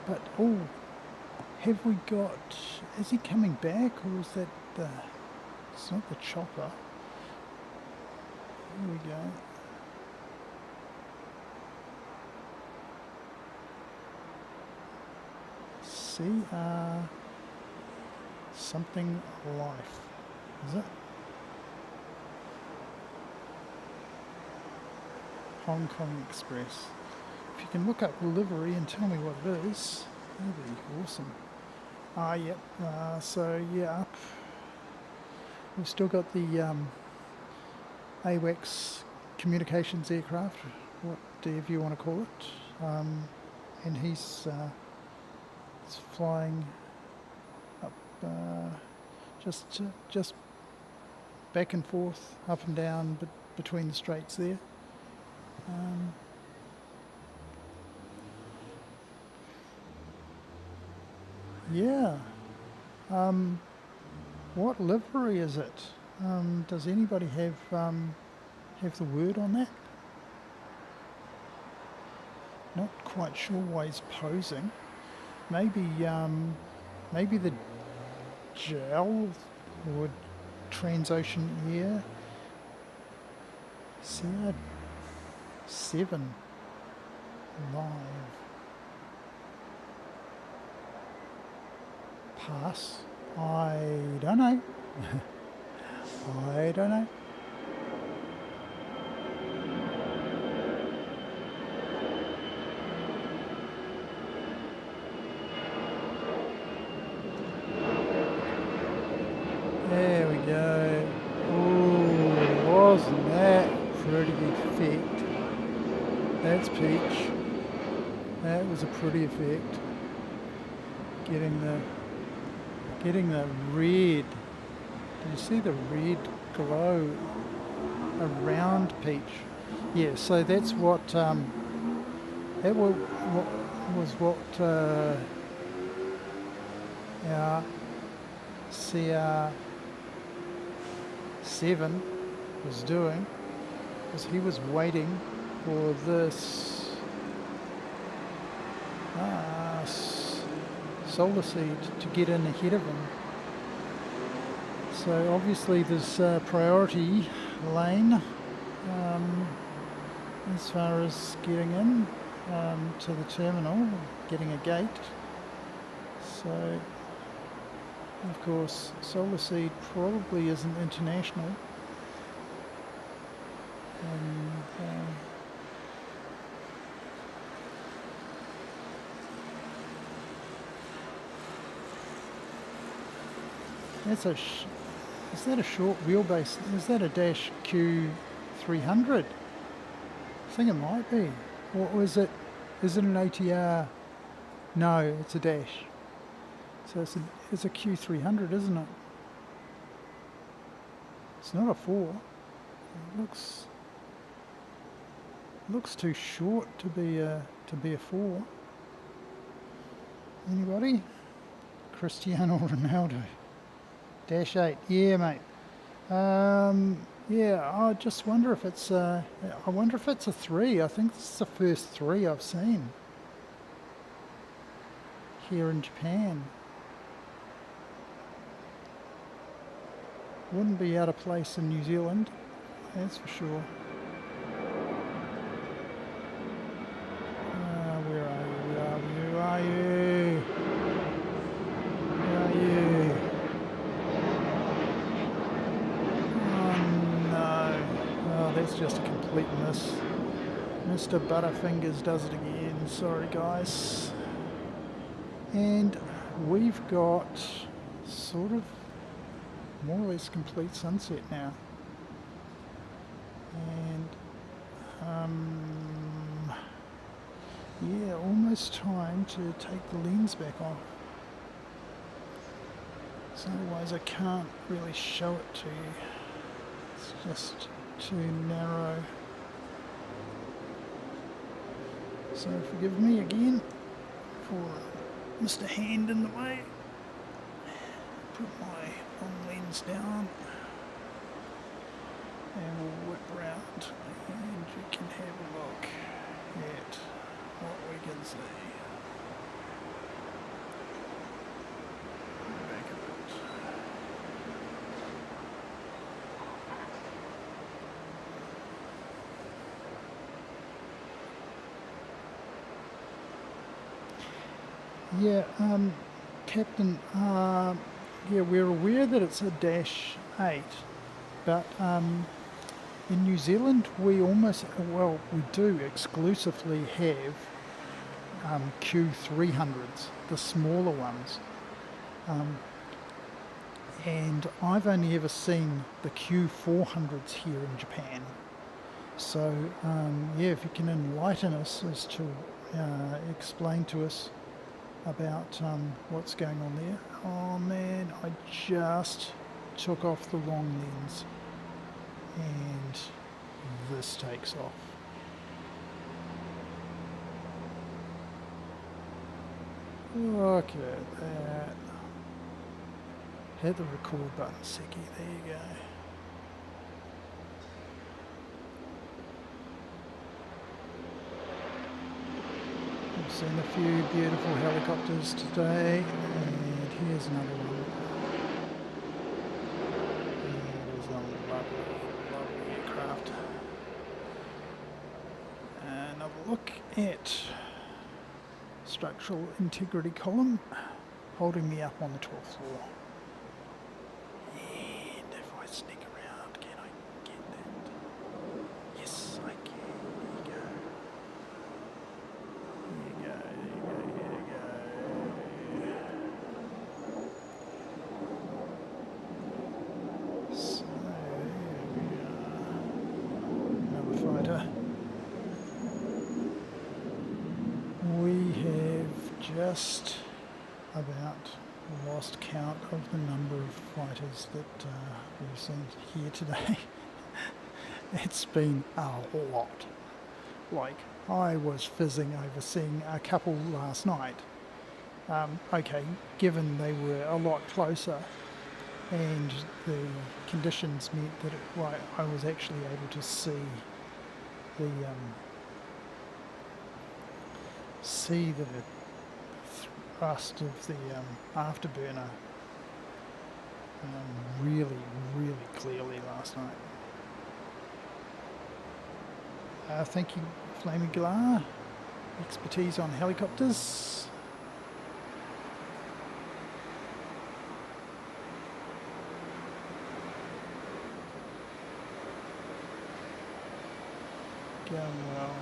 Speaker 2: But, oh, have we got... Is he coming back, or is that the... It's not the chopper. Here we go. CR... Something Life. Is it? Hong Kong Express. If you can look up livery and tell me what it is, that'd be awesome. Yep. So yeah, up. We've still got the AWACS communications aircraft, whatever you want to call it, and he's flying up just back and forth, up and down, but between the straits there. Yeah. What livery is it? Does anybody have the word on that? Not quite sure why he's posing. Maybe the gel or Transocean Air CR7 live. Pass. I don't know. I don't know. There we go. Oh, wasn't that pretty effect? That's peach. That was a pretty effect. Getting the red. Did you see the red glow around peach? Yeah, so that's what that was what our CR7 was doing, was he was waiting for this solar seed to get in ahead of him. So obviously there's priority lane as far as getting in to the terminal, getting a gate. So of course solar seed probably isn't international. Is that a short wheelbase? Is that a Dash Q300? I think it might be. Or was it? Is it an ATR? No, it's a Dash. So it's a Q300, isn't it? It's not a 4. It looks too short to be a 4. Anybody? Cristiano Ronaldo. Dash 8, yeah, mate. Yeah, I just wonder if it's I wonder if it's a 3. I think this is the first 3 I've seen here in Japan. Wouldn't be out of place in New Zealand, that's for sure. Where are you? Where are you? Where are you? Where are you? That's just a complete miss. Mr. Butterfingers does it again. Sorry, guys. And we've got sort of more or less complete sunset now. And yeah, almost time to take the lens back off. So otherwise I can't really show it to you. It's just too narrow. So forgive me again for Mr. Hand in the way. Put my long lens down and we'll whip round and we can have a look at what we can see. Back a bit. Yeah, Captain, yeah, we're aware that it's a Dash 8, but in New Zealand we we do exclusively have Q300s, the smaller ones. And I've only ever seen the Q400s here in Japan. So, yeah, if you can enlighten us as to explain to us about what's going on there. Oh man, I just took off the wrong lens and this takes off. Look at that. Hit the record button, Seki. There you go. We've seen a few beautiful helicopters today, and here's another one. It is a lovely aircraft. Another look at structural integrity column holding me up on the 12th floor. And if I sneak around, can I get that? Yes, I can. There you go. So, there we are. Another fighter. We have just about lost count of the number of fighters that we've seen here today. It's been a lot. Like, I was fizzing over seeing a couple last night. Okay, given they were a lot closer and the conditions meant that I was actually able to see the thrust of the afterburner really clearly last night. Thank you, Flaming Galar. Expertise on helicopters. Going well.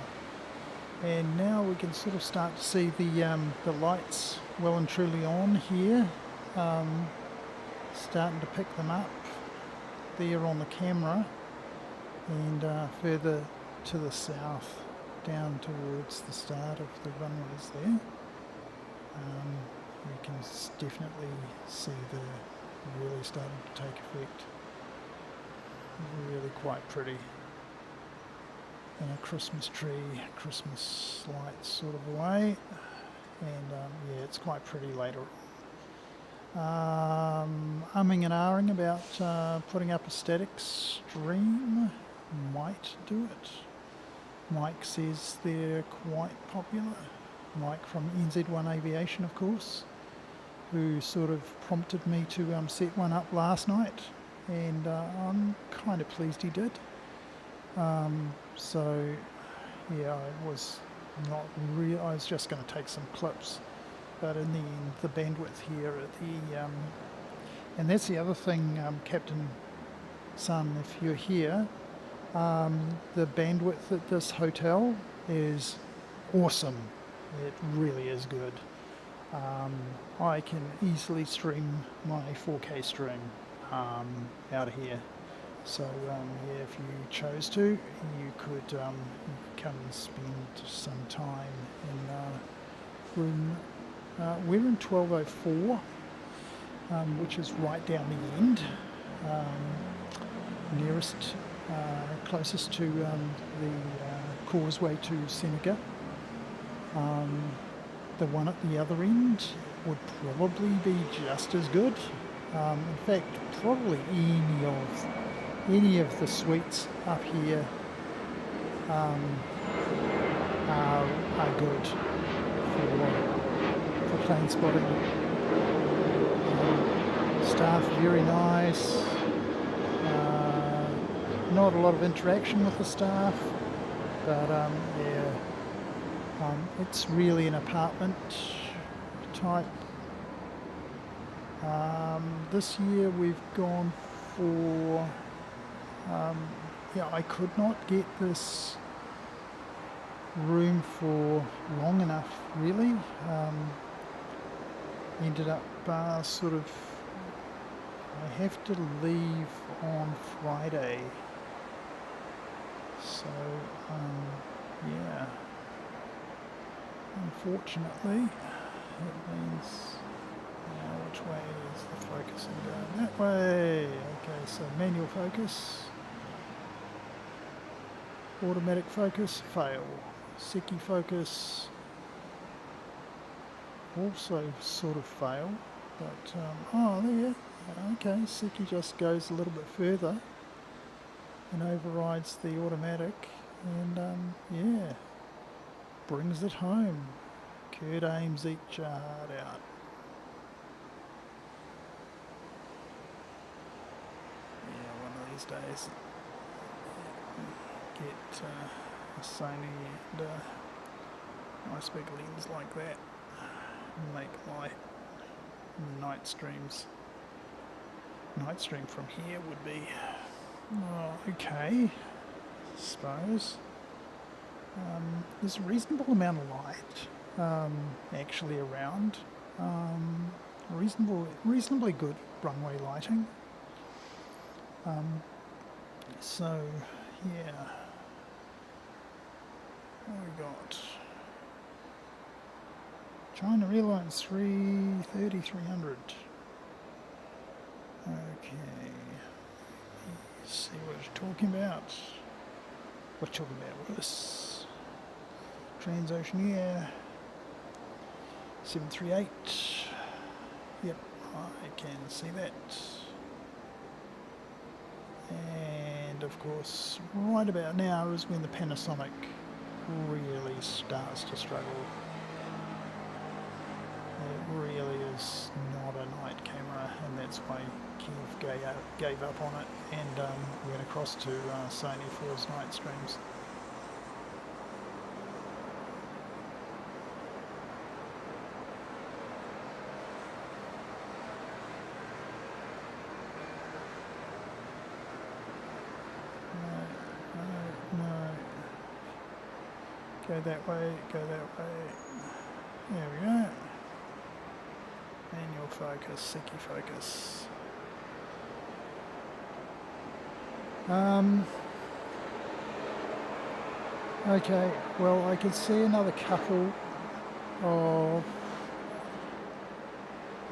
Speaker 2: And now we can sort of start to see the lights well and truly on here. Starting to pick them up there on the camera, and further to the south down towards the start of the runways there. You can definitely see the really starting to take effect. Really quite pretty. In a Christmas tree, Christmas lights sort of way, and yeah, it's quite pretty later on. Umming and ahhing about putting up a static stream. Might do it. Mike says they're quite popular. Mike from NZ1 Aviation, of course, who sort of prompted me to set one up last night, and I'm kind of pleased he did. So yeah, I was just going to take some clips, but in the end, the bandwidth here at the and that's the other thing, Captain Sun, if you're here, the bandwidth at this hotel is awesome. It really is good. I can easily stream my 4K stream out of here. So yeah, if you chose to, you could come and spend some time in room. We're in 1204, which is right down the end, closest to the causeway to Seneca. The one at the other end would probably be just as good. In fact, probably any of the suites up here um, are good for plane spotting. Staff very nice. Not a lot of interaction with the staff, but yeah, it's really an apartment type. This year we've gone for, yeah, I could not get this room for long enough really. Ended up sort of, I have to leave on Friday, so yeah, unfortunately it means, which way is the focusing going? That way. Okay, so manual focus, automatic focus, fail. Seki focus, also sort of fail, but oh, there. Okay, Seki just goes a little bit further and overrides the automatic, and yeah, brings it home. Kurt aims each heart out. Yeah, one of these days get a Sony and nice big lens like that, make my night streams. Night stream from here would be okay, I suppose. There's a reasonable amount of light actually around. Reasonably good runway lighting. So yeah, what we got? China Airlines 300. Okay, let's see what it's talking about. What's talking about with this? Transoceaniair 738. Yep, I can see that. And of course, right about now is when the Panasonic really starts to struggle. It really is not a night camera, and that's why Kiev gave up on it and went across to Sony for his night streams. No. Go that way, go that way. There we go. Manual focus, Seki focus. Okay, well I can see another couple of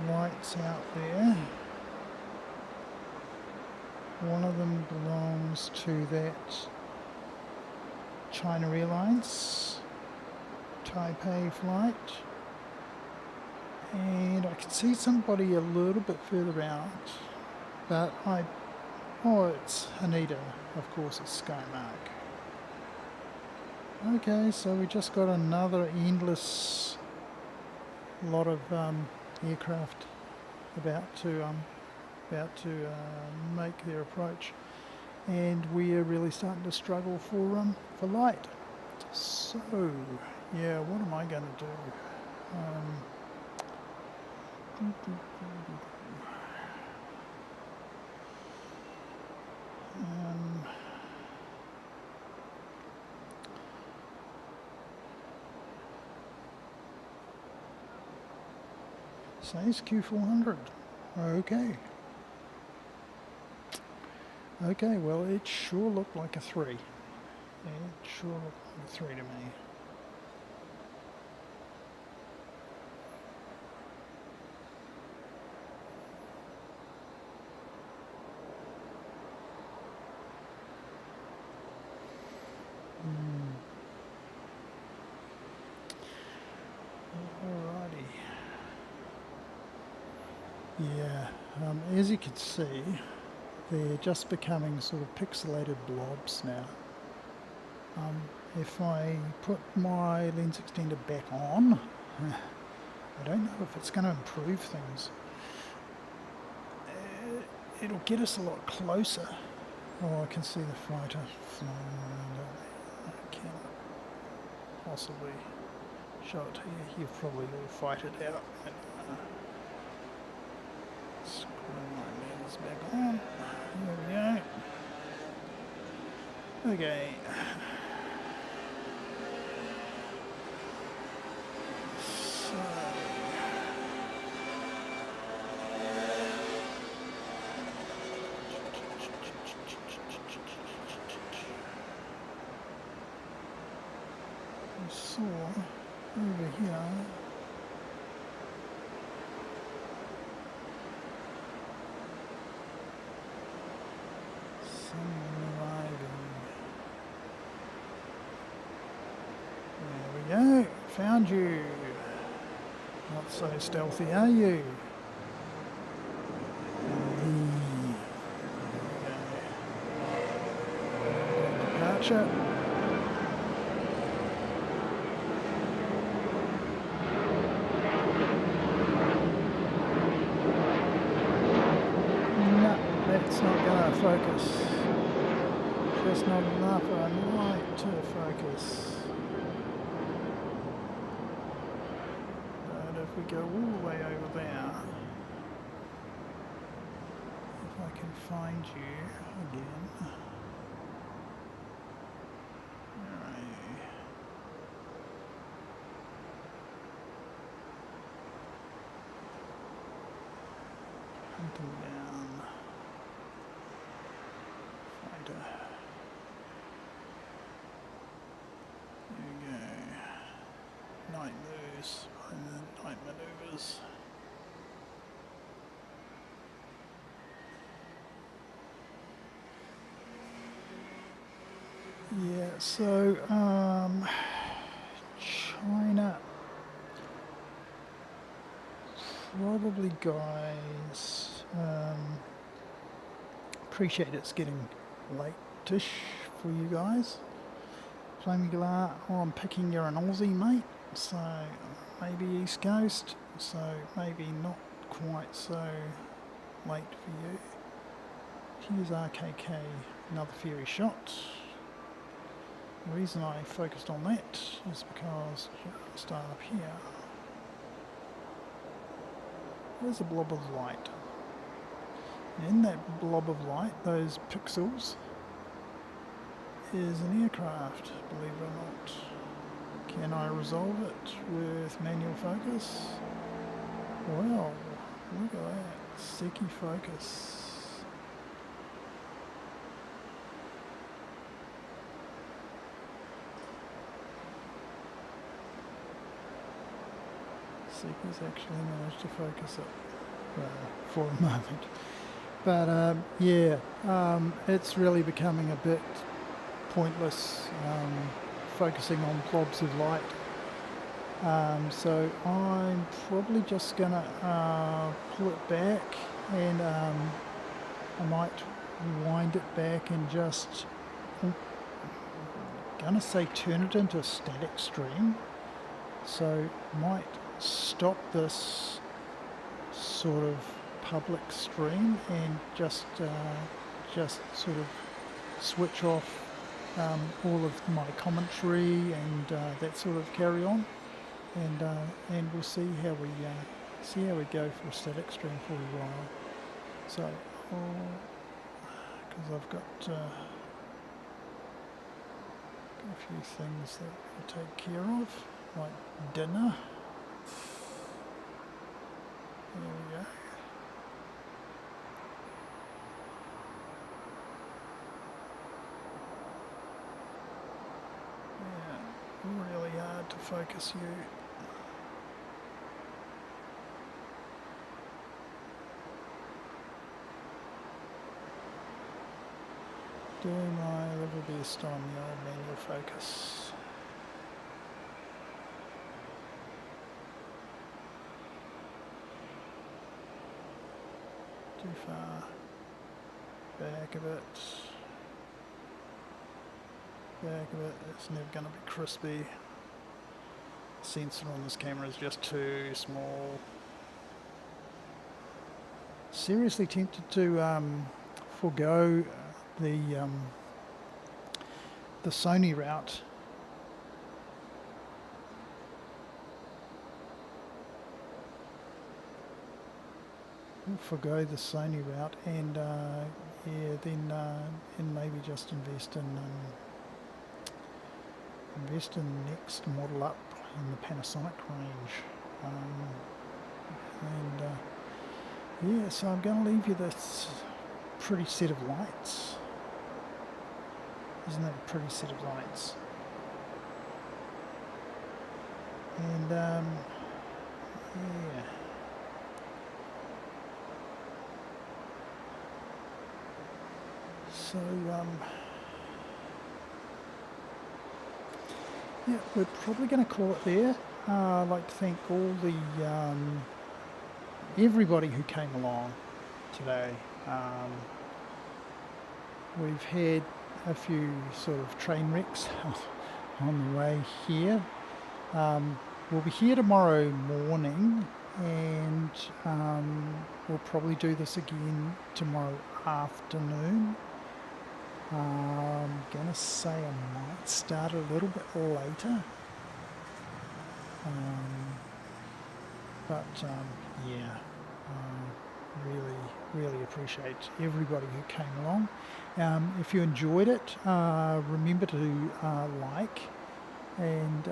Speaker 2: lights out there. One of them belongs to that China Airlines Taipei flight. And I can see somebody a little bit further out, but it's Haneda, of course it's Skymark. Okay, so we just got another endless lot of aircraft about to make their approach, and we are really starting to struggle for light. So yeah, what am I going to do? Says Q400. Okay. Okay, well it sure looked like a 3. It sure looked like a 3 to me. Alrighty. Yeah, as you can see, they're just becoming sort of pixelated blobs now. If I put my lens extender back on, I don't know if it's going to improve things. It'll get us a lot closer. Oh, I can see the fighter flying around out there. I cannot possibly show it to you. You've probably all fight it out. Screw my lens back on. There we go. Okay. So, over here, someone arriving. There we go, found you. Not so stealthy, are you? Departure. It's not going to focus. Just not enough light to focus. But if we go all the way over there, if I can find you again. Where are you? Hunting down. There you go. Night moves and then night maneuvers. Yeah, so China probably, guys, appreciate it's getting late-ish for you guys. Flaming Galar, oh, I'm picking you're an Aussie, mate, so maybe East Coast, so maybe not quite so late for you. Here's RKK, another Fury shot. The reason I focused on that is because just up here, there's a blob of light. And in that blob of light, those pixels, is an aircraft, believe it or not. Can I resolve it with manual focus? Well, look at that, Seki focus. Seki's actually managed to focus it for a moment. But yeah, it's really becoming a bit pointless focusing on blobs of light. So I'm probably just gonna pull it back, and I might wind it back and just, I'm gonna say, turn it into a static stream. So might stop this sort of public stream and just sort of switch off all of my commentary and that sort of carry on, and we'll see how we go for a static stream for a while. So, because I've got a few things that I take care of, like dinner. There we go. Yeah, really hard to focus you. Doing my level best on your manual focus. Too far back a bit. back of it. It's never going to be crispy. The sensor on this camera is just too small. Seriously tempted to forego the Sony route. Forgo the Sony route and yeah, then and maybe just invest in next model up in the Panasonic range. Yeah, so I'm going to leave you this pretty set of lights. Isn't that a pretty set of lights? And yeah. So yeah, we're probably going to call it there. I'd like to thank all the everybody who came along today. We've had a few sort of train wrecks on the way here. We'll be here tomorrow morning, and we'll probably do this again tomorrow afternoon. I'm gonna say I might start a little bit later, but yeah, really appreciate everybody who came along. If you enjoyed it, remember to like and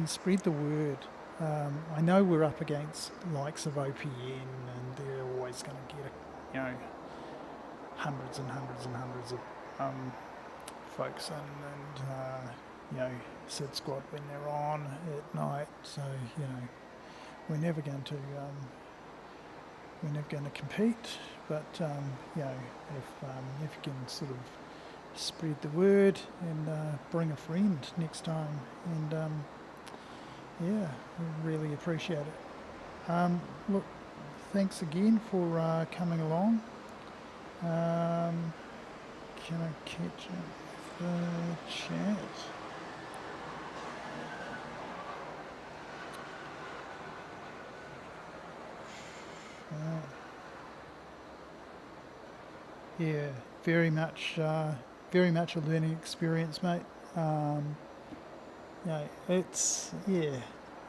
Speaker 2: spread the word. I know we're up against likes of OPN, and they're always going to get hundreds and hundreds and hundreds of folks and Sid Squad when they're on at night. So we're never going to compete, but if you can sort of spread the word and bring a friend next time, and yeah, we really appreciate it. Look, thanks again for coming along. Can I catch up with the chat? Yeah, very much a learning experience, mate. It's, yeah,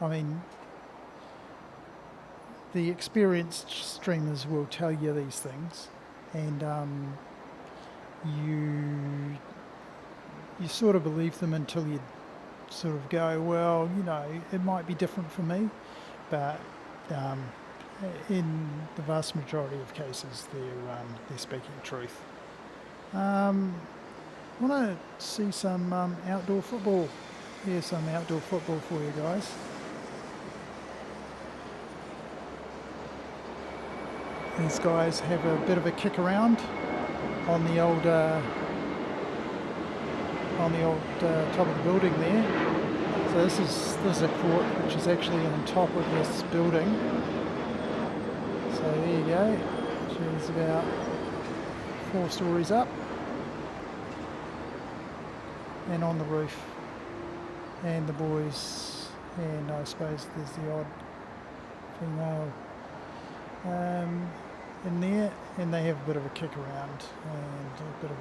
Speaker 2: I mean, the experienced streamers will tell you these things, and you sort of believe them until you sort of go, well, it might be different for me, but in the vast majority of cases, they're speaking truth. Want to see some outdoor football? Here's some outdoor football for you guys. These guys have a bit of a kick around on the old top of the building there. So this is a court which is actually on top of this building. So there you go. She's about 4 stories up and on the roof. And the boys, and I suppose there's the odd female in there, and they have a bit of a kick around and a bit of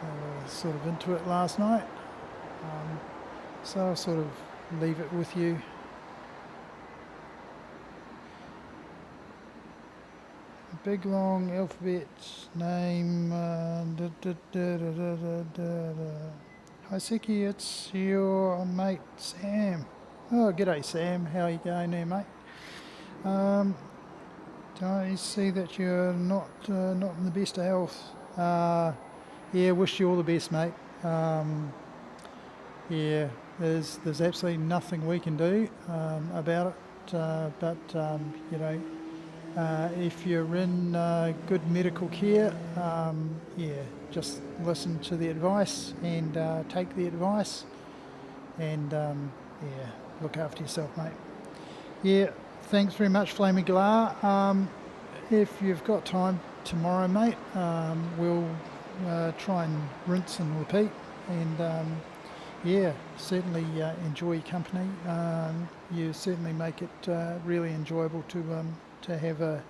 Speaker 2: they were sort of into it last night. So I'll sort of leave it with you. Big long alphabet name. Hi Siki, it's your mate Sam. Oh, g'day Sam, how are you going there, mate? I see that you're not in the best of health. Yeah, wish you all the best, mate. Yeah, there's absolutely nothing we can do about it, but if you're in good medical care, yeah, just listen to the advice and take the advice, and yeah, look after yourself, mate. Yeah, thanks very much, Flaming Galar. If you've got time tomorrow, mate, we'll try and rinse and repeat. And yeah, certainly enjoy your company. You certainly make it really enjoyable to have a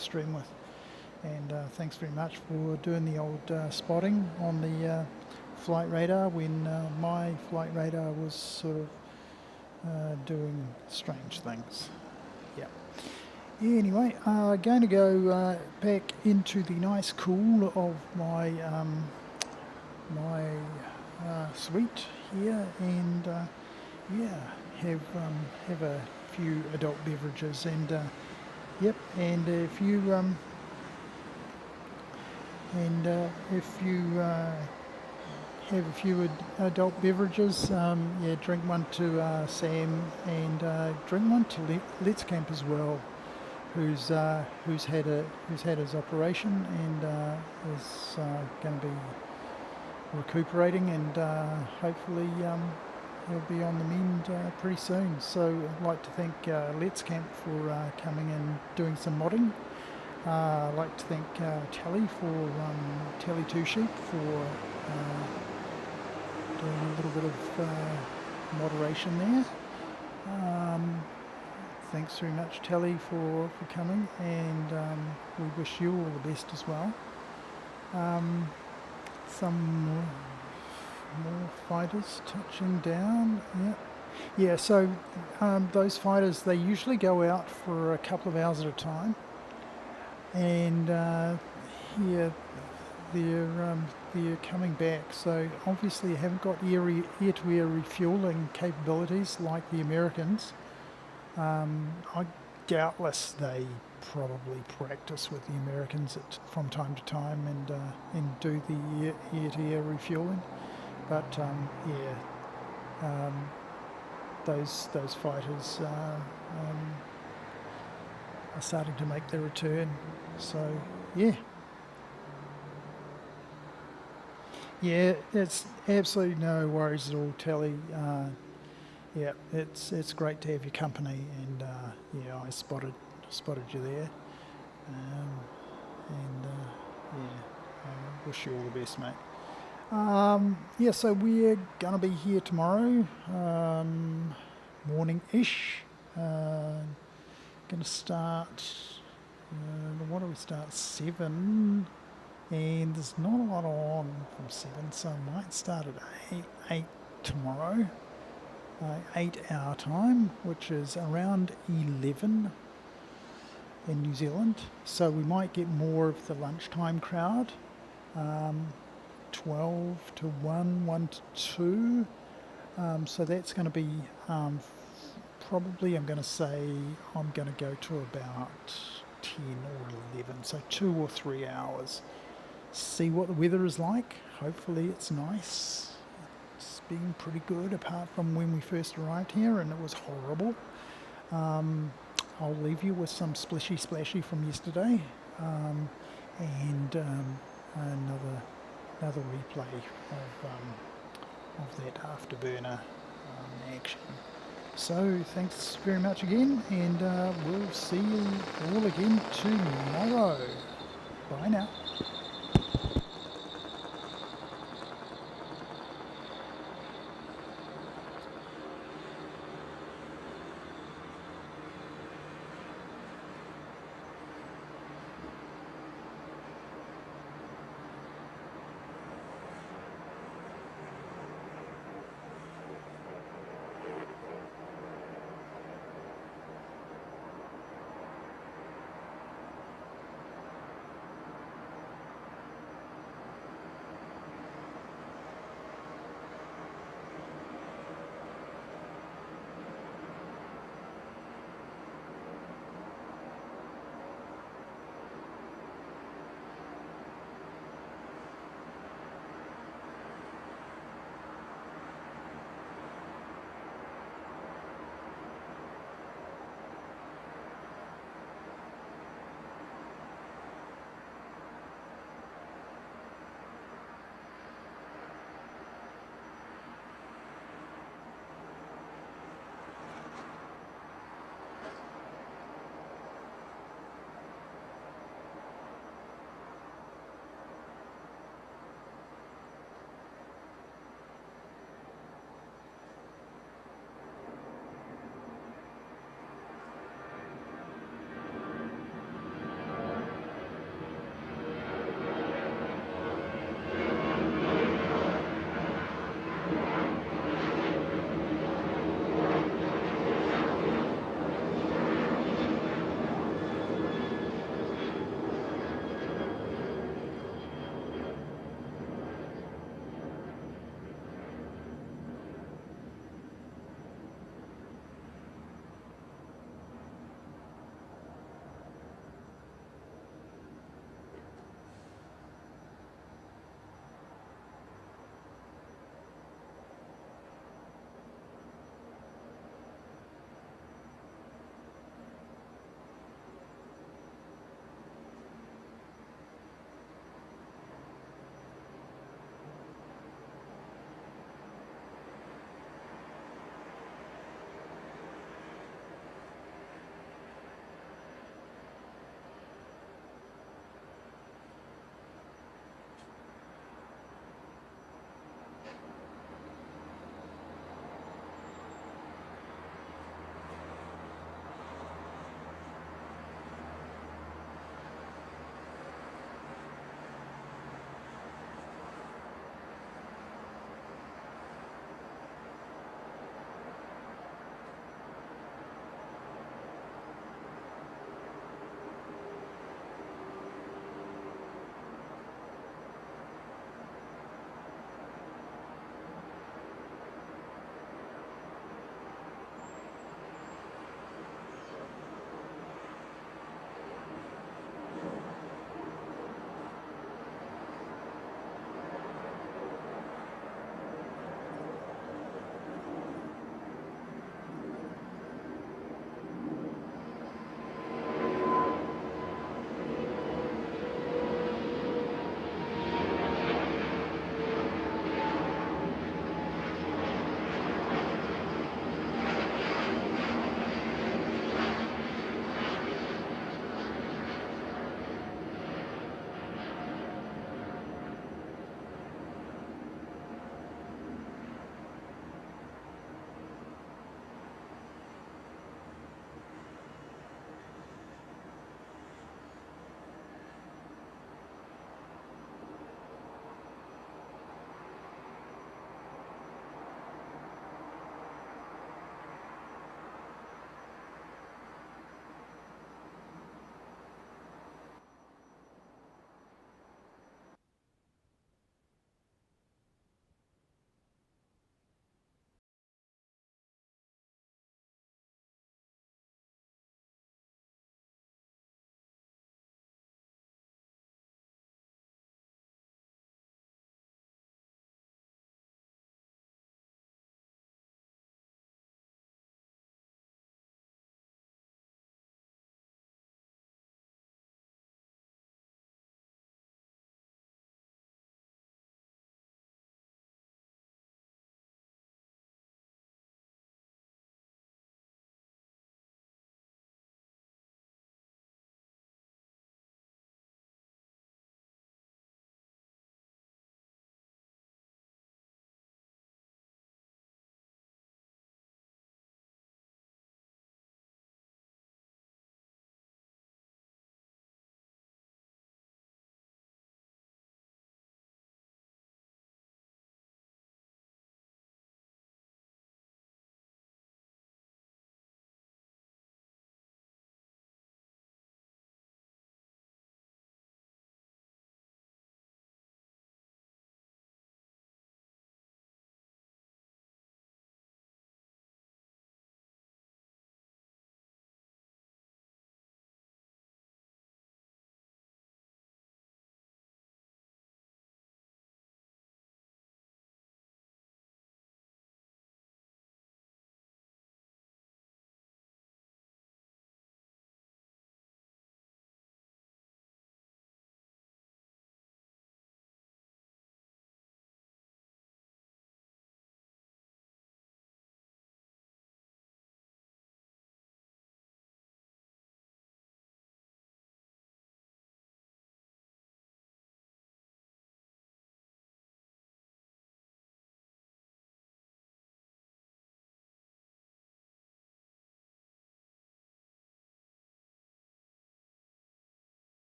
Speaker 2: stream with. And thanks very much for doing the old spotting on the flight radar when my flight radar was sort of doing strange things. Yeah. Anyway, going to go back into the nice cool of my suite here, and yeah, have a few adult beverages, and yep, and if you have a few adult beverages, yeah, drink one to Sam, and drink one to Let's Camp as well, who's had his operation and is going to be recuperating, and hopefully he'll be on the mend pretty soon. So I'd like to thank Let's Camp for coming and doing some modding. I'd like to thank Tally for Tally Two Sheep for doing a little bit of moderation there. Thanks very much, Tally, for coming, and we wish you all the best as well. Some more fighters touching down. Yeah. So those fighters, they usually go out for a couple of hours at a time, and yeah, they're coming back. So obviously, you haven't got air-to-air refueling capabilities like the Americans. I doubtless they probably practice with the Americans from time to time and do the air-to-air refueling. But yeah, those fighters are starting to make their return. So yeah. Yeah, it's absolutely no worries at all, Tally. Yeah, it's great to have your company, and yeah, I spotted you there, and yeah, I wish you all the best, mate. Yeah, so we're gonna be here tomorrow, morning-ish. Gonna start. What do we start? 7. And there's not a lot on from 7, so I might start at 8 tomorrow, 8 our time, which is around 11 in New Zealand. So we might get more of the lunchtime crowd, 12 to 1, 1 to 2. So that's going to be probably, I'm going to say, I'm going to go to about 10 or 11, so 2 or 3 hours. See what the weather is like. Hopefully it's nice. It's been pretty good apart from when we first arrived here and it was horrible. I'll leave you with some splishy splashy from yesterday, and another replay of that afterburner action. So thanks very much again, and we'll see you all again tomorrow. Bye now.